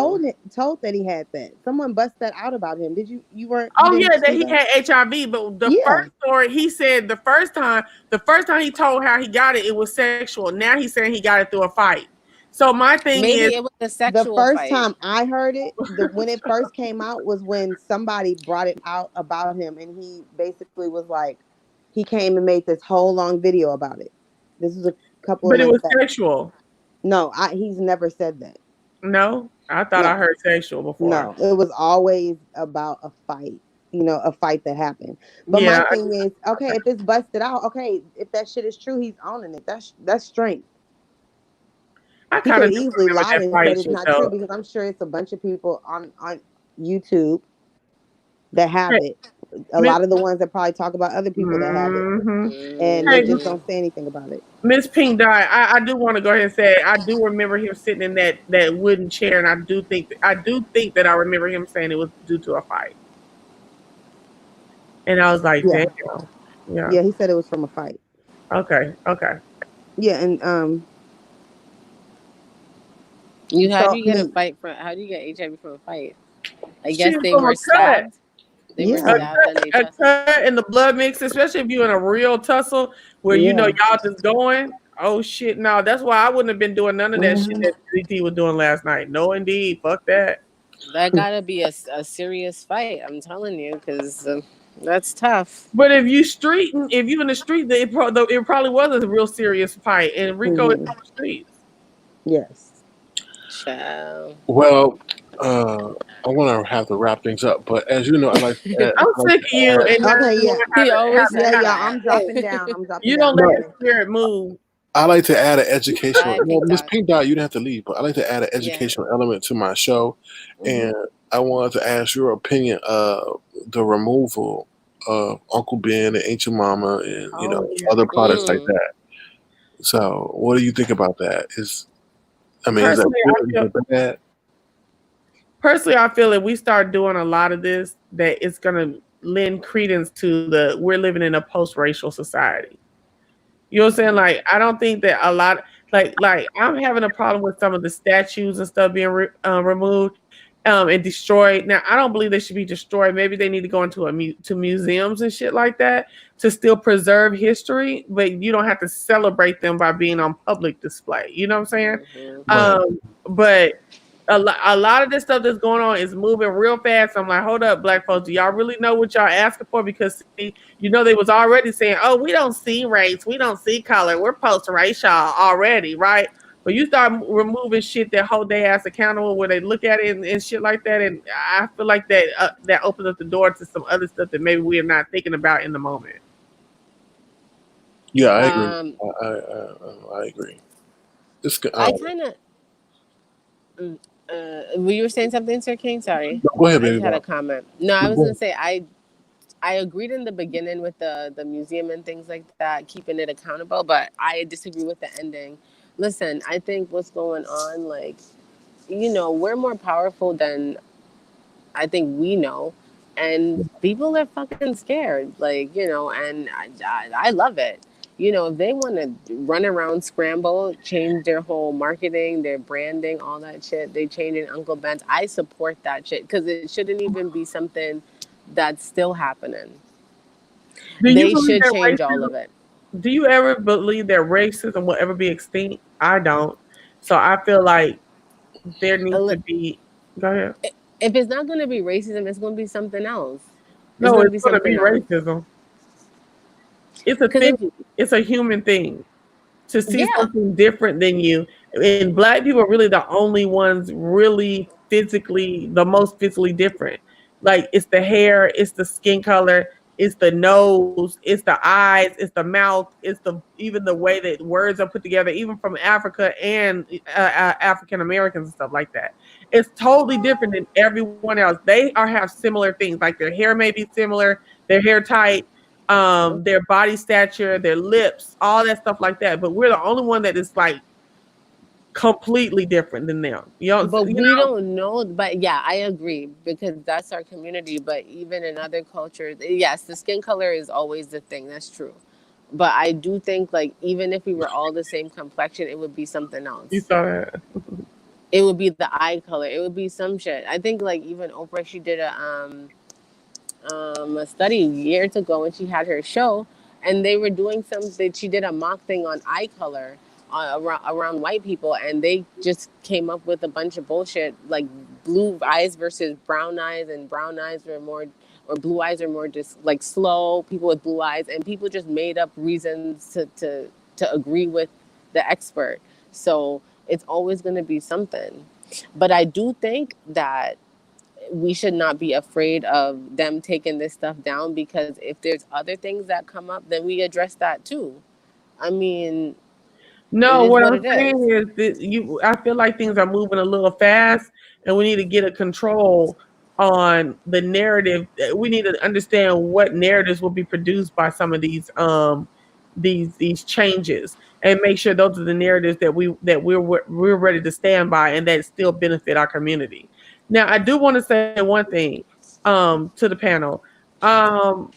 Speaker 5: Told that he had that. Someone bust that out about him. Did you weren't?
Speaker 2: Oh yeah, that he had HIV. But the first story, he said the first time he told how he got it, it was sexual. Now he's saying he got it through a fight. So my thing
Speaker 3: Maybe
Speaker 2: is,
Speaker 3: it was a
Speaker 5: The
Speaker 3: sexual
Speaker 5: first
Speaker 3: fight.
Speaker 5: time I heard it, when it first came out, was when somebody brought it out about him, and he basically was like, he came and made this whole long video about it. This was a couple of
Speaker 2: but it
Speaker 5: months
Speaker 2: was
Speaker 5: back.
Speaker 2: sexual.
Speaker 5: No, he's never said that.
Speaker 2: No, I thought I
Speaker 5: No,
Speaker 2: heard sexual before.
Speaker 5: no, it was always about a fight. A fight that happened. But my
Speaker 2: Yeah,
Speaker 5: thing is, okay, if it's busted out, okay, if that shit is true, he's owning it. That's strength.
Speaker 2: I
Speaker 5: He could
Speaker 2: kind
Speaker 5: have
Speaker 2: of do
Speaker 5: easily
Speaker 2: remember
Speaker 5: lied
Speaker 2: that
Speaker 5: and
Speaker 2: fight
Speaker 5: said it's
Speaker 2: shit
Speaker 5: not true,
Speaker 2: though.
Speaker 5: because I'm sure it's a bunch of people on YouTube that have
Speaker 2: Hey,
Speaker 5: it. A
Speaker 2: Miss,
Speaker 5: lot of the ones that probably talk about other people that have it,
Speaker 2: mm-hmm.
Speaker 5: and they
Speaker 2: Hey,
Speaker 5: just
Speaker 3: Mm.
Speaker 5: don't say anything about it.
Speaker 2: Miss Pink Dye, I do want to go ahead and say I do remember him sitting in that wooden chair, and I do think that I remember him saying it was due to a fight, and I was like, damn,
Speaker 5: Yeah,
Speaker 2: yeah,
Speaker 5: yeah. He said it was from a fight.
Speaker 2: okay.
Speaker 5: Yeah, and
Speaker 3: How do
Speaker 5: so
Speaker 3: you
Speaker 5: I
Speaker 3: get a
Speaker 5: mean,
Speaker 3: fight from? How do you get HIV from a fight? I guess
Speaker 2: Shit
Speaker 3: they
Speaker 2: from
Speaker 3: were
Speaker 2: a cut.
Speaker 3: stabbed. They were
Speaker 5: yeah,
Speaker 3: stabbed and they
Speaker 2: A
Speaker 3: tussled.
Speaker 2: cut and the blood mix, especially if you're in a real tussle where
Speaker 5: yeah.
Speaker 2: y'all just going. Oh shit, no, that's why I wouldn't have been doing none of that shit
Speaker 5: Hmm.
Speaker 2: that ZT was doing last night. No, indeed, fuck that.
Speaker 3: That gotta be a serious fight. I'm telling you, because that's tough.
Speaker 2: But if you in the street, it probably was a real serious fight. And Rico is
Speaker 5: Hmm.
Speaker 2: on the streets.
Speaker 5: Yes.
Speaker 3: Child.
Speaker 1: Well, I want to have to wrap things up, but as you know,
Speaker 2: I'm
Speaker 1: I like
Speaker 2: sick
Speaker 1: to
Speaker 2: of you
Speaker 1: add
Speaker 2: and not
Speaker 5: Okay. Yeah.
Speaker 2: knowing
Speaker 3: He always
Speaker 5: Yeah.
Speaker 3: says
Speaker 5: Yeah.
Speaker 3: that.
Speaker 5: I'm dropping down. I'm dropping
Speaker 2: you don't
Speaker 5: down.
Speaker 2: let
Speaker 1: no,
Speaker 2: his spirit move.
Speaker 1: I like to add an educational.
Speaker 3: Bye,
Speaker 1: Well,
Speaker 3: Pink
Speaker 1: Miss
Speaker 3: Dot.
Speaker 1: Pink Dot, you didn't have to leave, but I like to add an
Speaker 3: Yeah.
Speaker 1: educational element to my show,
Speaker 3: Hmm.
Speaker 1: and I wanted to ask your opinion of the removal of Uncle Ben and Ancient Mama, and
Speaker 2: Oh yeah.
Speaker 1: other products like
Speaker 3: Mm.
Speaker 1: that. So, what do you think about that? Is that
Speaker 2: Personally, I
Speaker 1: good? Is
Speaker 2: feel
Speaker 1: that bad?
Speaker 2: personally, I feel if we start doing a lot of this, that it's gonna lend credence to the we're living in a post-racial society. You know what I'm saying? Like, I don't think that a lot, like I'm having a problem with some of the statues and stuff being removed and destroyed. Now, I don't believe they should be destroyed. Maybe they need to go into to museums and shit like that to still preserve history, but you don't have to celebrate them by being on public display. You know what I'm saying?
Speaker 3: Hmm.
Speaker 1: Right.
Speaker 2: But a lot of this stuff that's going on is moving real fast. I'm like, hold up, black folks, do y'all really know what y'all asking for? Because see, they was already saying, oh, we don't see race, we don't see color, we're post-racial already, right? But you start removing shit that hold their ass accountable, where they look at it and shit like that, and I feel like that opens up the door to some other stuff that maybe we're not thinking about in the moment.
Speaker 1: Yeah, I agree.
Speaker 3: Um,
Speaker 1: I agree. This,
Speaker 3: I kind of. You were saying something, Sir King? Sorry,
Speaker 1: go ahead,
Speaker 3: I
Speaker 1: baby.
Speaker 3: just had a comment. No, I
Speaker 1: No,
Speaker 3: was
Speaker 1: go
Speaker 3: gonna
Speaker 1: ahead.
Speaker 3: say I agreed in the beginning with the museum and things like that, keeping it accountable, but I disagree with the ending. Listen, I think what's going on, like, we're more powerful than I think we know, and people are fucking scared. Like, and I love it. If they want to run around, scramble, change their whole marketing, their branding, all that shit, they change in Uncle Ben's. I support that shit because it shouldn't even be something that's still happening.
Speaker 2: Do you
Speaker 3: They
Speaker 2: believe
Speaker 3: should
Speaker 2: that
Speaker 3: change all of it.
Speaker 2: do you ever believe that racism will ever be extinct? I don't. So I feel like there
Speaker 3: A
Speaker 2: needs
Speaker 3: li-
Speaker 2: to be. Go ahead.
Speaker 3: If it's not going to be racism, it's going to be something else. It's
Speaker 2: No,
Speaker 3: going to
Speaker 2: it's
Speaker 3: be
Speaker 2: going to
Speaker 3: something
Speaker 2: be
Speaker 3: else.
Speaker 2: racism. It's a
Speaker 3: Because
Speaker 2: thing.
Speaker 3: if,
Speaker 2: It's a human thing to see
Speaker 3: yeah,
Speaker 2: something different than you. And black people are really the only ones really the most physically different. Like it's the hair, it's the skin color, it's the nose, it's the eyes, it's the mouth, it's the even the way that words are put together, even from Africa and African Americans and stuff like that. It's totally different than everyone else. They have similar things, like their hair may be similar, their hair type, their body stature, their lips, all that stuff like that. But we're the only one that is like completely different than them.
Speaker 3: but we don't know. But yeah, I agree because that's our community. But even in other cultures, yes, the skin color is always the thing. That's true. But I do think, like, even if we were all the same complexion, it would be something
Speaker 2: you
Speaker 3: else.
Speaker 2: saw that.
Speaker 3: It would be the eye color. It would be some shit. I think, like, even Oprah, she did a study years ago when she had her show, and they were doing something. She did a mock thing on eye color, around white people, and they just came up with a bunch of bullshit like blue eyes versus brown eyes, and brown eyes were more, or blue eyes are more just like slow people with blue eyes, and people just made up reasons to agree with the expert. So it's always going to be something. But I do think that we should not be afraid of them taking this stuff down, because if there's other things that come up, then we address that too. I mean, it
Speaker 2: No,
Speaker 3: is
Speaker 2: what
Speaker 3: what
Speaker 2: I'm
Speaker 3: it
Speaker 2: saying
Speaker 3: is.
Speaker 2: is that I feel like things are moving a little fast, and we need to get a control on the narrative. We need to understand what narratives will be produced by some of these changes, and make sure those are the narratives that we're ready to stand by, and that still benefit our community. Now, I do want to say one thing to the panel. Um,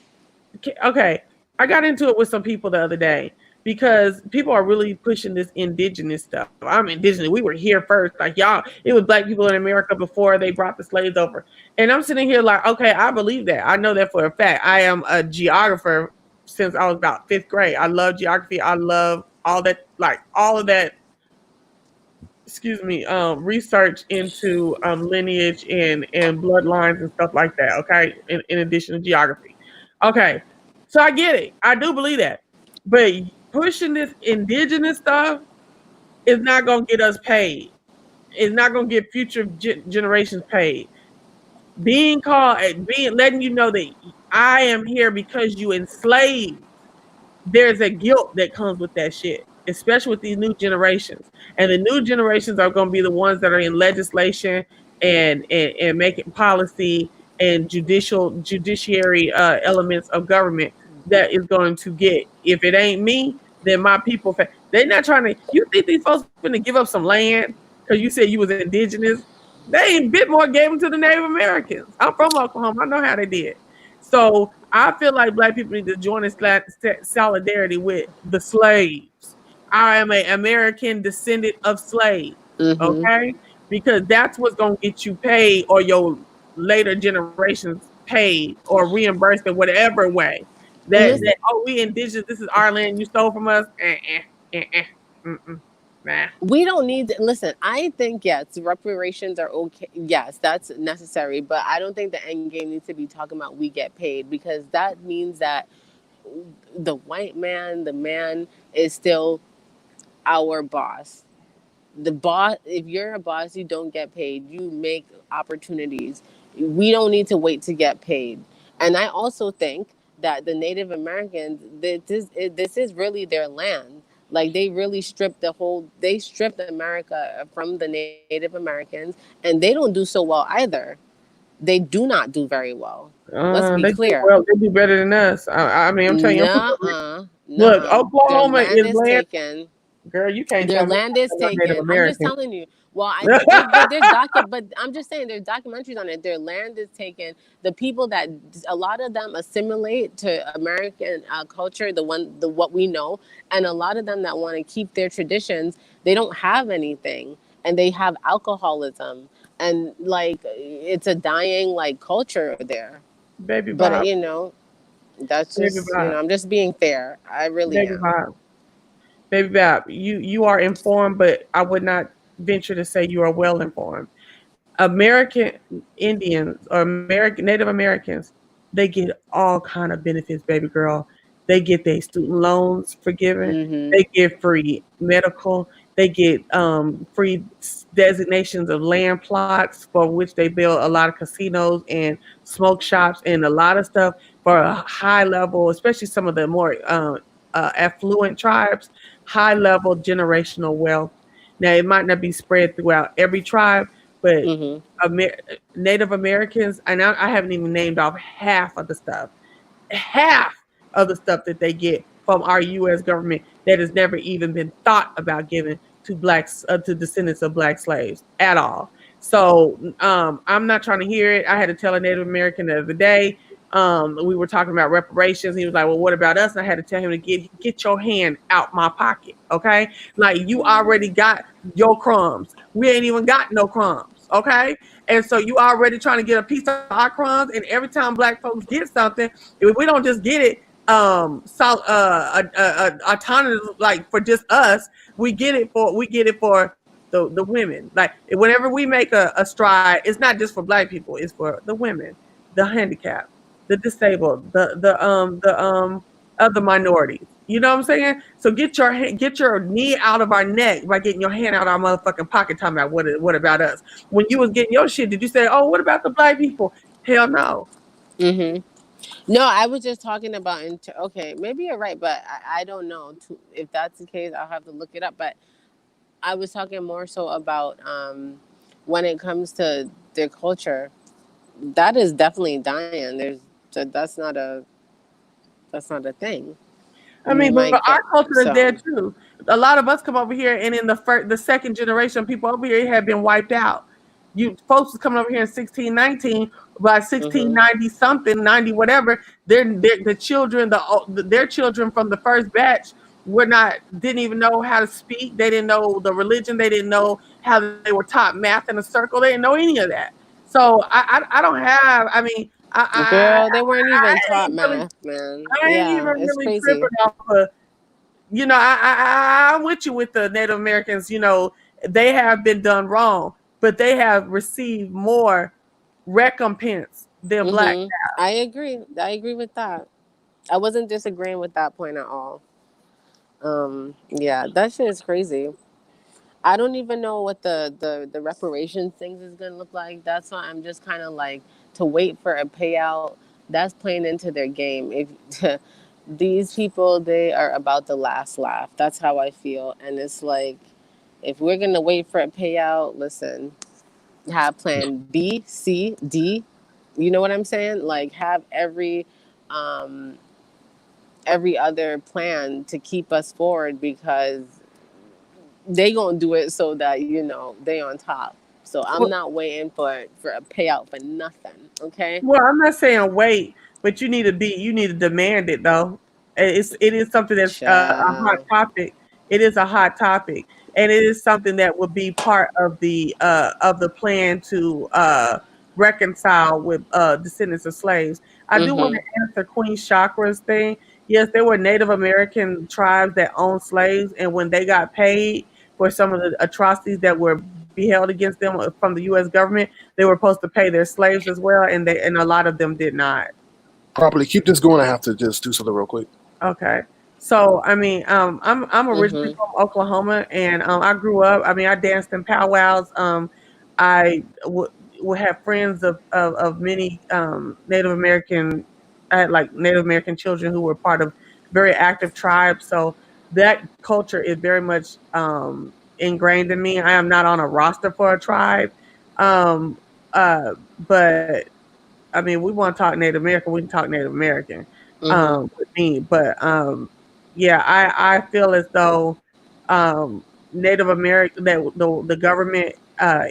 Speaker 2: okay, I got into it with some people the other day because people are really pushing this indigenous stuff. I'm indigenous. We were here first. Like y'all, it was black people in America before they brought the slaves over. And I'm sitting here like, okay, I believe that. I know that for a fact. I am a geographer since I was about fifth grade. I love geography. I love all that, like all of that, excuse me, research into lineage and bloodlines and stuff like that. Okay, in addition to geography. Okay, so I get it. I do believe that, but pushing this indigenous stuff is not gonna get us paid. It's not gonna get future generations paid. Being called, being letting you know that I am here because you enslaved, there's a guilt that comes with that shit, especially with these new generations. And the new generations are going to be the ones that are in legislation and making policy and judiciary elements of government that is going to get. If it ain't me, then my people. They're not trying to. You think these folks going to give up some land because you said you was indigenous? They ain't bit more gave them to the Native Americans. I'm from Oklahoma. I know how they did. So I feel like black people need to join in solidarity with the slaves. I am an American descendant of slaves,
Speaker 3: Mm-hmm.
Speaker 2: okay? Because that's what's gonna get you paid, or your later generations paid or reimbursed in whatever way. That oh, we indigenous, this is our land, you stole from us. Nah.
Speaker 3: We don't need to, listen, I think yes, reparations are okay. Yes, that's necessary, but I don't think the end game needs to be talking about we get paid, because that means that the white man, the man, is still our boss. The boss, if you're a boss, you don't get paid. You make opportunities. We don't need to wait to get paid. And I also think that the Native Americans, this is really their land. Like they stripped America from the Native Americans, and they don't do so well either. They do not do very well. Let's be
Speaker 2: They do
Speaker 3: clear.
Speaker 2: well. They do better than us. I mean, I'm telling you, I'm from
Speaker 3: Nuh-uh,
Speaker 2: look.
Speaker 3: nuh-uh. Their
Speaker 2: Oklahoma
Speaker 3: land
Speaker 2: is
Speaker 3: is
Speaker 2: land.
Speaker 3: taken.
Speaker 2: Girl, you can't
Speaker 3: Their
Speaker 2: tell me
Speaker 3: land is
Speaker 2: about no Native
Speaker 3: taken. I'm just
Speaker 2: American.
Speaker 3: telling you. Well, but I'm just saying there's documentaries on it. Their land is taken. The people that a lot of them assimilate to American culture, the what we know, and a lot of them that want to keep their traditions, they don't have anything, and they have alcoholism, and like it's a dying like culture there.
Speaker 2: Baby
Speaker 3: But
Speaker 2: Bob,
Speaker 3: that's
Speaker 2: baby
Speaker 3: just
Speaker 2: Bob,
Speaker 3: I'm just being fair. I really
Speaker 2: baby
Speaker 3: am.
Speaker 2: Bob, baby Bob. You are informed, but I would not venture to say you are well informed. American Indians or American Native Americans, they get all kind of benefits, baby girl. They get their student loans forgiven.
Speaker 3: Mm-hmm.
Speaker 2: They get free medical. They get free designations of land plots for which they build a lot of casinos and smoke shops and a lot of stuff for a high level, especially some of the more affluent tribes, high level generational wealth. Now, it might not be spread throughout every tribe, but
Speaker 3: Mm-hmm.
Speaker 2: Amer- Native Americans, and I haven't even named off half of the stuff that they get from our U.S. government that has never even been thought about giving to blacks, to descendants of black slaves at all. So I'm not trying to hear it. I had to tell a Native American the other day. We were talking about reparations. He was like, "Well, what about us?" And I had to tell him to get your hand out my pocket, okay? Like you already got your crumbs. We ain't even got no crumbs, okay? And so you already trying to get a piece of our crumbs. And every time black folks get something, if we don't just get it autonomous, like for just us. We get it for the women. Like whenever we make a stride, it's not just for black people. It's for the women, the handicapped, the disabled, the other minorities. You know what I'm saying? So get your knee out of our neck by getting your hand out of our motherfucking pocket. Talking about what about us? When you was getting your shit, did you say, "Oh, what about the black people"? Hell no.
Speaker 3: Mm-hmm. No, I was just talking about okay, maybe you're right, but I don't know. If that's the case, I'll have to look it up. But I was talking more so about when it comes to their culture, that is definitely dying. That's not a thing.
Speaker 2: I
Speaker 3: You
Speaker 2: mean, but
Speaker 3: might
Speaker 2: our
Speaker 3: get
Speaker 2: culture is
Speaker 3: so.
Speaker 2: dead too. A lot of us come over here, and in the second generation, people over here have been wiped out. You folks is coming over here in 1619, by
Speaker 3: Mm-hmm.
Speaker 2: 1690 something, 90 whatever. They're the children, their children from the first batch were not didn't even know how to speak. They didn't know the religion. They didn't know how they were taught math in a circle. They didn't know any of that. So I don't have. I mean,
Speaker 3: Girl, they weren't
Speaker 2: I
Speaker 3: even taught
Speaker 2: ain't really
Speaker 3: math, man.
Speaker 2: I ain't even
Speaker 3: Yeah, it's
Speaker 2: really
Speaker 3: crazy.
Speaker 2: tripping off of, I'm with you with the Native Americans. They have been done wrong, but they have received more recompense than black.
Speaker 3: Mm-hmm. I agree. I agree with that. I wasn't disagreeing with that point at all. Yeah, that shit is crazy. I don't even know what the reparations things is gonna look like. That's why I'm just kind of like to wait for a payout. That's playing into their game. If these people, they are about the last laugh. That's how I feel, and it's like if we're gonna wait for a payout, listen, have plan B, C, D. You know what I'm saying? Like have um, every other plan to keep us forward because they gonna do it so that they on top. So I'm
Speaker 2: Well,
Speaker 3: not waiting for a payout for nothing. Okay.
Speaker 2: well, I'm not saying wait, but you need to demand it though. It is something that's a hot
Speaker 3: Child.
Speaker 2: topic. It is a hot topic, and it is something that would be part of the plan to reconcile with descendants of slaves. I do want
Speaker 3: Mm-hmm.
Speaker 2: to answer Queen Chakra's thing. Yes, there were Native American tribes that owned slaves, and when they got paid for some of the atrocities that were beheld against them from the U.S. government, they were supposed to pay their slaves as well, and a lot of them did not.
Speaker 1: Properly keep this going. I have to just do something real quick.
Speaker 2: Okay. So I mean, I'm originally
Speaker 3: Mm-hmm.
Speaker 2: from Oklahoma, and I grew up. I mean, I danced in powwows. I would have friends of many Native American. I had like Native American children who were part of very active tribes. So that culture is very much ingrained in me. I am not on a roster for a tribe, um, but I mean, we want to talk Native American, we can talk Native American
Speaker 3: Mm-hmm.
Speaker 2: with me. But yeah, I feel as though Native American that the government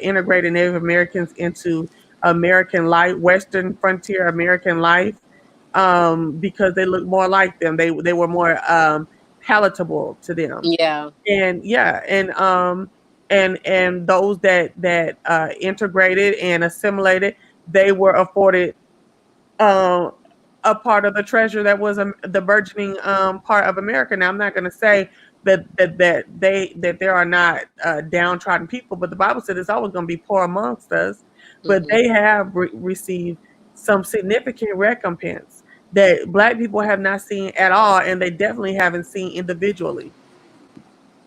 Speaker 2: integrated Native Americans into American life, Western frontier American life, because they look more like them. They were more palatable to them,
Speaker 3: Yeah.
Speaker 2: and yeah, and those that integrated and assimilated, they were afforded um, a part of the treasure that was the burgeoning part of America. Now, I'm not going to say that there are not downtrodden people, but the Bible said it's always going to be poor amongst us. But
Speaker 3: Mm-hmm.
Speaker 2: they have received some significant recompense that Black people have not seen at all, and they definitely haven't seen individually.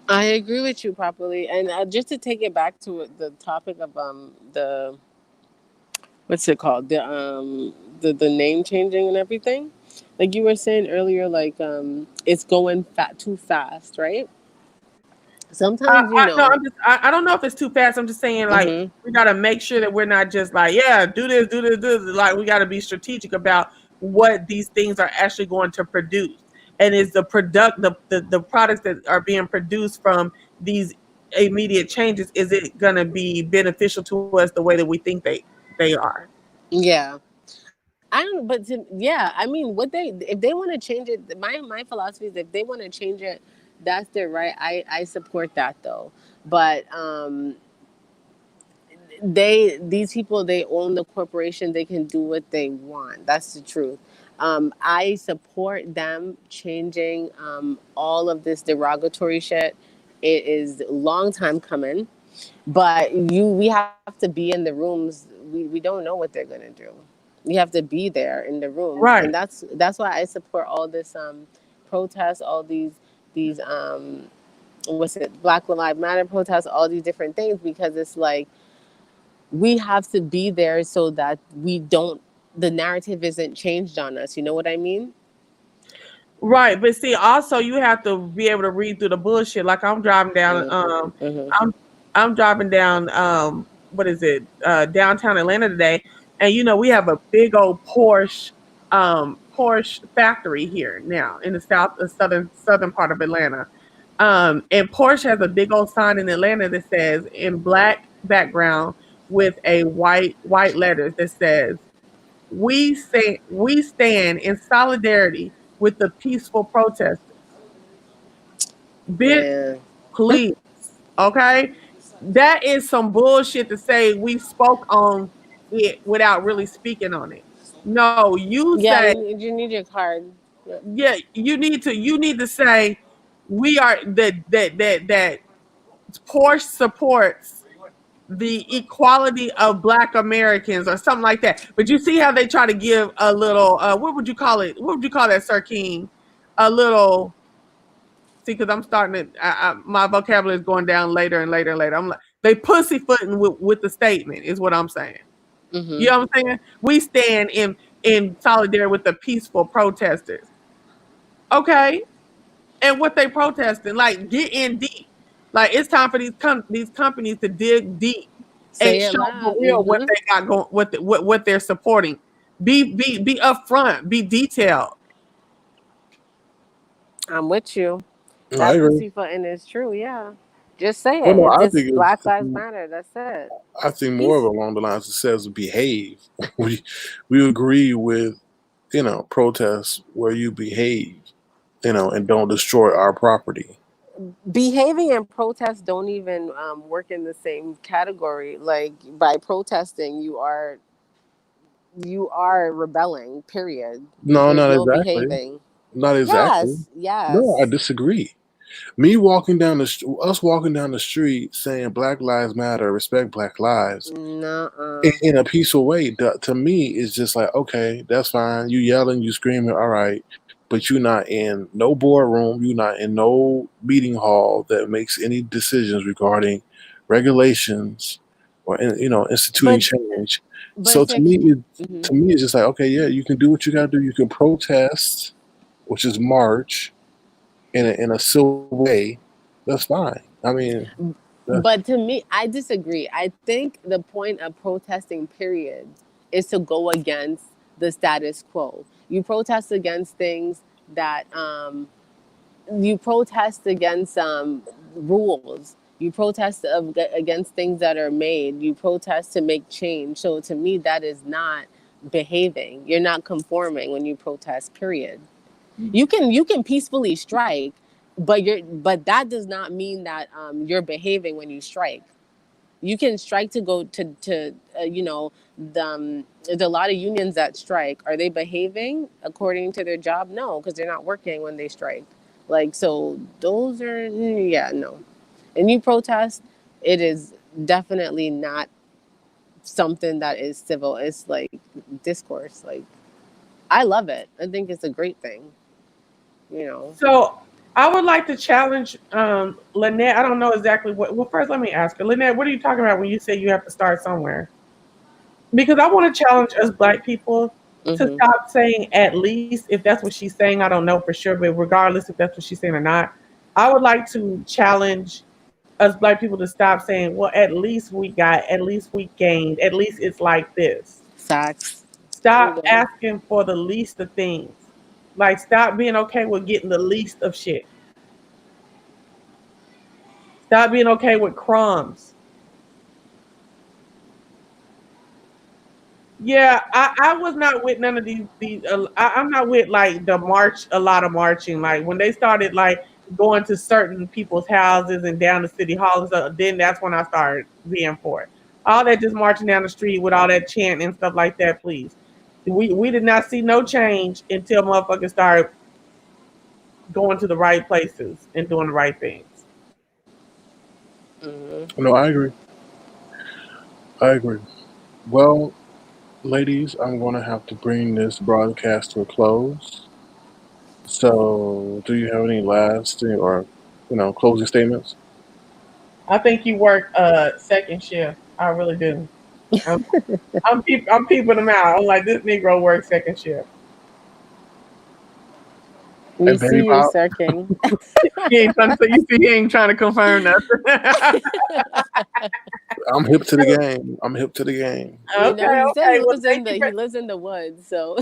Speaker 3: I agree with you properly, and just to take it back to the topic of the what's it called the name changing and everything, like you were saying earlier, like it's going too fast, right? Sometimes
Speaker 2: No, I don't know if it's too fast. I'm just saying, like,
Speaker 3: Mm-hmm.
Speaker 2: we got to make sure that we're not just like, yeah, do this, do this, do this. Like, we got to be strategic about what these things are actually going to produce. And is the products that are being produced from these immediate changes, is it going to be beneficial to us the way that we think they are?
Speaker 3: Yeah. I don't, but yeah, I mean, if they want to change it, my philosophy is if they want to change it, that's their right. I support that though, but these people, they own the corporation. They can do what they want. That's the truth. I support them changing all of this derogatory shit. It is a long time coming, but we have to be in the rooms. We don't know what they're gonna do. We have to be there in the rooms, and
Speaker 2: Right.
Speaker 3: that's why I support all this protests, all these what's it, Black Lives Matter protests, all these different things, because it's like we have to be there so that we don't, the narrative isn't changed on us. You know what I mean?
Speaker 2: Right, but see, also you have to be able to read through the bullshit. Like I'm driving down,
Speaker 3: Mm-hmm.
Speaker 2: I'm I'm driving down, what is it, downtown Atlanta today, and we have a big old Porsche factory here now in the southern part of Atlanta, and Porsche has a big old sign in Atlanta that says in black background with a white letters that says we stand in solidarity with the peaceful protesters. Bitch,
Speaker 3: Man.
Speaker 2: please. Okay? That is some bullshit to say we spoke on it without really speaking on it. No, you
Speaker 3: Yeah,
Speaker 2: say,
Speaker 3: you need your card. Yeah.
Speaker 2: yeah, you need to say we are that Porsche supports the equality of Black Americans or something like that. But you see how they try to give a little, what would you call it? What would you call that, Sir King? A little, see, because I'm starting to, my vocabulary is going down later and later and later. I'm like, they pussyfooting with the statement, is what I'm saying.
Speaker 3: Mm-hmm.
Speaker 2: You know what I'm saying? We stand in solidarity with the peaceful protesters. Okay. And what they protesting, like get in deep. Like it's time for these companies to dig deep and
Speaker 3: Say it
Speaker 2: show for
Speaker 3: loud.
Speaker 2: real what
Speaker 3: Mm-hmm.
Speaker 2: they got going, what they're supporting. Be upfront, be detailed.
Speaker 3: I'm with you.
Speaker 1: I
Speaker 3: That
Speaker 1: agree.
Speaker 3: pussyfooting is true. Yeah. Just say
Speaker 1: Well, no,
Speaker 3: it. If
Speaker 1: I
Speaker 3: this
Speaker 1: think
Speaker 3: Black
Speaker 1: it's
Speaker 3: Lives Matter, that's it.
Speaker 1: I think more of
Speaker 3: Peace.
Speaker 1: along the lines it says behave. We agree with protests where you behave, and don't destroy our property.
Speaker 3: Behaving and protest don't even work in the same category. Like by protesting, you are rebelling. Period.
Speaker 1: No,
Speaker 3: There's
Speaker 1: not
Speaker 3: no
Speaker 1: exactly.
Speaker 3: behaving.
Speaker 1: Not exactly.
Speaker 3: Yes,
Speaker 1: No, I
Speaker 3: yes.
Speaker 1: disagree. Me walking down us walking down the street saying Black Lives Matter, respect Black lives,
Speaker 3: Nuh-uh.
Speaker 1: in a peaceful way, to me it's just like, okay, that's fine. You yelling, you screaming, all right, but you're not in no boardroom, you're not in no meeting hall that makes any decisions regarding regulations or instituting
Speaker 3: But
Speaker 1: change. So
Speaker 3: but
Speaker 1: to me,
Speaker 3: mhm.
Speaker 1: it's just like, okay, yeah, you can do what you got to do. You can protest, which is march in a civil way. That's fine. I mean, that's,
Speaker 3: But to me, I disagree. I think the point of protesting, period, is to go against the status quo. You protest against things that you protest against rules. You protest against things that are made. You protest to make change. So to me, that is not behaving. You're not conforming when you protest. Period. You can peacefully strike, but that does not mean that you're behaving when you strike. You can strike to go to there's a lot of unions that strike. Are they behaving according to their job? No, because they're not working when they strike. Like, so those are, yeah, no. And you protest, it is definitely not something that is civil. It's like discourse. Like, I love it. I think it's a great thing. You know.
Speaker 2: So I would like to challenge Lynette. I don't know exactly what. Well, first let me ask her, Lynette, what are you talking about when you say you have to start somewhere? Because I want to challenge us Black people to
Speaker 3: Hmm.
Speaker 2: stop saying at least, if that's what she's saying. I don't know for sure, but regardless if that's what she's saying or not, I would like to challenge us Black people to stop saying, well, at least we got, at least we gained, at least it's like this.
Speaker 3: Facts. There you
Speaker 2: Stop
Speaker 3: go.
Speaker 2: asking for the least of things. Like, stop being okay with getting the least of shit. Stop being okay with crumbs. Yeah, I was not with none of these. I'm not with like the march. A lot of marching. Like when they started like going to certain people's houses and down to city hall and stuff, then that's when I started being for it. All that just marching down the street with all that chanting and stuff like that. Please, We did not see no change until motherfuckers started going to the right places and doing the right things.
Speaker 1: No, I agree. I agree. Well, ladies, I'm going to have to bring this broadcast to a close. So, do you have any last or closing statements?
Speaker 2: I think you work second shift. I really do. I'm peeping them out. I'm like, this Negro works second shift.
Speaker 3: We
Speaker 1: And
Speaker 3: see
Speaker 1: Baby
Speaker 3: you,
Speaker 1: Pop,
Speaker 3: Sir King.
Speaker 2: He ain't trying to confirm nothing.
Speaker 1: I'm hip to the game. I'm hip to the game.
Speaker 3: You know, he said
Speaker 2: Okay. Well,
Speaker 3: he lives in the woods, so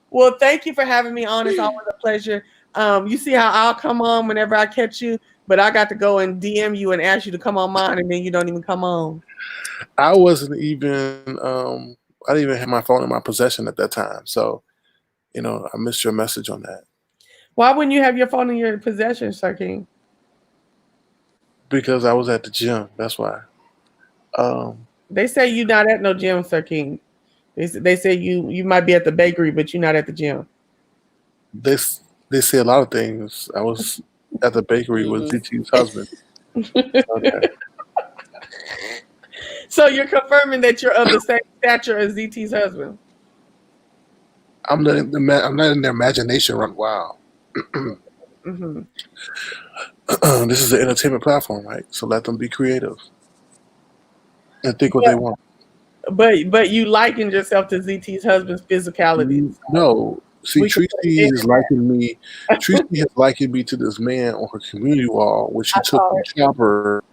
Speaker 2: well, thank you for having me on. It's always a pleasure. You see how I'll come on whenever I catch you, but I got to go and DM you and ask you to come on mine, and then you don't even come on.
Speaker 1: I wasn't even. I didn't even have my phone in my possession at that time, so I missed your message on that.
Speaker 2: Why wouldn't you have your phone in your possession, Sir King?
Speaker 1: Because I was at the gym. That's why.
Speaker 2: They say you're not at no gym, Sir King. They say you might be at the bakery, but you're not at the gym.
Speaker 1: They say a lot of things. I was at the bakery with ZT's husband. Okay.
Speaker 2: So you're confirming that you're of the same stature as ZT's husband?
Speaker 1: I'm letting their imagination run wild.
Speaker 2: Mm-hmm.
Speaker 1: This is an entertainment platform, right? So let them be creative and think what they want.
Speaker 2: But you likened yourself to ZT's husband's physicality.
Speaker 1: No. See, Treecey is liking me. Treecey has likened me to this man on her community wall, which she took from Chopper.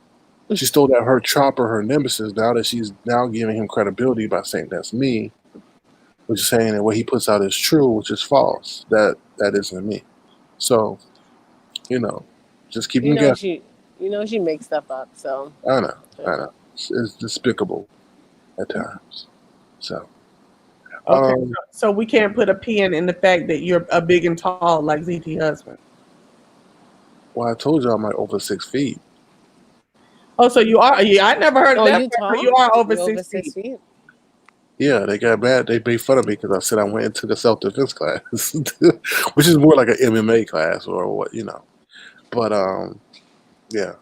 Speaker 1: She stole that her Chopper, her nemesis. Now that she's now giving him credibility by saying that's me, which is saying that what he puts out is true, which is false. That isn't me. So, just keep him guessing.
Speaker 3: she makes stuff up. So
Speaker 1: I know. It's despicable at times. So.
Speaker 2: Okay, so we can't put a pin in the fact that you're a big and tall like ZT husband.
Speaker 1: Well, I told you I'm like over 6 feet.
Speaker 2: Oh, so you are? Yeah, I never heard of that.
Speaker 3: You tall?
Speaker 2: You are over
Speaker 3: You're
Speaker 2: 6 feet.
Speaker 1: Yeah, they got mad. They made fun of me because I said I went into the self-defense class, which is more like an MMA class or what, But yeah.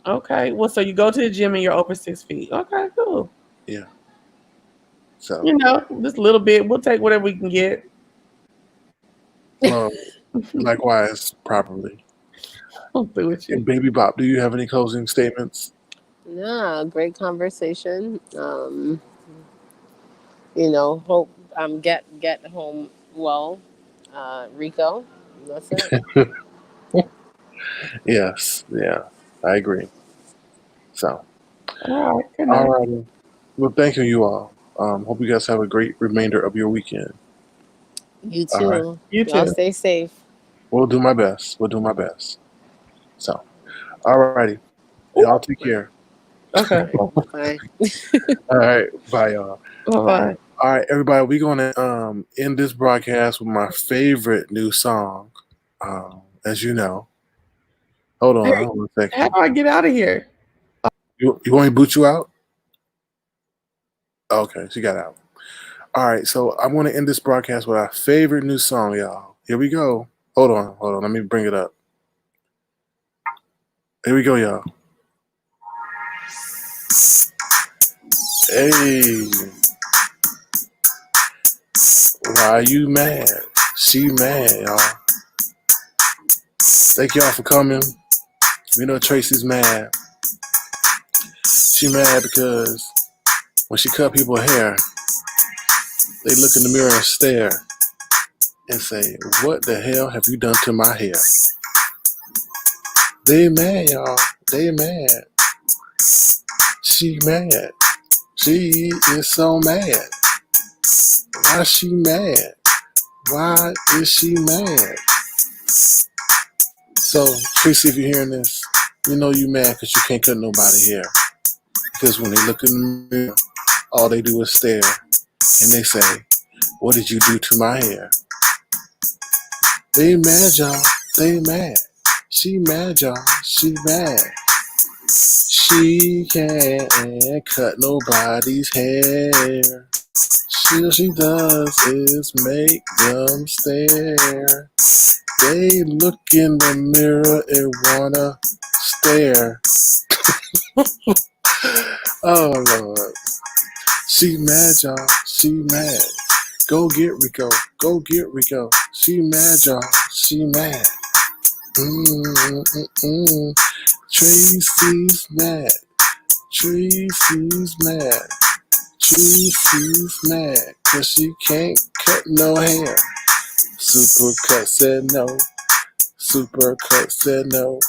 Speaker 2: Okay, well, so you go to the gym and you're over 6 feet. Okay, cool.
Speaker 1: Yeah. So
Speaker 2: just a little bit. We'll take whatever we can get.
Speaker 1: Well, likewise, properly.
Speaker 2: I'll do with you.
Speaker 1: And Baby Bop, do you have any closing statements?
Speaker 3: Yeah, great conversation. Hope get home well, Rico. That's it.
Speaker 1: Yes, yeah, I agree. So,
Speaker 2: all right, good
Speaker 1: all right. Well, thank you all. Hope you guys have a great remainder of your weekend.
Speaker 3: You too.
Speaker 1: Right.
Speaker 2: You too.
Speaker 3: Y'all stay safe.
Speaker 1: We'll do my best. So, all righty. Y'all take care.
Speaker 2: Okay.
Speaker 3: Bye.
Speaker 1: All right. Bye, y'all.
Speaker 2: Bye.
Speaker 1: All right, everybody. We're gonna end this broadcast with my favorite new song. As you know. Hold on.
Speaker 2: Hey,
Speaker 1: hold on a second.
Speaker 2: How do I get out of here?
Speaker 1: You want me to boot you out? Okay, she got out. All right, so I'm going to end this broadcast with our favorite new song, y'all. Here we go. Hold on. Let me bring it up. Here we go, y'all. Hey. Why you mad? She mad, y'all. Thank y'all for coming. We know Treecey's mad. She mad because when she cut people's hair, they look in the mirror and stare and say, what the hell have you done to my hair? They mad, y'all. They mad. She mad. She is so mad. Why she mad? Why is she mad? So, Treecey, if you're hearing this, you know you mad because you can't cut nobody hair. Because when they look in the mirror, all they do is stare. And they say, what did you do to my hair? They mad, y'all. They mad. She mad, y'all. She mad. She She can't cut nobody's hair. All she does is make them stare. They look in the mirror and wanna stare. Oh Lord. She mad, y'all. She mad. Go get Rico. Go get Rico. She mad, y'all. She mad. Treecey's mad. Treecey's mad. Treecey's mad. Cause she can't cut no hair. Supercut said no. Supercut said no.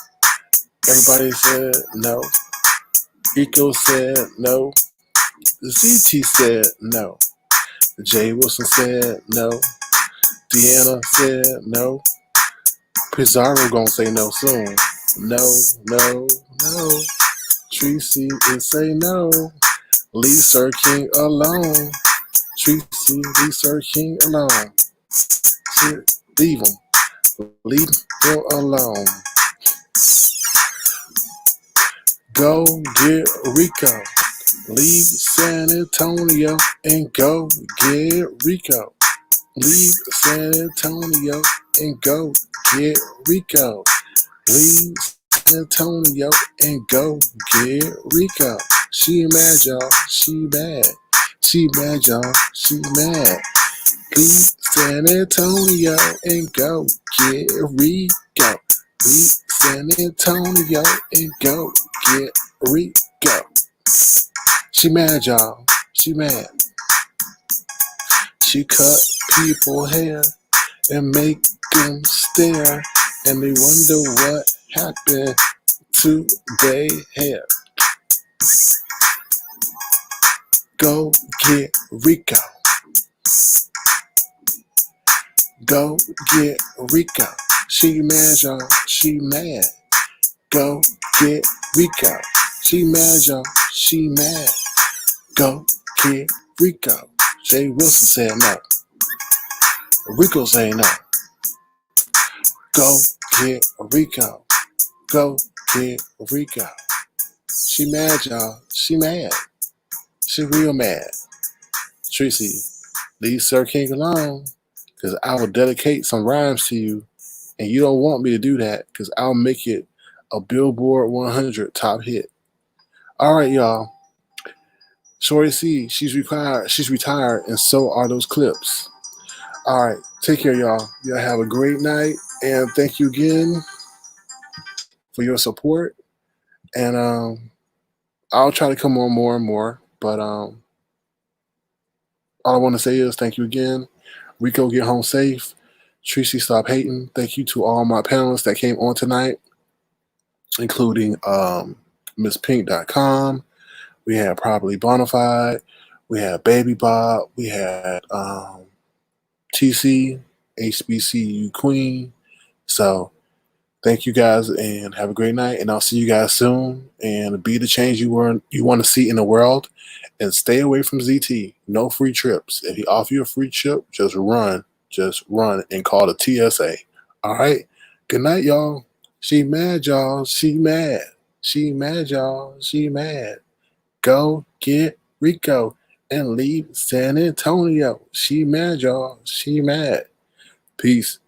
Speaker 1: Everybody said no. Rico said no. ZT said no. Jay Wilson said no. Deanna said no. Pizarro gonna say no soon. No, no, no. Treecey is say no. Leave Sir King alone. Treecey, leave Sir King alone. Leave him. Leave him alone. Go get Rico. Leave San Antonio and go get Rico. Leave San Antonio and go get Rico. Leave San Antonio and go get Rico. She mad, y'all. She mad. She mad, y'all. She mad. Leave San Antonio and go get Rico. Leave San Antonio and go get Rico. She mad, y'all. She mad. She cut people hair and make them stare, and they wonder what happened to their hair. Go get Rico. Go get Rico. She mad, y'all. She mad. Go get Rico. She mad, y'all. She mad. Go get Rico. Jay Wilson said no. Rico saying no. Go get Rico. Go get Rico. She mad, y'all. She mad. She real mad. Treecey, leave Sir King alone, because I will dedicate some rhymes to you, and you don't want me to do that, because I'll make it a Billboard 100 top hit. All right, y'all. Shorty C, she's retired, and so are those clips. All right, take care, y'all. Y'all have a great night, and thank you again for your support. And I'll try to come on more and more, but all I want to say is thank you again. Rico, get home safe. Treecey, stop hating. Thank you to all my panelists that came on tonight, including MissPink.com. We had Probably Bonafide. We had Baby Bob. We had TC, HBCU Queen. So thank you guys and have a great night. And I'll see you guys soon. And be the change you want to see in the world. And stay away from ZT. No free trips. If he offer you a free trip, just run. Just run and call the TSA. All right? Good night, y'all. She mad, y'all. She mad. She mad, y'all. She mad. Go get Rico and leave San Antonio. She mad, y'all. She mad. Peace.